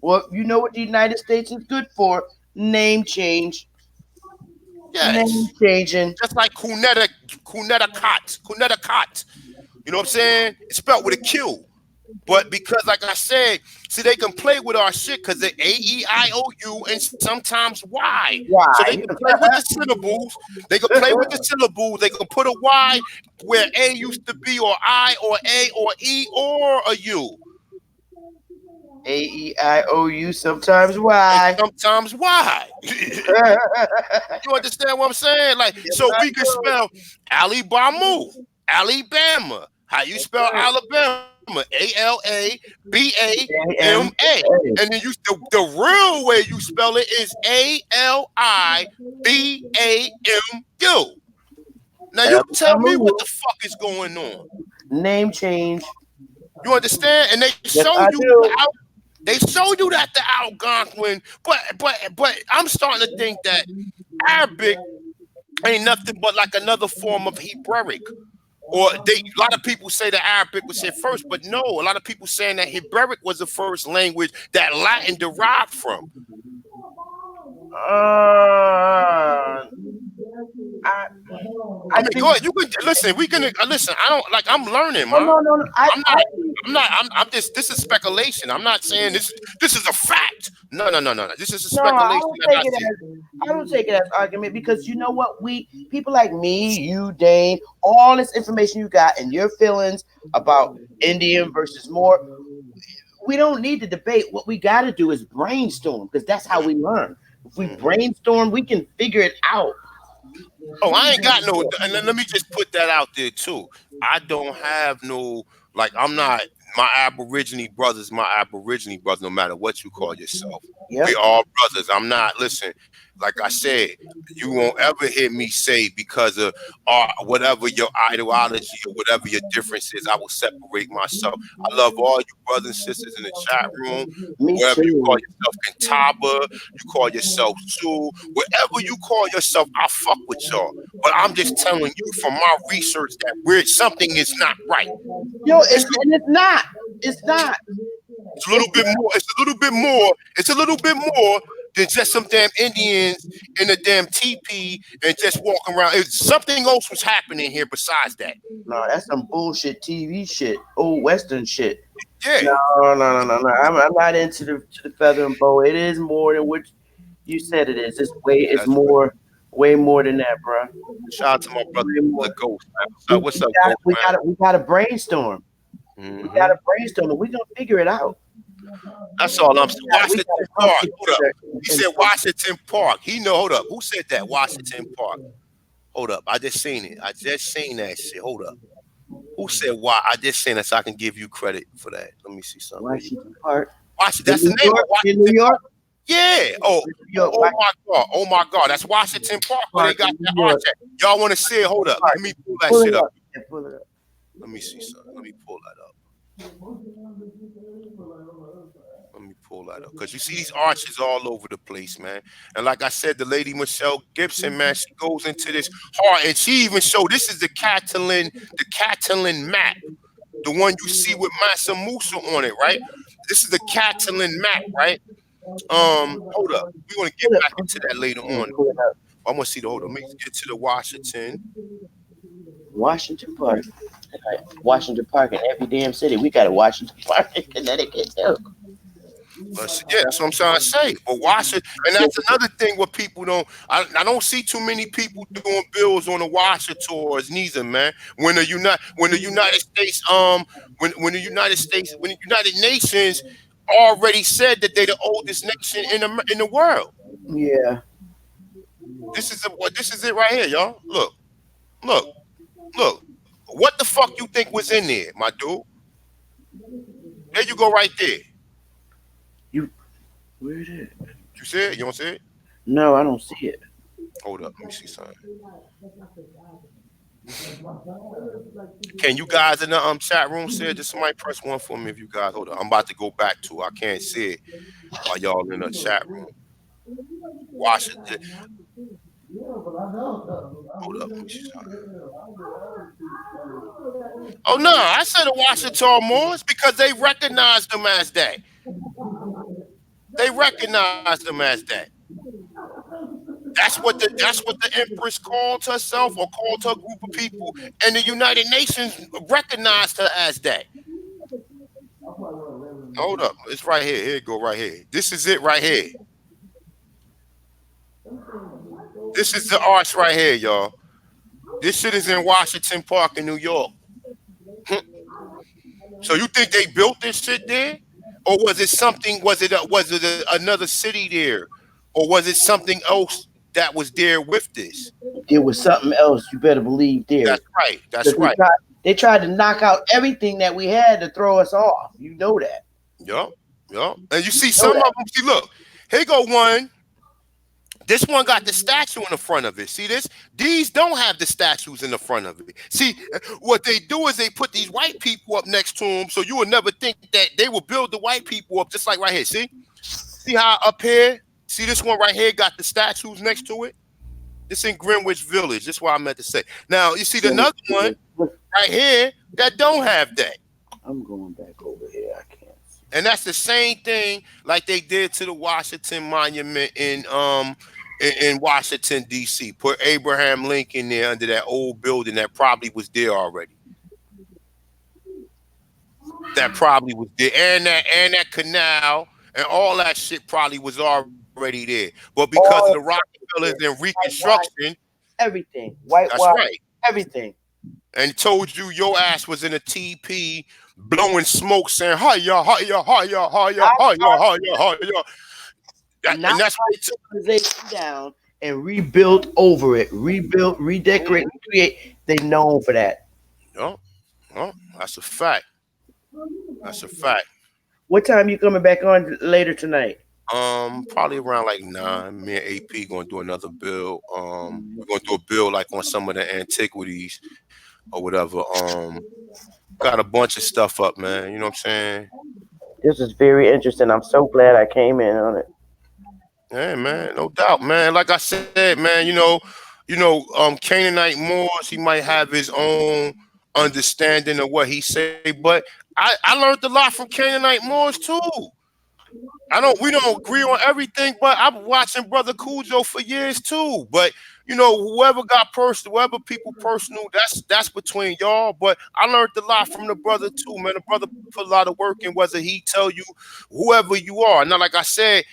Well, you know what the United States is good for? Name change. Yes. Name changing. Just like Connecticut. You know what I'm saying? It's spelled with a Q. But because, like I said, see, they can play with our shit because they're A-E-I-O-U and sometimes Y. So they Why? can play with the syllables. They can play with the syllables. They can put a Y where A used to be, or I, or A, or E, or a U. A-E-I-O-U, sometimes And why? sometimes Y. You understand what I'm saying? Like, Yes, so I we can do. spell Alabama, Alabama. How you spell Alabama? A-L-A-B-A-M-A. A-M-A. And then the real way you spell it is A-L-I-B-A-M-U. Now you tell me what the fuck is going on. Name change. You understand? And Yes, I do. they show you that the Algonquin, but I'm starting to think that Arabic ain't nothing but like another form of Hebraic. Or a lot of people say that Arabic was here first, but no, a lot of people saying that Hebraic was the first language that Latin derived from. Uh, I, I I mean, think go ahead. You can listen. We can listen. I don't like. I'm learning, no, man. no, no, no. I'm not. I'm not. I'm just. This is speculation. I'm not saying this. This is a fact. No, no, no, no, no. This is a No, I speculation don't that take I it see. as I don't take it as argument because you know what, we people like me, you, Dane, all this information you got and your feelings about Indian versus more, we don't need to debate. What we got to do is brainstorm because that's how we learn. If we Mhm. brainstorm, we can figure it out. Oh, I ain't got no. And let me just put that out there too. I don't have no. Like, I'm not. My Aborigine brothers, my Aborigine brothers. No matter what you call yourself, we Yep. all brothers. I'm not. Listen, like I said, you won't ever hear me say because of whatever your ideology or whatever your difference is, I will separate myself. I love all you brothers and sisters in the chat room. Me Wherever you call too. yourself Kintaba, you call yourself Sue, whatever you call yourself, I fuck with y'all. But I'm just telling you from my research that something is not right. Yo, It's, and it's not. It's not. it's a little It's bit more. It's a little bit more. It's a little bit more than just some damn Indians in a damn teepee and just walking around. Something else was happening here besides that. no, that's some bullshit TV shit, old Western shit. Yeah. No, no, no, no, no. I'm not into the feather and bow. It is more than what you said it is. It's That's right. more, way more than that, bro. Shout out to my brother, Way the more. Ghost, man. What's up, Ghost, We got to brainstorm. We got man? to brainstorm, and we gonna figure it out. That's all I'm saying. We got Washington to come Park. Hold up. together He and said talk. Washington Park. He know. Hold up. Who said that? Washington Park. Hold up. I just seen it. I just seen that shit. Hold up. Who said why? I just seen it so I can give you credit for that. Let me see something. Washington Park, Washington. in That's the New name of York, in New Washington Park. York, Yeah. Oh. New York, Oh my God. Oh my God. That's Washington Park where they Park got in that New arch York. at. Y'all want to see it? Hold up. Let me pull that Pull shit it up. up. Yeah, pull it up. Let me see something. Let me pull that up. Let me pull that up. Because you see these arches all over the place, man. And like I said, the lady Michelle Gibson, man, she goes into this heart and she even showed this is the Catalan map. The one you see with Mansa Musa on it, right? This is the Catalan map, right? Hold up. We're gonna get Pull it. back into that later Yeah, on. pull it up. I'm gonna see the hold on. Let me get to the Washington. Washington Park. Washington Park in every damn city. We got a Washington Park in Connecticut too. Yeah, that's what I'm trying to say. But Washington, and that's another thing where people don't. I don't see too many people doing bills on the Washington tours neither, man. When the United States when the United Nations already said that they're the oldest nation in the world. Yeah. This is it right here, y'all. Look, look. What the fuck you think was in there, my dude? There you go, right there. You where is it? You see it? You don't see it? No, I don't see it. Hold up, let me see something. Can you guys in the chat room say it? Just somebody press one for me if you guys hold up. I'm about to go back to it. I can't see it while y'all in the chat room. Washington. Hold up, let me see something. Oh no, I said the Washington Moors because they recognize them as that. They recognize them as that. That's what the Empress called herself or called her group of people, and the United Nations recognized her as that. Hold up. It's right here. Here it go right here. This is it right here. This is the arch right here, y'all. This shit is in Washington Park in New York. So you think they built this shit there? Or was it something, another city there? Or was it something else that was there with this? There was something else you better believe there. That's right. That's 'Cause right. They tried to knock out everything that we had to throw us off. You know that. Yup. Yup. And you see some of them, see, look, here go one. This one got the statue in the front of it. See this? These don't have the statues in the front of it. See, what they do is they put these white people up next to them, so you would never think that they will build the white people up, just like right here. See how up here? See this one right here got the statues next to it? This in Greenwich Village. That's what I meant to say. Now you see another one right here that don't have that. I'm going back over here. I can't. And that's the same thing like they did to the Washington Monument in Washington, D.C. Put Abraham Lincoln there under that old building that probably was there already. That probably was there. And that canal and all that shit probably was already there. But because of the Rockefellers and Reconstruction, everything. That's right. Everything. And told you your ass was in a TP blowing smoke saying, hiya, hiya, hiya, hiya, hiya, hiya, hiya. And that's why they took down and rebuilt over it, rebuilt, redecorate, recreate. They known for that. No, that's a fact. That's a fact. What time you coming back on later tonight? Probably around like 9. Me and AP gonna do another bill. We're gonna do a bill like on some of the antiquities or whatever. Got a bunch of stuff up, man. You know what I'm saying? This is very interesting. I'm so glad I came in on it. Yeah, man, no doubt, man. Like I said, man, Canaanite Moors, he might have his own understanding of what he say, but I learned a lot from Canaanite Moors too. We don't agree on everything, but I've been watching Brother Cujo for years too. But whoever people personal, that's between y'all. But I learned a lot from the brother too, man. The brother put a lot of work in, whether he tell you whoever you are. Now, like I said,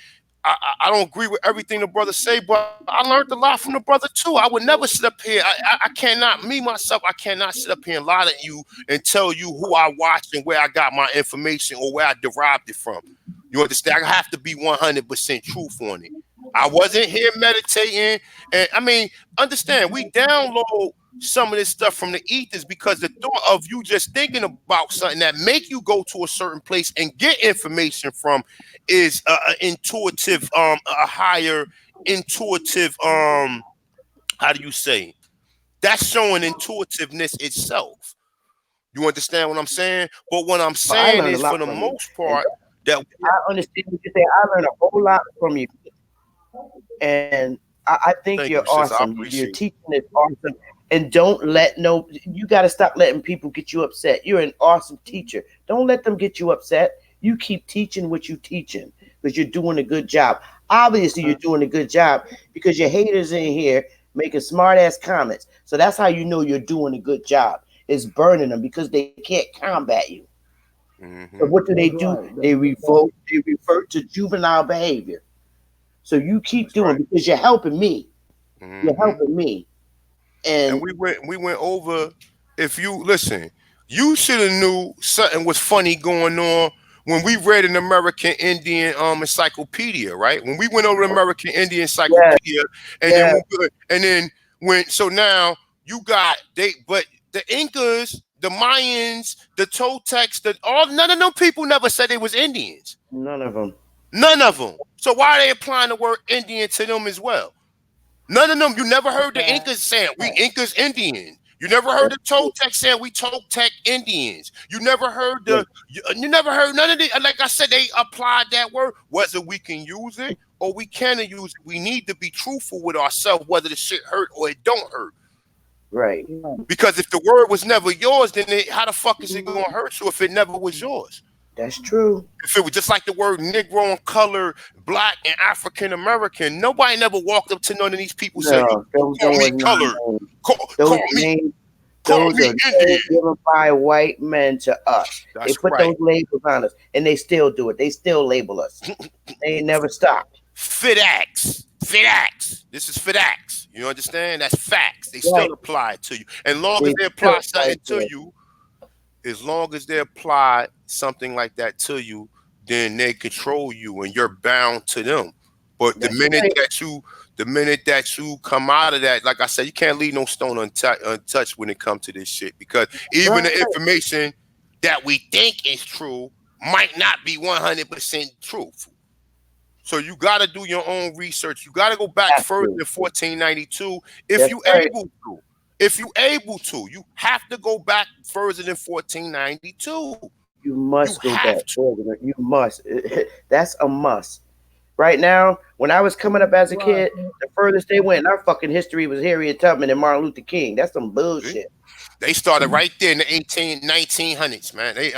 I don't agree with everything the brother say, but I learned a lot from the brother too. I would never sit up here. I cannot sit up here and lie to you and tell you who I watched and where I got my information or where I derived it from. You understand? I have to be 100% truth on it. I wasn't here meditating. And I mean, understand, we download some of this stuff from the ethers because the thought of you just thinking about something that make you go to a certain place and get information from is intuitive, a higher intuitive, how do you say? That's showing intuitiveness itself. You understand what I'm saying? But what I'm saying is, for the most part, that I understand what you say. I learned a whole lot from you, and I think you're awesome. Your teaching is awesome, and don't let you got to stop letting people get you upset. You're an awesome teacher. Don't let them get you upset. You keep teaching what you're teaching because you're doing a good job. Obviously, you're doing a good job because your haters in here making smart ass comments. So that's how you know you're doing a good job. It's burning them because they can't combat you. Mm-hmm. So what do? They revolt. They revert to juvenile behavior. So you keep doing because you're helping me. Mm-hmm. You're helping me. And we went over. If you listen, you should have knew something was funny going on when we read an American Indian encyclopedia, right? When we went over the American Indian encyclopedia, so now you got but the Incas, the Mayans, the Toltecs, none of them people never said they was Indians. None of them. So why are they applying the word Indian to them as well? None of them. You never heard the Incas saying we Incas Indian. You never heard the Toltecs saying we Toltec Indians. You never heard you never heard none of the. Like I said, they applied that word. Whether we can use it or we cannot use it, we need to be truthful with ourselves. Whether the shit hurt or it don't hurt. Right. Because if the word was never yours, then how the fuck is it going to hurt you if it never was yours? That's true. If it was just like the word Negro and color, black and African American, nobody never walked up to none of these people saying, "Call me colored, call me." Call Those me are Indian. names given by white men to us. They That's put right. those labels on us, and they still do it. They still label us. They ain't never stopped. FitAx. FitAx. This is FitAx. You understand? That's facts. They Right. still apply to you. And long They as they still apply fight something to for us. you, as long as they apply something like that to you, then they control you and you're bound to them. But That's right. the minute that you come out of that, like I said, you can't leave no stone untouched when it comes to this shit, because even Right. the information that we think is true might not be 100% truthful. So you got to do your own research. You got to go back Have further to. than 1492 if That's you right. able to. If you able to, you have to go back further than 1492. You You must go have back to. further. You must. That's a must. Right now, when I was coming up as a Right. kid, the furthest they went in our fucking history was Harriet Tubman and Martin Luther King. That's some See? bullshit. They started right there in the 1900s, man. The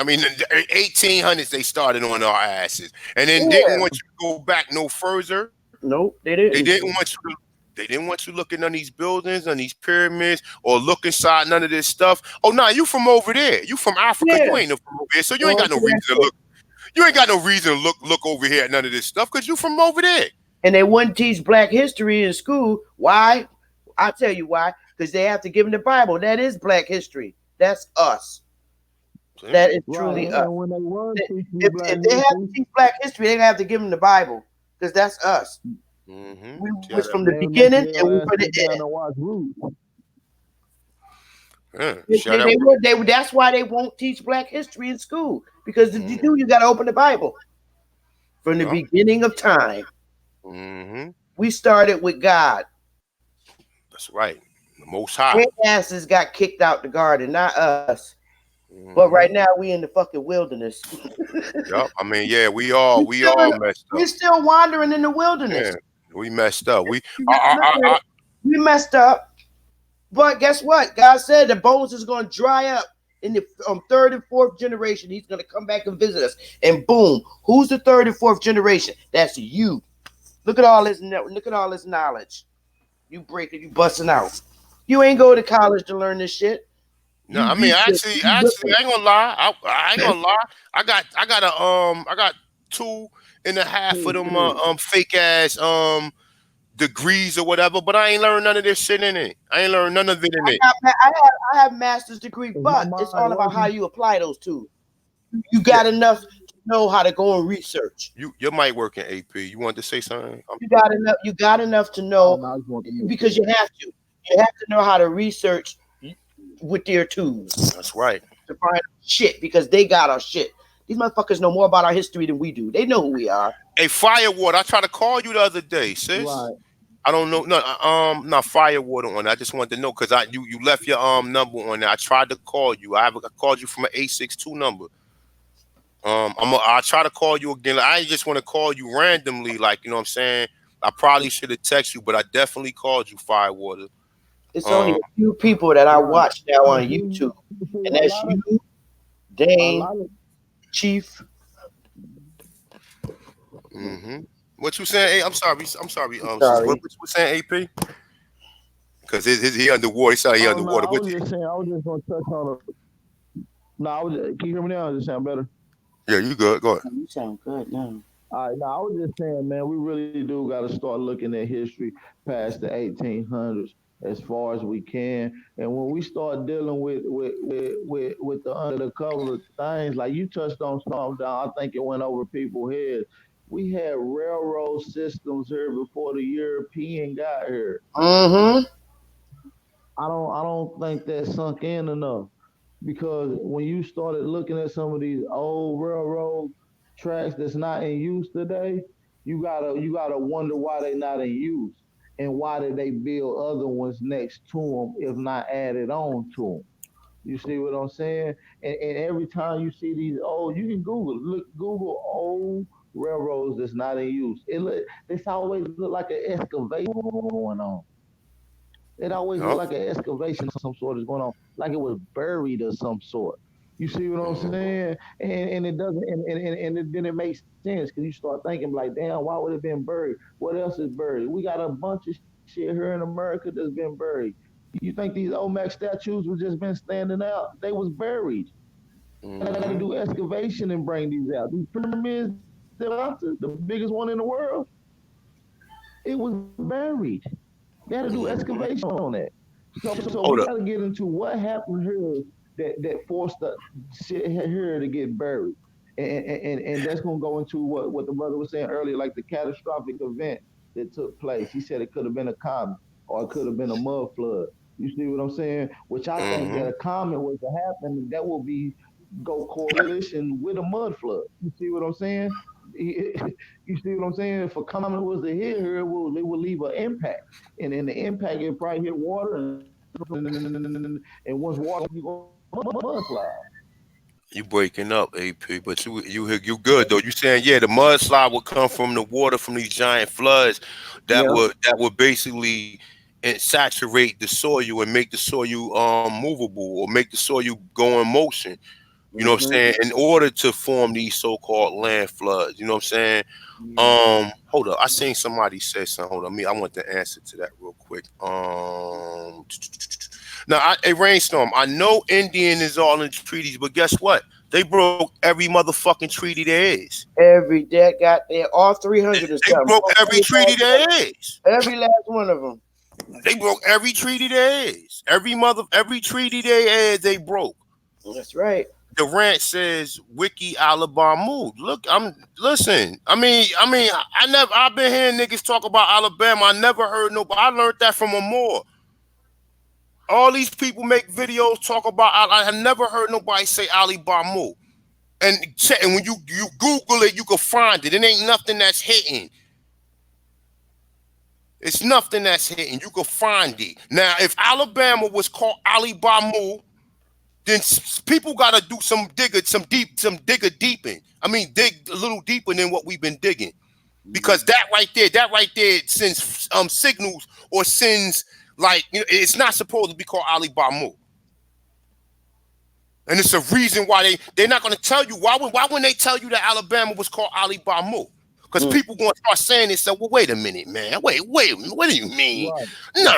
1800s, they started on our asses. And then didn't Yeah. want you to go back no further. Nope, they They didn't. didn't want you to they didn't want you looking on these buildings, on these pyramids, or look inside none of this stuff. Oh, nah, you from over there. You from Africa. Yeah. You ain't no from over here. So They you ain't got went no to that reason to shit. look. You ain't got no reason to look over here at none of this stuff, because you from over there. And they wouldn't teach black history in school. Why? I'll tell you why. Because they have to give them the Bible. That is black history. That's us. See? That is Right. truly us. And when they were teaching you black If they have to history, teach black history, they have to give them the Bible. Because that's us. We See how was that from the they'll make beginning and your we ass from the sit down end. and watch Roots. yeah, see how that They work. would. That's why they won't teach black history in school. Because if you do, you got to open the Bible. From the Yeah. beginning of time, Mm-hmm. we started with God. That's right. The Most High. Their asses got kicked out the garden, not us. But right Mm-hmm. now we in the fucking wilderness. Yep. I mean, yeah, we we still all messed we up. still wandering in the Yeah, wilderness. we messed up. You gotta look at it. We messed up, but guess what? God said the bones is going to dry up in the third and fourth generation. He's going to come back and visit us, and boom, who's the third and fourth generation? That's you. Look at all this. Look at all this knowledge. You breaking, you busting out. You ain't go to college to learn this shit. No, You I mean, research. You actually, looking. I ain't gonna lie. I ain't gonna lie. I got 2.5 of them fake ass degrees or whatever, but I ain't learned none of this shit in it. I ain't learned none of it in it. I have master's degree, Is my but it's mind all about how working? you apply those two. You Yeah, got enough to know how to go and research. your mic working, AP. You wanted to say something? You got enough. You got enough to Oh, know no, I just want to make because sure. you have to. You have to know how to research with their tools That's right. to find shit because they got our shit. These motherfuckers know more about our history than we do. They know who we are. Hey, Firewater, I tried to call you the other day, sis. Right. I don't know. No, not Firewater on. I just wanted to know because you left your number on there. I tried to call you. I called you from an 862 number. I'll try to call you again. I just want to call you randomly, like, you know what I'm saying. I probably should have texted you, but I definitely called you, Firewater. It's only Um, a few people that I Right. watch now on See, YouTube, see, and that's you, a Dane, lot of, Chief. hmm What you saying? Hey, I'm sorry. I'm sorry. Sis, what Sorry. you saying, AP? Because he underwater. He said he oh no, underwater. I was just saying, I was just gonna touch on a. No, can you hear me now? Does it sound better? Yeah, you good. Go ahead. You sound good now. All right, no, I was just saying, man, we really do got to start looking at history past the 1800s as far as we can. And when we start dealing with the undercover things, like you touched on something, down, I think it went over people's heads. We had railroad systems here before the European got here. Mm-hmm. I don't think that sunk in enough because when you started looking at some of these old railroad tracks that's not in use today, you gotta wonder why they not in use and why did they build other ones next to them if not added on to them. You see what I'm saying? And every time you see these old, you can Google old railroads that's not in use. This always look like an excavation going on. It always looked Yup. like an excavation of some sort is going on, like it was buried of some sort. You see what I'm Mhm. saying? And it doesn't, then it makes sense because you start thinking like, damn, why would it have been buried? What else is buried? We got a bunch of shit here in America that's been buried. You think these Olmec statues was just been standing out? They was buried. They got to Mm-hmm. do excavation and bring these out. These pyramids, the biggest one in the world, it was buried. They had to do Mm-hmm. excavation on that. So we Hold got up. to get into what happened here that forced the shit here to get buried. And that's gonna go into what the brother was saying earlier, like the catastrophic event that took place. He said it could have been a comet or it could have been a mud flood. You see what I'm saying? Which I think that Mm-hmm. a comet was to happen, that will be go correlation with a mud flood. You see what I'm saying? You see what I'm saying? If a comet was to hit here, it will leave an impact, and in the impact, it probably hit water, and once water, you go mudslide. You breaking up, AP, but you good though. You saying yeah, the mudslide would come from the water from these giant floods Yeah. that would basically saturate the soil and make the soil movable or make the soil go in motion. You know what I'm Mm-hmm. saying? In order to form these so-called land floods. You know what I'm saying? Hold up. I seen somebody say something. Hold on, me. I want the answer to that real quick. Now, a rainstorm. I know Indian is all in treaties, but guess what? They broke every motherfucking treaty there is. Every that got there, all 300 or They something. broke every treaty there is. Every last one of them. They broke every treaty there is. Every treaty there is. They broke. That's right. Durant says Wiki Alabama. Look, listen. I've been hearing niggas talk about Alabama. I never heard nobody. I learned that from a Moore. All these people make videos talk about. I have never heard nobody say Alabama. And when you Google it, you can find it. It ain't nothing that's hitting. It's nothing that's hitting. You can find it. Now, if Alabama was called Alabama, then people got to do some digger deeping. I mean, dig a little deeper than what we've been digging, because that right there sends signals or sends like it's not supposed to be called Alabama, and it's a reason why they're not going to tell you why when they tell you that Alabama was called Alabama. Because people going to start saying this. So, well, wait a minute, man. Wait. What do you mean? Right, Nah.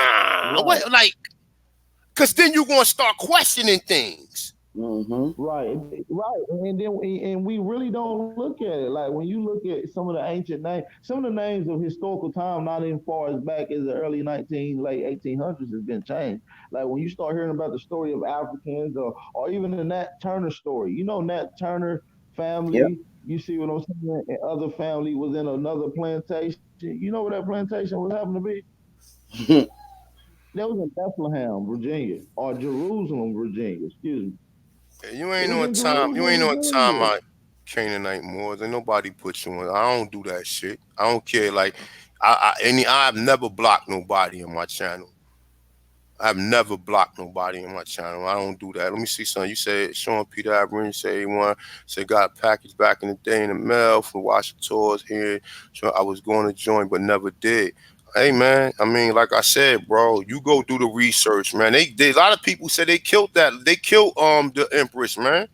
right, Wait, like, because then you're going to start questioning things. Mm-hmm. right. And we really don't look at it. Like when you look at some of the ancient names, some of the names of historical time, not even far as back as the early late 1800s, has been changed. Like when you start hearing about the story of Africans, or even the Nat Turner story. Nat Turner Yep. family. You see what I'm saying? And other family was in another plantation. You know where that plantation was happened to be? That was in Bethlehem, Virginia, or Jerusalem, Virginia. Excuse me. You It ain't was on in time. You ain't Jerusalem, on time Virginia. out Canaanite Moors. And nobody put you on. I don't do that shit. I don't care. Like, I've never blocked nobody on my channel. I've never blocked nobody on my channel. I don't do that. Let me see something. You said Sean Peter Abram say he won. Said got a package back in the day in the mail from Washington tours here. So I was going to join but never did. Hey man, I mean, like I said, bro, you go do the research, man. They a lot of people said they killed that. They killed the Empress, man.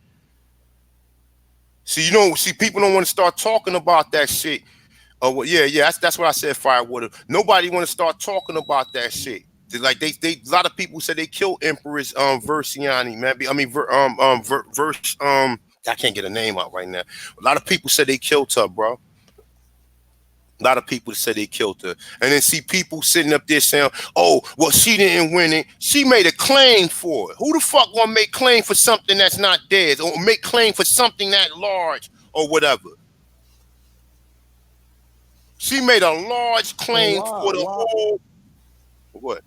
See, people don't want to start talking about that shit. Oh well, yeah. That's what I said. Firewater. Nobody want to start talking about that shit. Like they a lot of people said they killed Empress Versiani, man. Verse I can't get a name out right now. A lot of people said they killed her, bro. A lot of people said they killed her, and then see people sitting up there saying, "Oh, well, she didn't win it. She made a claim for it. Who the fuck want to make claim for something that's not theirs, or make claim for something that large or whatever?" She made a large And claim why? for the Why? whole what?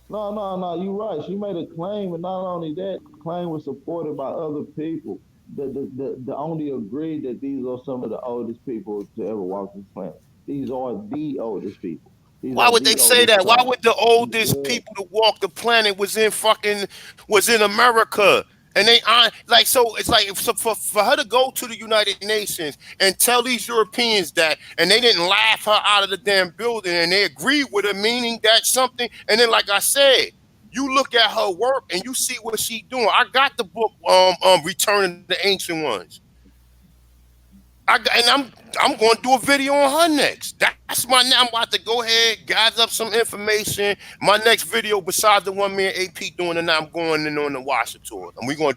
No. You're right. She made a claim, and not only that, claim was supported by other people. The only agreed that these are some of the oldest people to ever walk this planet. These are the oldest people. These Why are would they the say oldest that? Why tribes. would the oldest Yeah. people to walk the planet was in America? And they aren't like so. It's like for her to go to the United Nations and tell these Europeans that, and they didn't laugh her out of the damn building, and they agreed with her, meaning that something. And then, like I said, you look at her work and you see what she doing. I got the book, Returning the Ancient Ones. I'm going to do a video on her next. That's my now. I'm about to go ahead, gather up some information. My next video, besides the one me and AP doing, and I'm going in on the Washington tour, and we're gonna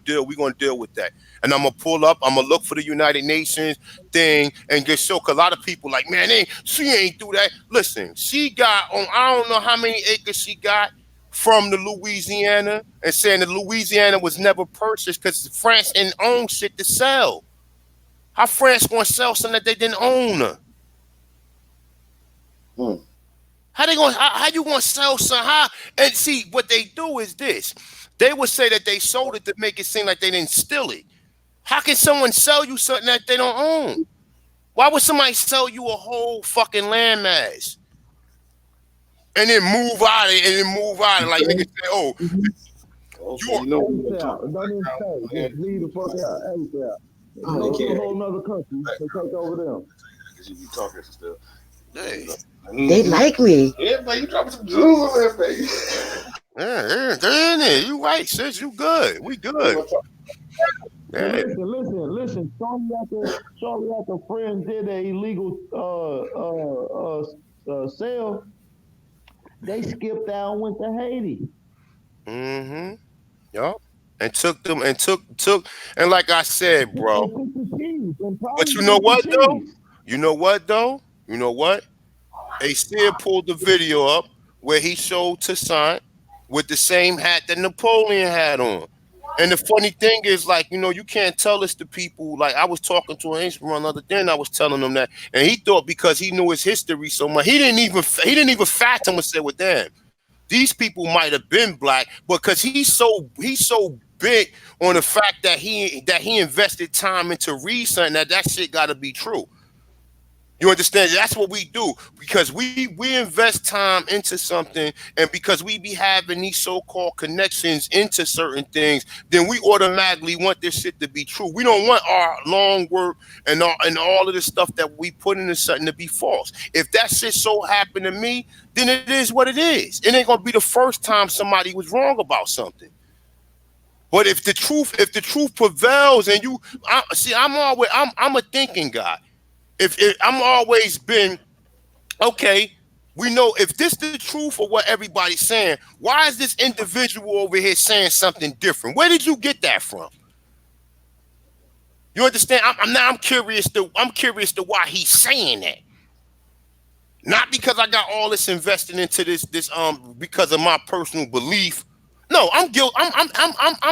deal with that. And I'm gonna pull up. I'm gonna look for the United Nations thing and just show. Cause a lot of people like, man, she ain't do that. Listen, she got on. I don't know how many acres she got from the Louisiana, and saying that Louisiana was never purchased because France didn't own shit to sell. How France gonna sell something that they didn't own? How they gonna? How you gonna sell something? And see, what they do is this: they would say that they sold it to make it seem like they didn't steal it. How can someone sell you something that they don't own? Why would somebody sell you a whole fucking landmass and then move out of it and then move out of it like niggas say, oh, you know leave the fuck out. Go to a whole nother country to take over them. You be talking still. Hey. They like me. Yeah, man, you dropping some jewels on there, baby. Yeah, they're in there. You right, sis. You good. We good. Yeah. Listen. Shortly after friends did an illegal sale, they skipped out and went to Haiti. Mm-hmm. Yup. And took them and took and like I said, bro. But you know what though? You know what? Aesir pulled the video up where he showed Toussaint with the same hat that Napoleon had on. And the funny thing is, like, you can't tell this to people. Like, I was talking to an Instagram the other day, and I was telling him that, and he thought because he knew his history so much, he didn't even fact him and say, well, damn, these people might have been black, because he's so big on the fact that he invested time into read something that shit got to be true. You understand? That's what we do, because we invest time into something, and because we be having these so-called connections into certain things, then we automatically want this shit to be true. We don't want our long work and all of this stuff that we put into something to be false. If that shit so happened to me, then it is what it is. It ain't gonna be the first time somebody was wrong about something. But if the truth prevails, and I'm a thinking guy. If I'm always been okay, we know if this is the truth of what everybody's saying, why is this individual over here saying something different? Where did you get that from? You understand? I'm curious to why he's saying that. Not because I got all this invested into this because of my personal belief. No, I'm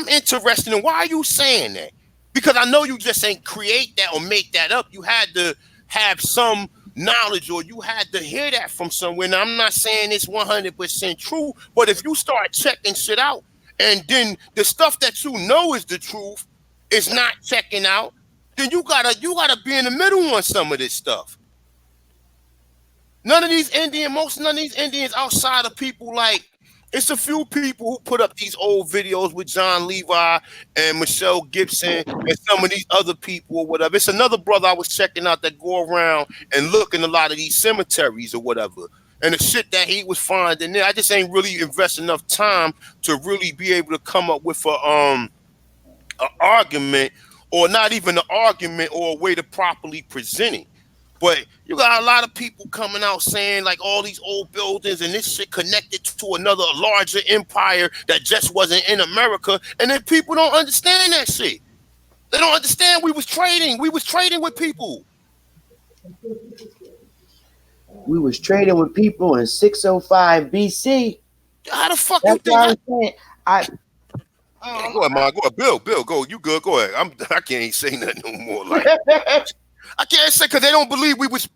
interested in why are you saying that? Because I know you just ain't create that or make that up. You had to have some knowledge, or you had to hear that from somewhere. Now, I'm not saying it's 100% true, but if you start checking shit out, and then the stuff that you know is the truth is not checking out, then you gotta be in the middle on some of this stuff. None of these Indians outside of people like, it's a few people who put up these old videos with John Levi and Michelle Gibson and some of these other people or whatever. It's another brother I was checking out that go around and look in a lot of these cemeteries or whatever. And the shit that he was finding there, I just ain't really invest enough time to really be able to come up with an argument, or not even an argument, or a way to properly present it. But you got a lot of people coming out saying like all these old buildings and this shit connected to another larger empire that just wasn't in America. And then people don't understand that shit. They don't understand we was trading. We was trading with people. We was trading with people in 605 BC. How the fuck you think? Go ahead, man. Go ahead. Bill, go. You good? Go ahead. I can't say nothing no more. Like I can't say, because they don't believe we was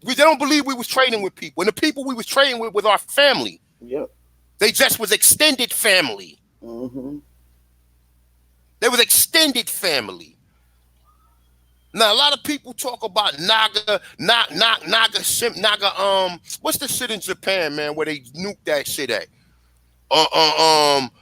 trading with people, and the people we was trading with our family. Yep. They just was extended family. Mm-hmm. They was extended family. Now a lot of people talk about Naga. What's the shit in Japan, man, where they nuke that shit at?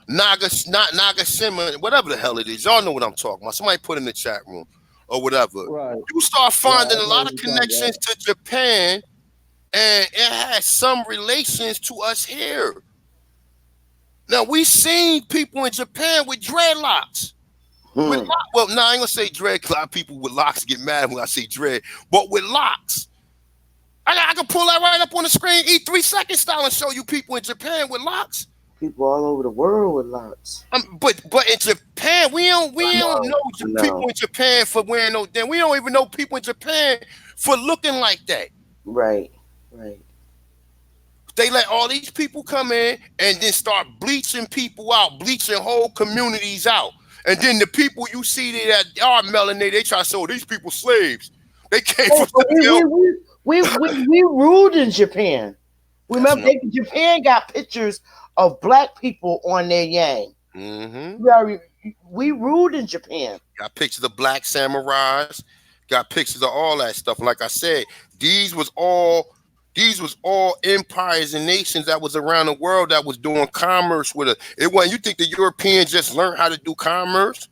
Nagasima, whatever the hell it is. Y'all know what I'm talking about. Somebody put in the chat room or whatever. Right. You start finding a lot of connections to Japan, and it has some relations to us here. Now we seen people in Japan with dreadlocks. With Hmm. well, no, I ain't gonna say dread because a lot of people with locks get mad when I say dread. But with locks, I can pull that right up on the screen, eat 3 seconds style, and show you people in Japan with locks. People all over the world with locks. But in Japan, we I don't know. know I people know. in Japan for wearing no. Then we don't even know people in Japan for looking like that. Right. Right. They let all these people come in and then start bleaching people out, bleaching whole communities out. And then the people you see that are melanated, they try to say, oh, these people slaves. They came Oh, from but something else. we ruled in Japan. That's Remember, not. Japan got pictures of black people on their yang. Mm-hmm. We ruled in Japan. Got pictures of black samurais. Got pictures of all that stuff. And like I said, these was all empires and nations that was around the world that was doing commerce with it. It wasn't. You think the Europeans just learned how to do commerce,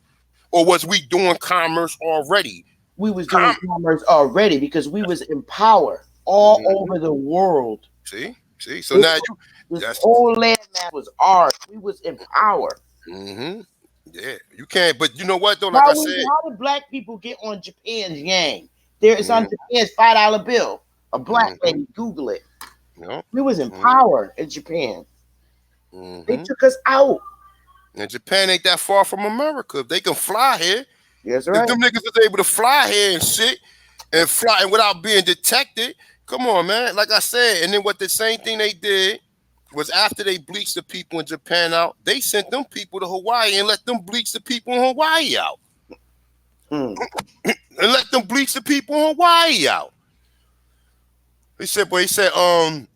or was we doing commerce already? We was doing commerce already because we was in power all over the world. See. So now This whole land mass was ours. We was in power. Mm-hmm. Yeah, you can't. But you know what though? Like I said, How did black people get on Japan's yang? There is on Japan's $5 bill. A black lady, Google it. We was in power in Japan. They took us out. And Japan ain't that far from America. If they can fly here, that's right. If them niggas is able to fly here and shit and fly and without being detected, come on, man. Like I said, and then what the same thing they did was after they bleached the people in Japan out, they sent them people to Hawaii and let them bleach the people in Hawaii out. And let them bleach the people in Hawaii out. He said, that's the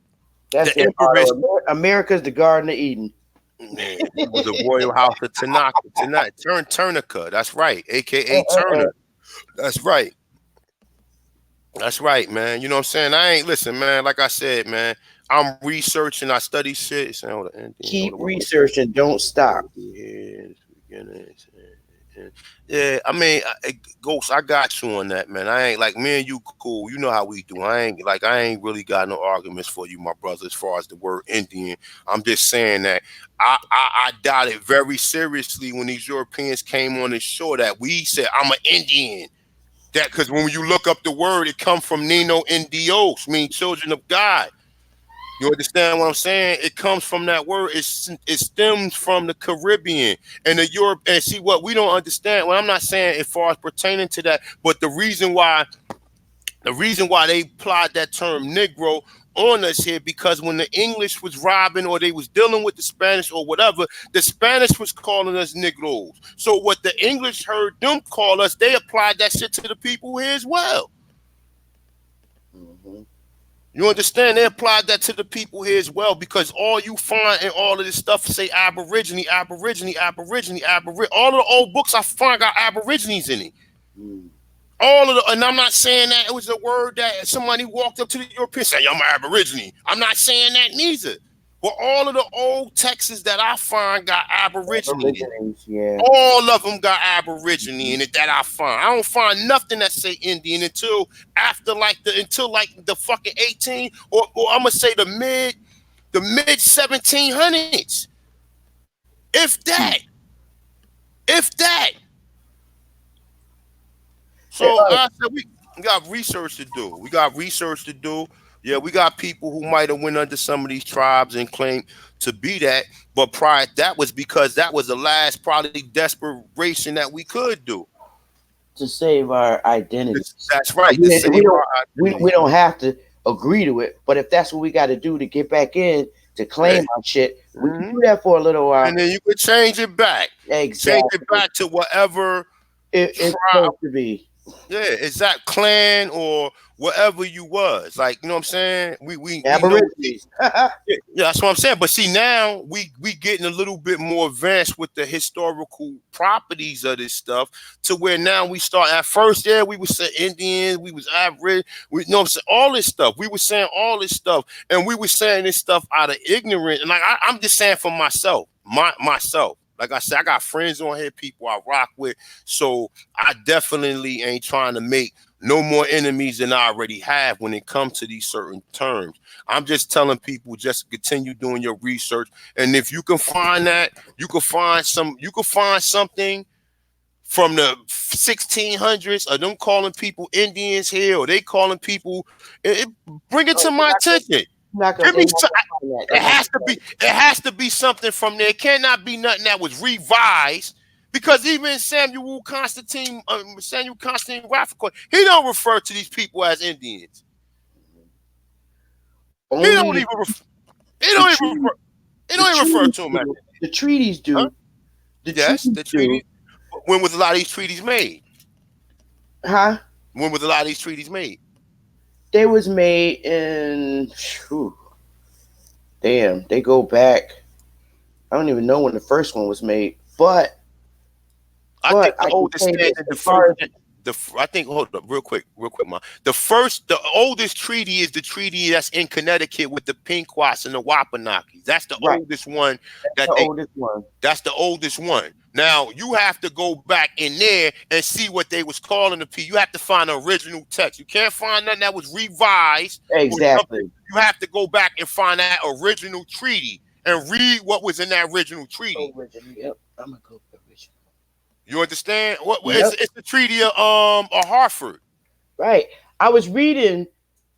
it. America's the Garden of Eden. Man, it was a royal house of Tanaka. Turnica. That's right. AKA Turner. That's right. That's right, man. You know what I'm saying? I ain't listen, man. Like I said, man, I'm researching. I study shit. Keep researching. Don't stop. Yeah, I mean, Ghost, I got you on that, man. I ain't like me and you cool. You know how we do. I ain't really got no arguments for you, my brother, as far as the word Indian. I'm just saying that I doubt it very seriously when these Europeans came on and showed that we said I'm an Indian. That because when you look up the word, it comes from Nino Indios, mean children of God. You understand what I'm saying? It comes from that word. It stems from the Caribbean and the Europe. And see what we don't understand. Well, I'm not saying as far as pertaining to that, but the reason why they applied that term Negro on us here, because when the English was robbing or they was dealing with the Spanish or whatever, the Spanish was calling us Negroes. So what the English heard them call us, they applied that shit to the people here as well. You understand? They applied that to the people here as well, because all you find in all of this stuff say Aborigine. All of the old books I find got Aborigines in it. All of the, and I'm not saying that it was a word that somebody walked up to the European and said, I'm an Aborigine. I'm not saying that neither. But all of the old texts that I find got Aborigine in it. Yeah. All of them got Aborigine in it that I find. I don't find nothing that say Indian until the fucking 18 or I'm gonna say the mid 1700s. If that. So I said we got research to do. Yeah, we got people who might have went under some of these tribes and claimed to be that, but prior that was because that was the last probably desperation that we could do to save our identity. That's right. We don't have to agree to it, but if that's what we got to do to get back in to claim our shit, we can do that for a little while, and then you could change it back. Exactly. Change it back to whatever it's supposed to be. Yeah, exact clan or whatever you was. Like, you know what I'm saying? We Aborigines. Yeah, that's what I'm saying. But see, now we getting a little bit more advanced with the historical properties of this stuff, to where now we start at first, we was saying Indians, we was average, we know what I'm saying, all this stuff. We were saying all this stuff, and we were saying this stuff out of ignorance. And like I'm just saying for myself. Like I said, I got friends on here, people I rock with. So I definitely ain't trying to make no more enemies than I already have when it comes to these certain terms. I'm just telling people just continue doing your research. And if you can find that, you can find something from the 1600s, or them calling people Indians here, or they calling people. Bring it to my attention. Give me some. It has to be. It has to be something from there. It cannot be nothing that was revised. Because even Samuel Constantine Raphael, he don't refer to these people as Indians. He don't even refer to them as Indians. The treaties do. Huh? Yes, the treaties. When was a lot of these treaties made? Huh? When was a lot of these treaties made? They was made in. Damn, they go back. I don't even know when the first one was made, but. I think the oldest standard, I think, hold up, real quick, man. The oldest treaty is the treaty that's in Connecticut with the Pequots and the Wapanakis. That's the oldest one. That's the oldest one. Now, you have to go back in there and see what they was calling the people. You have to find the original text. You can't find nothing that was revised. Exactly. You have to go back and find that original treaty and read what was in that original treaty. Yep, I'm going to go. You understand? It's the Treaty of Hartford. Right. I was reading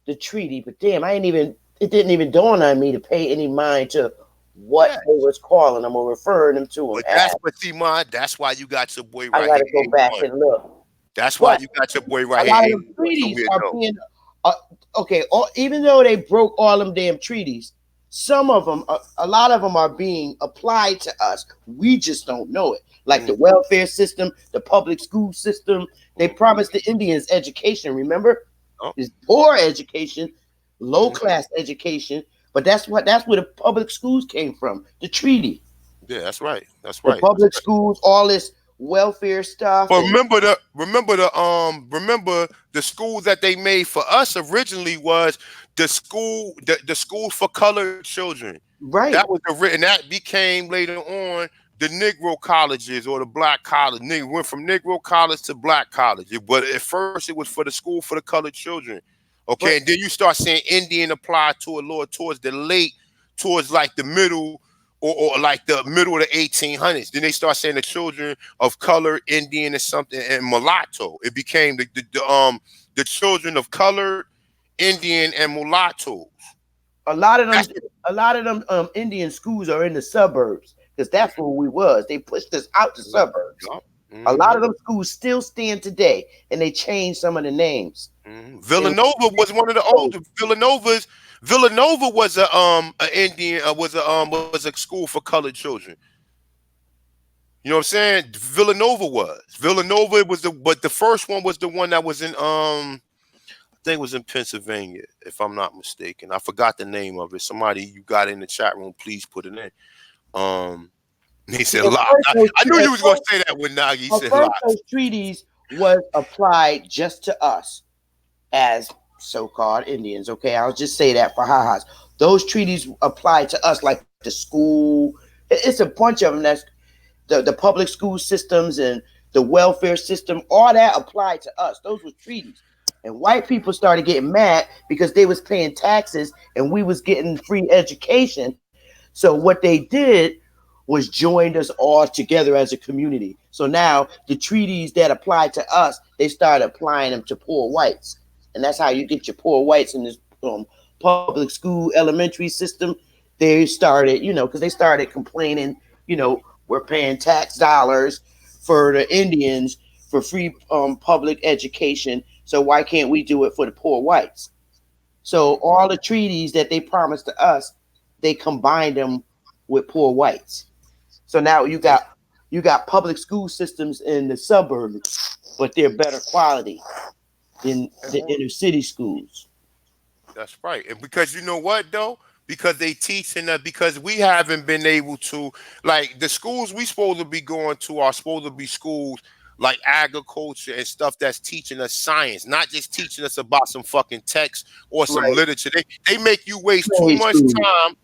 the treaty, but damn, it didn't even dawn on me to pay any mind to what they was calling them or referring them to them. That's why you got your boy right here. I gotta go back and look. That's why you got your boy right here. A lot of the treaties are being even though they broke all them damn treaties, some of them, a lot of them are being applied to us. We just don't know it. Like the welfare system, the public school system. They promised the Indians education, remember? It's poor education, low-class education. But that's where the public schools came from, the treaty. Yeah, that's right. That's the right. Public schools, all this welfare stuff. But remember the schools that they made for us originally was the school for colored children. Right. That was and that became later on the Negro colleges or the black college. Went from Negro college to black college. But at first it was for the school for the colored children. Okay, and then you start seeing Indian apply to it, towards like the middle or like the middle of the 1800s. Then they start saying the children of color, Indian or something, and mulatto. It became the children of color, Indian, and mulattoes. A lot of them Indian schools are in the suburbs because that's where we was. They pushed us out the suburbs. Mm-hmm. A lot of them schools still stand today, and they changed some of the names. Mm-hmm. Villanova was one of the older Villanova was a Indian was a school for colored children. You know what I'm saying? Villanova was but the first one was the one that was in I think it was in Pennsylvania, if I'm not mistaken. I forgot the name of it. Somebody you got in the chat room, please put it in. He said lot. I knew you was gonna say that with Nagi. He said lot. Those treaties was applied just to us as so-called Indians. Okay, I'll just say that for ha-has. Those treaties apply to us, like the school. It's a bunch of them. That's the public school systems and the welfare system. All that applied to us. Those were treaties. And white people started getting mad because they was paying taxes and we was getting free education. So what they did was joined us all together as a community. So now the treaties that apply to us, they started applying them to poor whites. And that's how you get your poor whites in this public school elementary system. They started, because they started complaining, we're paying tax dollars for the Indians for free public education. So why can't we do it for the poor whites? So all the treaties that they promised to us, they combined them with poor whites. So now you got public school systems in the suburbs, but they're better quality than the inner city schools. That's right. And because you know what though? Because they teaching us, because we haven't been able to, like the schools we supposed to be going to are supposed to be schools like agriculture and stuff that's teaching us science, not just teaching us about some fucking text or some literature. They make you waste too much time.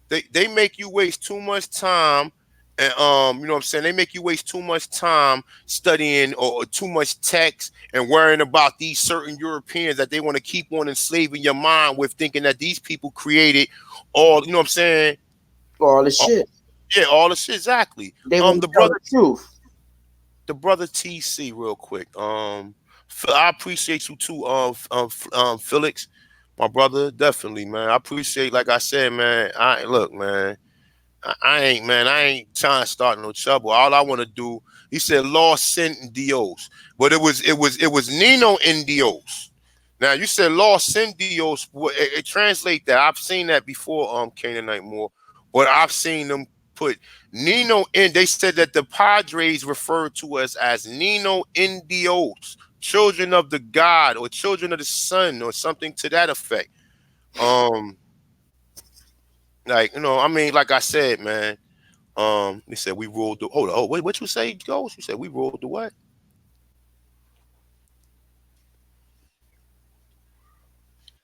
They make you waste too much time. And you know what I'm saying? They make you waste too much time studying or too much text and worrying about these certain Europeans that they want to keep on enslaving your mind with, thinking that these people created all, you know what I'm saying? All the shit. Yeah, all the shit, exactly. They want the brother truth. the brother TC real quick. I appreciate you too, Felix, my brother. Definitely, man. I appreciate, like I said, man. Look, man. I ain't trying to start no trouble. All I want to do, he said, Los Sin Dios, but it was Nino in Dios. Now you said Los Sin Dios. It translate that. I've seen that before, Canaanite more, but I've seen them put Nino in. They said that the Padres referred to us as Nino in Dios, children of the God or children of the Sun or something to that effect. Like, I mean, like I said, man. They said we ruled the. Hold on. Oh, wait, what you say, Ghost? You said we ruled the what?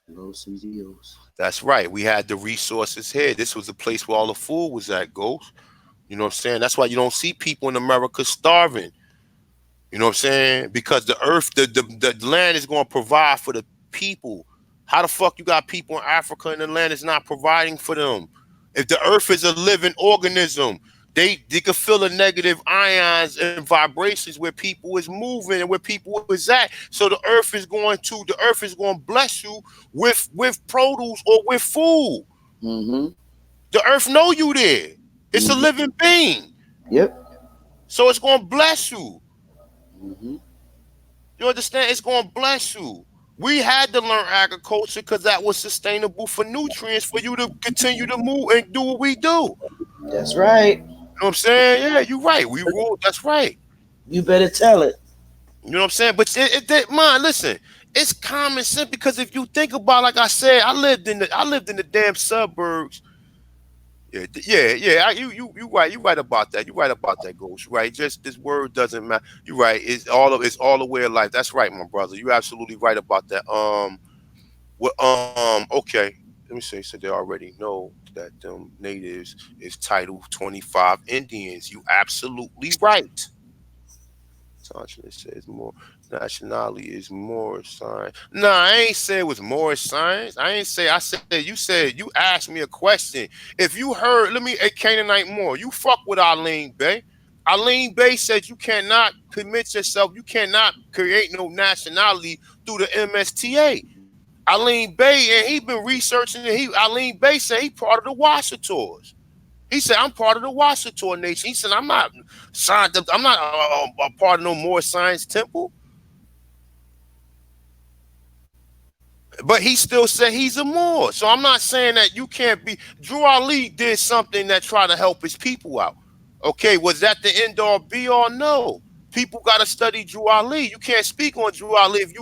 Los Indios. That's right. We had the resources here. This was the place where all the food was at, Ghost. You know what I'm saying? That's why you don't see people in America starving. You know what I'm saying? Because the earth, the land is going to provide for the people. How the fuck you got people in Africa and the land is not providing for them? If the earth is a living organism, they can feel the negative ions and vibrations where people is moving and where people is at. So the earth is going to bless you with produce or with food. Mm-hmm. The earth know you there. It's a living being. Yep. So it's going to bless you. Mm-hmm. You understand? It's going to bless you. We had to learn agriculture because that was sustainable for nutrients for you to continue to move and do what we do. That's right. You know what I'm saying? Yeah, you're right. We ruled. That's right. You better tell it. You know what I'm saying? But man, listen, it's common sense because if you think about, like I said, I lived in the damn suburbs. Yeah. You right. You right about that. You right about that, Ghost. Right. Just this word doesn't matter. You right. It's all the way of life. That's right, my brother. You absolutely right about that. Okay. Let me say. So they already know that them natives is Title 25 Indians. You absolutely right. It says more nationality is more science. No, I ain't say it was more science. I said you asked me a question. If you heard, Canaanite more. You fuck with Arlene Bay. Arlene Bay said you cannot commit yourself. You cannot create no nationality through the MSTA. Arlene Bay, and he been researching it. Arlene Bay said he part of the Washingtons. He said, I'm part of the Washington Nation. He said, I'm not a part of no more science temple. But he still said he's a Moor. So I'm not saying that you can't be. Drew Ali did something that tried to help his people out. Okay, was that the end all be all? No. People got to study Drew Ali. You can't speak on Drew Ali if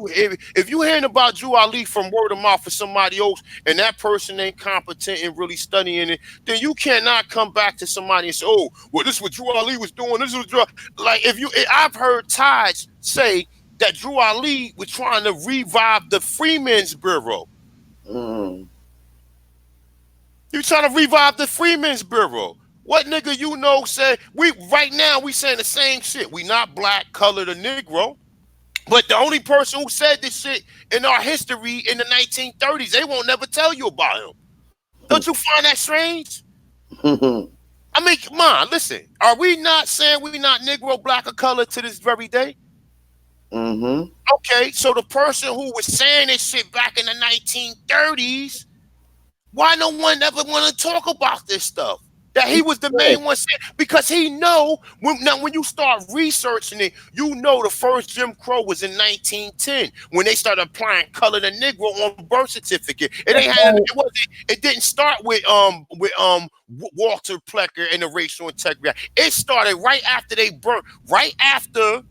you hearing about Drew Ali from word of mouth for somebody else, and that person ain't competent in really studying it. Then you cannot come back to somebody and say, "Oh, well, this is what Drew Ali was doing. This was Drew." Like I've heard Taj say that Drew Ali was trying to revive the Freemen's Bureau. Mm. You're trying to revive the Freemen's Bureau. What nigga you know said we saying the same shit. We not black, colored, or Negro. But the only person who said this shit in our history in the 1930s, they won't never tell you about him. Don't you find that strange? I mean, come on, listen. Are we not saying we not Negro, black, or colored to this very day? Mm-hmm. Okay, so the person who was saying this shit back in the 1930s, why no one ever want to talk about this stuff? That he was the main one saying, because he know when you start researching it, you know the first Jim Crow was in 1910 when they started applying color and Negro on birth certificate. It didn't start with Walter Plecker and the racial integrity. It started right after they burnt, right after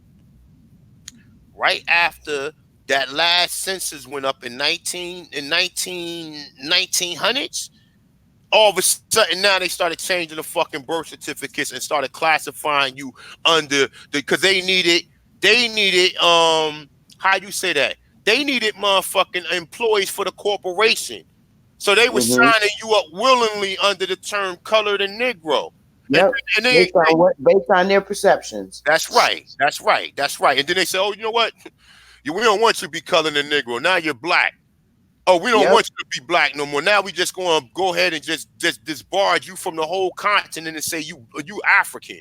that last census went up in 1900s. All of a sudden now they started changing the fucking birth certificates and started classifying you under because they needed how you say that? They needed motherfucking employees for the corporation. So they were signing you up willingly under the term colored and Negro. Yep. And based on their perceptions. That's right. And then they say, oh, you know what? We don't want you to be colored and Negro. Now you're black. Oh, we don't want you to be black no more. Now we just going to go ahead and just disbarge you from the whole continent and say you African.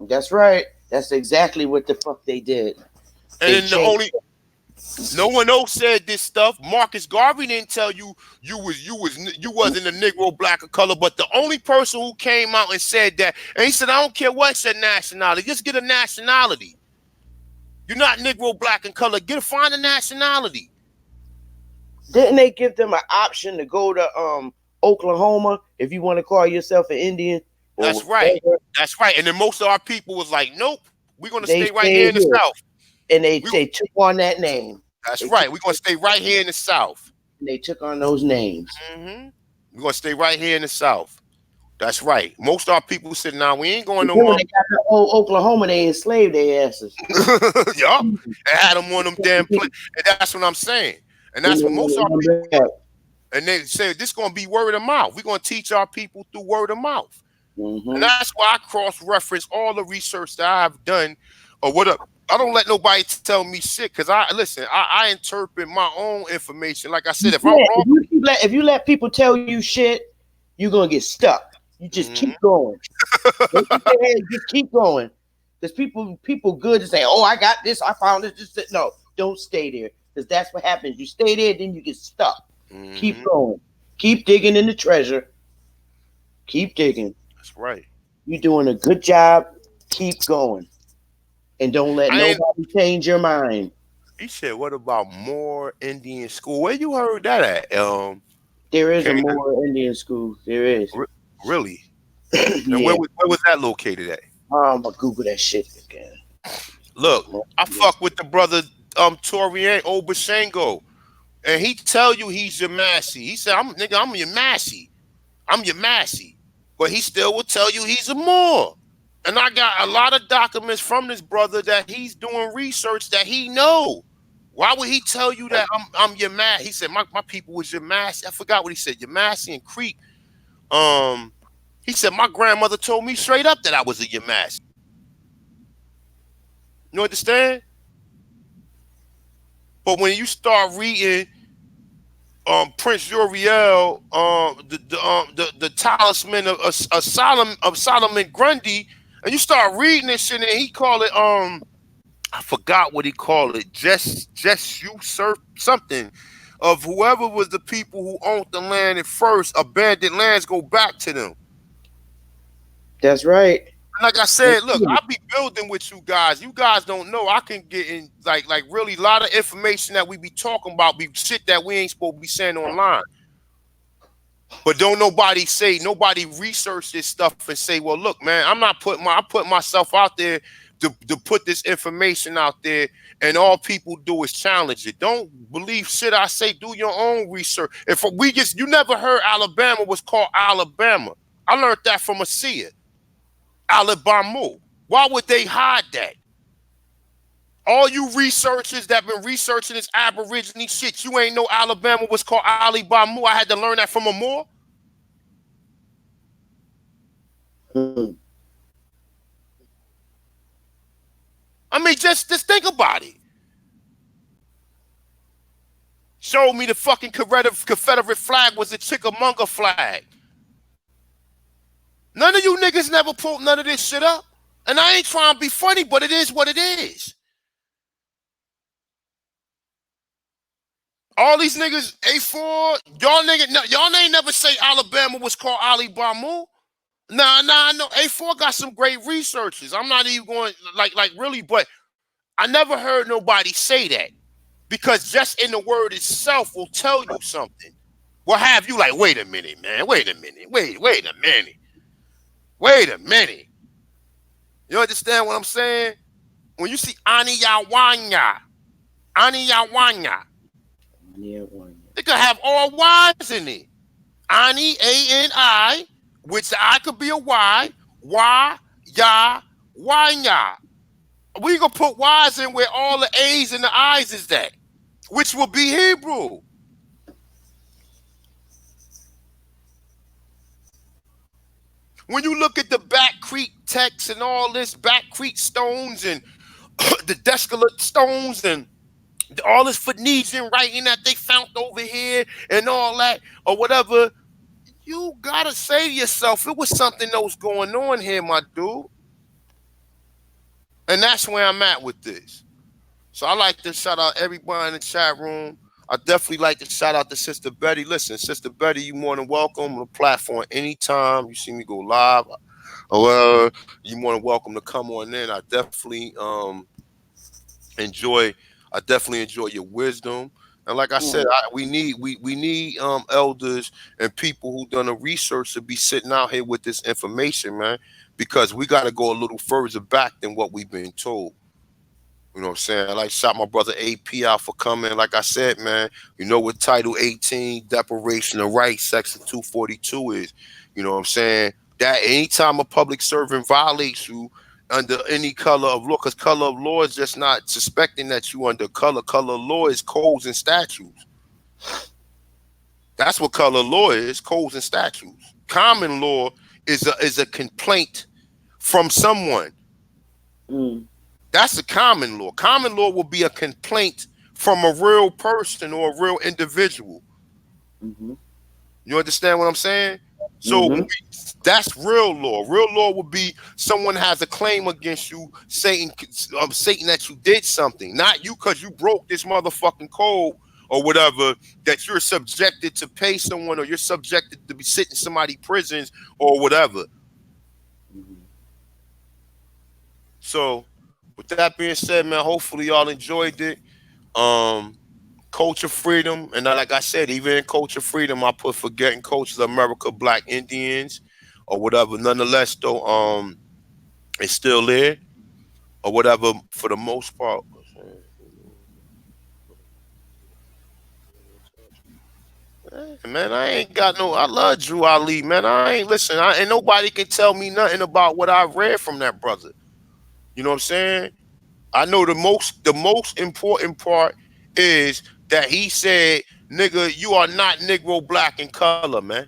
That's right. That's exactly what the fuck they did. And They then changed. no one else said this stuff. Marcus Garvey didn't tell you you wasn't a Negro, black, or color. But the only person who came out and said that, and he said, I don't care what's your nationality, just get a nationality. You're not Negro, black, and color. Find a nationality. Didn't they give them an option to go to Oklahoma if you want to call yourself an Indian? That's right. That's right. And then most of our people was like, nope, we're gonna stay right here in the South. And they took on that name. That's right. We're gonna stay right here in the South. And they took on those names. Mm-hmm. We're gonna stay right here in the South. That's right. Most of our people said, "Nah, we ain't going no more." When they got to Oklahoma, they enslaved their asses. Yup. They had them on them damn planes. And that's what I'm saying. And that's what most of our people did. And they said, this is gonna be word of mouth. We're gonna teach our people through word of mouth. Mm-hmm. And that's why I cross-reference all the research that I've done or whatever. I don't let nobody tell me shit because I interpret my own information. Like I said, if I'm wrong, if you let people tell you shit, you're gonna get stuck. You just keep going. Just keep going. There's people good to say, oh, I got this, I found this. No, don't stay there. Because that's what happens. You stay there, then you get stuck. Mm-hmm. Keep going. Keep digging in the treasure. Keep digging. That's right. You're doing a good job. Keep going. And don't let nobody change your mind. He said, what about more Indian school? Where you heard that at? There is a more Indian school. There is. Really? And where was that located at? I'm going to Google that shit again. Look, I fuck with the brother Torian Obashango. And he tell you he's your Massey. He said, I'm your Massey. I'm your Massey. But he still will tell you he's a Moor. And I got a lot of documents from this brother that he's doing research that he know. Why would he tell you that I'm your Massey? He said, my people was your Massey. I forgot what he said, your Massey and Creek. He said, my grandmother told me straight up that I was a Yamasee. You understand? But when you start reading Prince Uriel, the talisman of Solomon Grundy, and you start reading this shit, and he called it I forgot what he called it, just usurp something of whoever was the people who owned the land at first. Abandoned lands go back to them. That's right. Like I said, look, I'll be building with you guys. You guys don't know. I can get in like really a lot of information that we be talking about, be shit that we ain't supposed to be saying online. But don't nobody research this stuff and say, well, look, man, I put myself out there to put this information out there, and all people do is challenge it. Don't believe shit I say. Do your own research. You never heard Alabama was called Alabama. I learned that from a seer. Alabama. Why would they hide that? All you researchers that been researching this Aborigine shit, you ain't know Alabama was called Alabama. I had to learn that from a Moor. I mean, just think about it. Showed me the fucking Confederate flag was a Chickamauga flag. None of you niggas never pulled none of this shit up. And I ain't trying to be funny, but it is what it is. All these niggas, A4, y'all ain't never say Alabama was called Alabama. Nah, I know A4 got some great researchers. I'm not even going like really, but I never heard nobody say that. Because just in the word itself will tell you something. Well, have you like, wait a minute, man, wait a minute. You understand what I'm saying? When you see Aniyawanya, it could have all Y's in it. Ani, A-N-I, which the I could be a Y, Ya, Wanya. We gonna put Y's in where all the A's and the I's is that, which will be Hebrew. When you look at the Back Creek text and all this, Back Creek stones and the Descolate stones and all this Phoenician writing that they found over here and all that or whatever, you gotta say to yourself, it was something that was going on here, my dude. And that's where I'm at with this. So I like to shout out everybody in the chat room. I definitely like to shout out to Sister Betty. Listen, Sister Betty, you more than welcome on the platform anytime. You see me go live, or you more than welcome to come on in. Enjoy. I definitely enjoy your wisdom. And like I said, we need elders and people who done the research to be sitting out here with this information, man, because we got to go a little further back than what we've been told. You know what I'm saying? I like shout my brother AP out for coming. Like I said, man, you know what Title 18, Declaration of Rights, Section 242 is. You know what I'm saying? That anytime a public servant violates you under any color of law, because color of law is just not suspecting that you under color. Color of law is codes and statutes. That's what color of law is, codes and statutes. Common law is a complaint from someone. That's a common law. Common law will be a complaint from a real person or a real individual. You understand what I'm saying? So that's real law. Real law would be someone has a claim against you, Satan that you did something, not you because you broke this motherfucking code or whatever, that you're subjected to pay someone or you're subjected to be sitting in somebody's prisons or whatever. So with that being said, man, hopefully y'all enjoyed it. Culture freedom, and like I said, even in culture freedom, I put forgetting cultures of America, Black Indians, or whatever. Nonetheless, though, it's still there, or whatever. For the most part, man, I ain't got no. I love Drew Ali, man. I ain't listen. Ain't nobody can tell me nothing about what I read from that brother. You know what I'm saying? I know the most important part is that he said, nigga, you are not Negro, black, and color, man.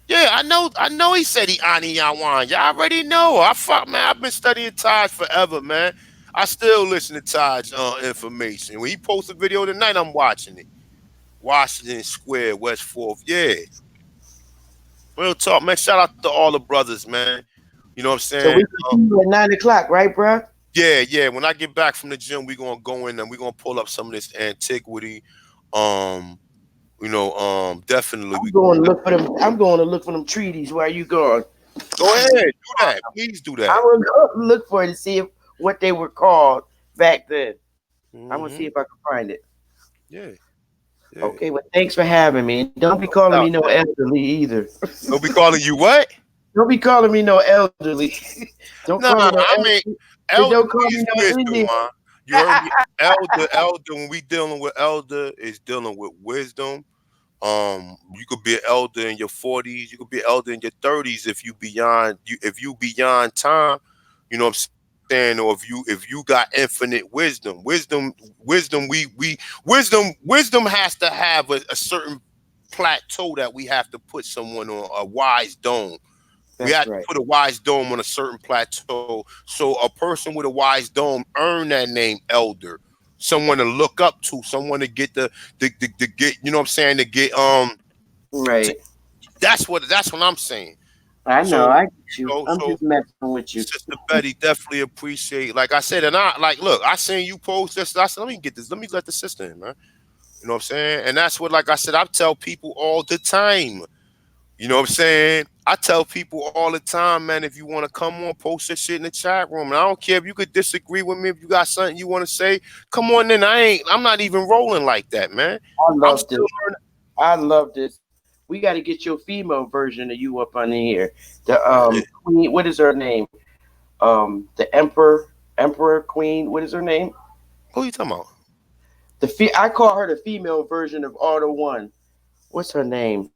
Yeah, I know he said he Ani Yawan. Y'all already know. I've been studying Taj forever, man. I still listen to Taj information. When he posts a video tonight, I'm watching it. Washington Square, West 4th. Yeah. Real talk, man. Shout out to all the brothers, man. You know what I'm saying? So we continue at 9 o'clock, right, bro? Yeah. When I get back from the gym, we're gonna go in and we're gonna pull up some of this antiquity. Definitely. I'm going to look for them treaties. Where are you going? Go ahead, do that. Please do that. I'm gonna look for it to see what they were called back then. I'm gonna see if I can find it. Yeah. Okay, well, thanks for having me. Don't be calling me no elderly either. Don't be calling you what? Don't be calling me no elderly. Don't call me no elderly. Don't call me no Indian. You heard me? Elder. When we dealing with elder, is dealing with wisdom. You could be an elder in your 40s. You could be an elder in your 30s if you beyond time. You know what I'm saying? Or if you got infinite wisdom. Wisdom has to have a certain plateau that we have to put someone on, a wise dome. We have to put a wise dome on a certain plateau. So a person with a wise dome earn that name elder. Someone to look up to, someone to get the get, you know what I'm saying, to get right. That's what I'm saying. I know, I get you. I'm just messing with you. Sister Betty, definitely appreciate, like I said, and look, I seen you post this. I said, let me get this, let me let the sister in, man. You know what I'm saying? And that's what, like I said, I tell people all the time. You know what I'm saying? I tell people all the time, man, if you want to come on, post your shit in the chat room. And I don't care if you could disagree with me, if you got something you want to say, come on in. I'm not even rolling like that, man. I love this. We got to get your female version of you up on here. The queen, what is her name? The emperor queen, what is her name? Who are you talking about? I call her the female version of Auto One. What's her name?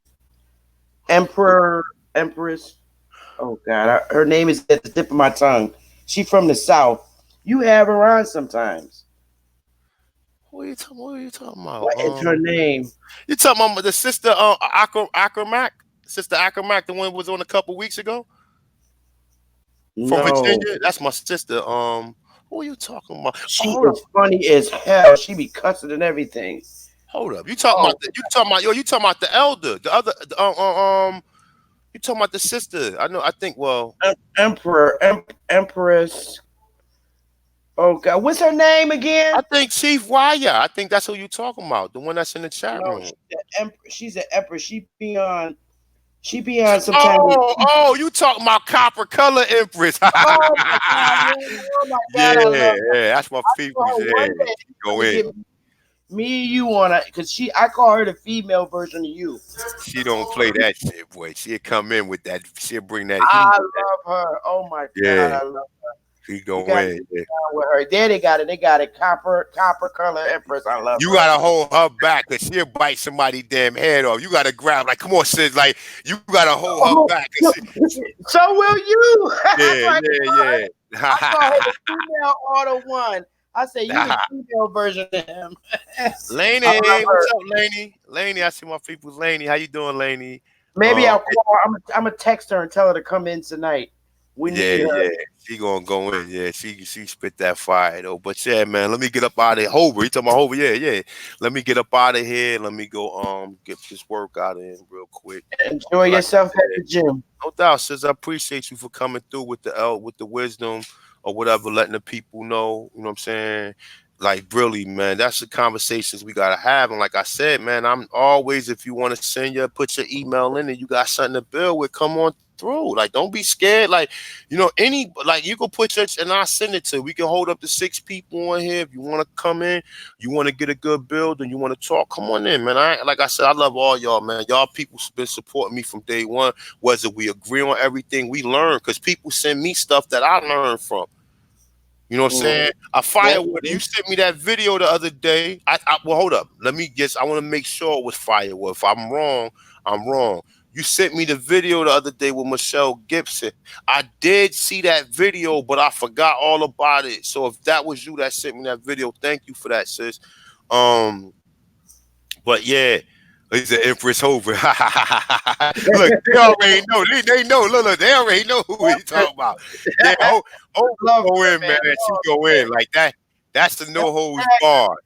Empress. Oh God, her name is at the tip of my tongue. She from the South. You have her on sometimes. What are you talking about? What is her name? You talking about the sister Ackermack? Sister Ackermack, the one who was on a couple weeks ago? From Virginia? That's my sister. Who are you talking about? She is funny as hell. She be cussing and everything. Hold up. You talking about the elder. The other You talking about the sister? I know. I think. Well, Empress. Oh God, what's her name again? I think Chief Wire. I think that's who you talking about. The one that's in the chat No, room. she's an empress. She be on. She be on sometimes. Oh, you talking about Copper Color Empress? Oh my God, yeah. Oh my God, I Yeah, love her. yeah. That's my I people. saw her Yeah, one day. go To in. get me and you on it because I call her the female version of you. She don't play that shit, boy. She'll come in with that. She'll bring that I heat. love her. Oh my God, Yeah, I love. she You go got to in. get Yeah. down with her. There they got it. They got it. Copper color empress. I love You her. gotta hold her back because she'll bite somebody damn head off. You gotta grab like, come on, sis. Like you gotta hold her Oh, back. so, so will you? That's Yeah, like yeah, I call her yeah. the female auto one. I say you the female version of him. I Laney, love what's her. up, Laney? Laney, I see my people. Laney, how you doing, Laney? Maybe Um, I'll call her. I'm gonna text her and tell her to come in tonight. We yeah, need her. yeah. She gonna go in. Yeah, she spit that fire though. But yeah, man, let me get up out of here. Hover, you talking about Hover? Yeah, yeah. Let me get up out of here. Let me go get this workout in real quick. Enjoy Like yourself I at said, the gym. no doubt, sis. I appreciate you for coming through with the wisdom or whatever, letting the people know. You know what I'm saying? Like really, man, that's the conversations we gotta have. And like I said, man, I'm always, if you want to put your email in and you got something to build with, come on through. Like, don't be scared. Like, like you can put your and I'll send it to. We can hold up to 6 people on here. If you want to come in, you want to get a good build and you want to talk, come on in, man. Like I said, I love all y'all, man. Y'all people been supporting me from day one. Whether we agree on everything, we learn because people send me stuff that I learn from. You know what I'm saying? A firewood. You sent me that video the other day. Well, hold up. Let me guess. I want to make sure it was firewood. If I'm wrong, I'm wrong. You sent me the video the other day with Michelle Gibson. I did see that video, but I forgot all about it. So if that was you that sent me that video, thank you for that, sis. But yeah, he's an Empress Hoover. Look, they already know. They know. Look, they already know who we talking about. Yeah, Hoover Love go her, in, man. man. She Oh, go in like that. That's the no holds barred.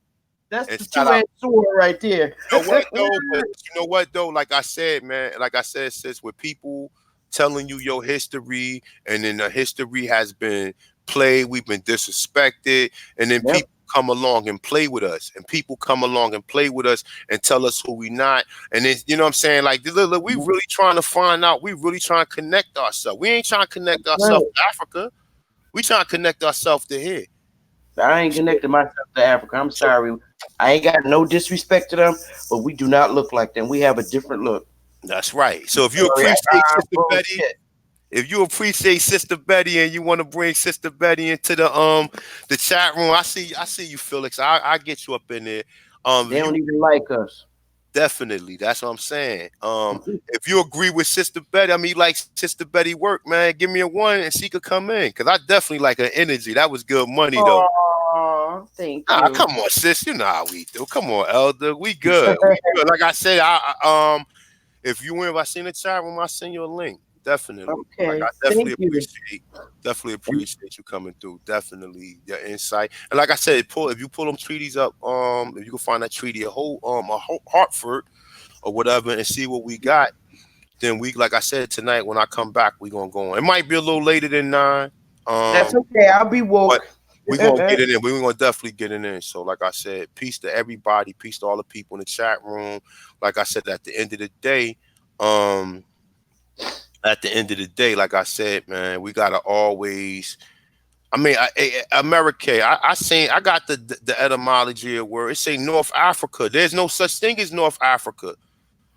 that's And the shout out. two-edged sword right there. You know what though? But you know what though? Like I said, man. Like I said, sis, with people telling you your history, and then the history has been played, we've been disrespected, and then Yep. people come along and play with us, and people come along and play with us and tell us who we not, and then you know what I'm saying? Like, look, we really trying to find out. We really trying to connect ourselves. We ain't trying to connect ourselves to Africa. We trying to connect ourselves to here. I ain't connected myself to Africa. I'm So sorry. I ain't got no disrespect to them, but we do not look like them. We have a different look. that's right. So if you Sorry, appreciate Sister Betty, bullshit. if you appreciate Sister Betty and you want to bring Sister Betty into the chat room, I see you, Felix. I get you up in there. They You don't even like us. definitely, that's what I'm saying. If you agree with Sister Betty, I mean, you like Sister Betty work, man, give me a 1 and she could come in because I definitely like her energy. That was good money though. Oh, thank Ah, you. come on, sis. You know how we do. Come on, Elder. We good. We good. Like I said, if you if I seen the chat room, I'll send you a link. Definitely. Like Okay, I thank you. definitely appreciate you coming through. Definitely your insight. And like I said, if you pull them treaties up, if you can find that treaty Hartford or whatever and see what we got, then we, like I said, tonight when I come back, we gonna go on. It might be a little later than 9. That's okay. I'll be woke. But we're gonna get it in. We're gonna definitely get it in. So, like I said, peace to everybody, peace to all the people in the chat room. Like I said, at the end of the day, like I said, man, we gotta always. I mean, America. I got the etymology of word. It say North Africa. There's no such thing as North Africa.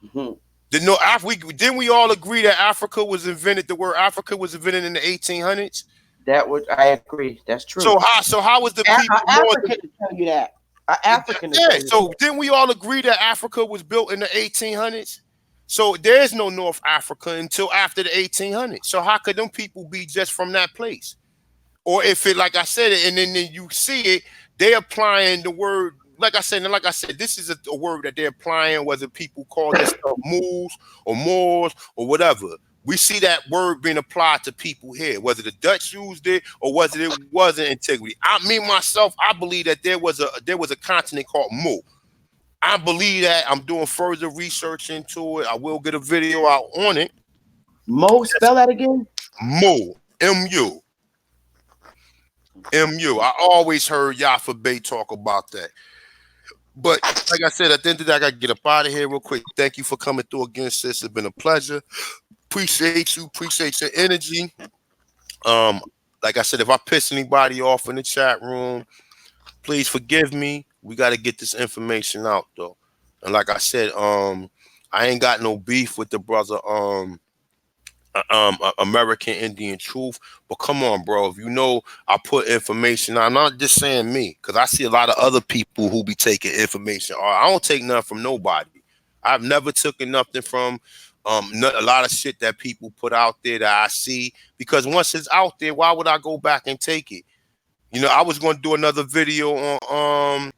Mhm. Didn't we all agree that Africa was invented? The word Africa was invented in the 1800s. That would I agree. That's true. So how was the people African to tell you that? African to tell you so that. didn't we all agree that Africa was built in the 1800s? So there's no North Africa until after the 1800s. So how could them people be just from that place? Or if it, like I said, and then you see it, they're applying the word, like I said, this is a word that they're applying, whether people call this stuff moors or Moors or whatever. We see that word being applied to people here, whether the Dutch used it or whether it wasn't antiquity. Myself, I believe that there was a continent called Mu. I believe that. I'm doing further research into it. I will get a video out on it. Mo, spell that again. Mu. M-U. M-U. I always heard Yafa Bay talk about that. But like I said, at the end of the day, I got to get up out of here real quick. Thank you for coming through again, sis. It's been a pleasure. Appreciate you. Appreciate your energy. Um, like I said, if I piss anybody off in the chat room, please forgive me. We got to get this information out, though. And like I said, I ain't got no beef with the brother, American Indian Truth. But come on, bro. If you know I put information out, I'm not just saying me, because I see a lot of other people who be taking information. I don't take nothing from nobody. I've never taken nothing from a lot of shit that people put out there that I see, because once it's out there, why would I go back and take it? You know, I was going to do another video on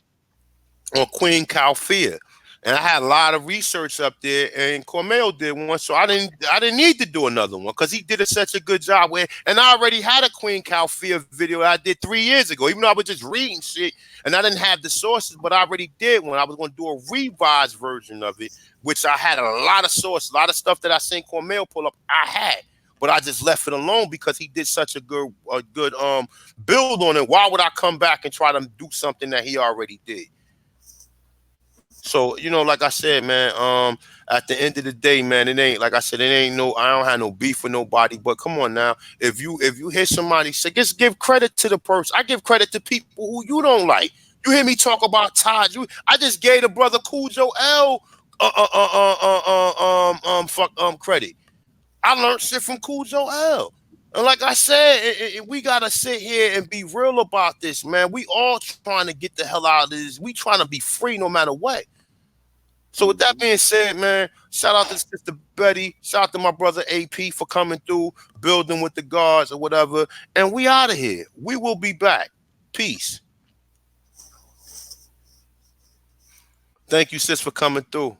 Queen Calfea, and I had a lot of research up there, and Cormel did one, so I didn't need to do another one because he did such a good job with, and I already had a Queen Calfea video that I did 3 years ago, even though I was just reading shit and I didn't have the sources, but I already did one. I was going to do a revised version of it, which I had a lot of sources, a lot of stuff that I seen Cormel pull up. I had, but I just left it alone because he did such a good build on it. Why would I come back and try to do something that he already did? So, you know, like I said, man, at the end of the day, man, it ain't, like I said, it ain't no, I don't have no beef with nobody, but come on now, if you hear somebody say, just give credit to the person. I give credit to people who you don't like. You hear me talk about Todd. I just gave the brother Cujo L credit. I learned shit from Cujo L. And like I said, we got to sit here and be real about this, man. We all trying to get the hell out of this. We trying to be free no matter what. So with that being said, man, shout out to Sister Betty. Shout out to my brother AP for coming through, building with the guards or whatever. And we out of here. We will be back. Peace. Thank you, sis, for coming through.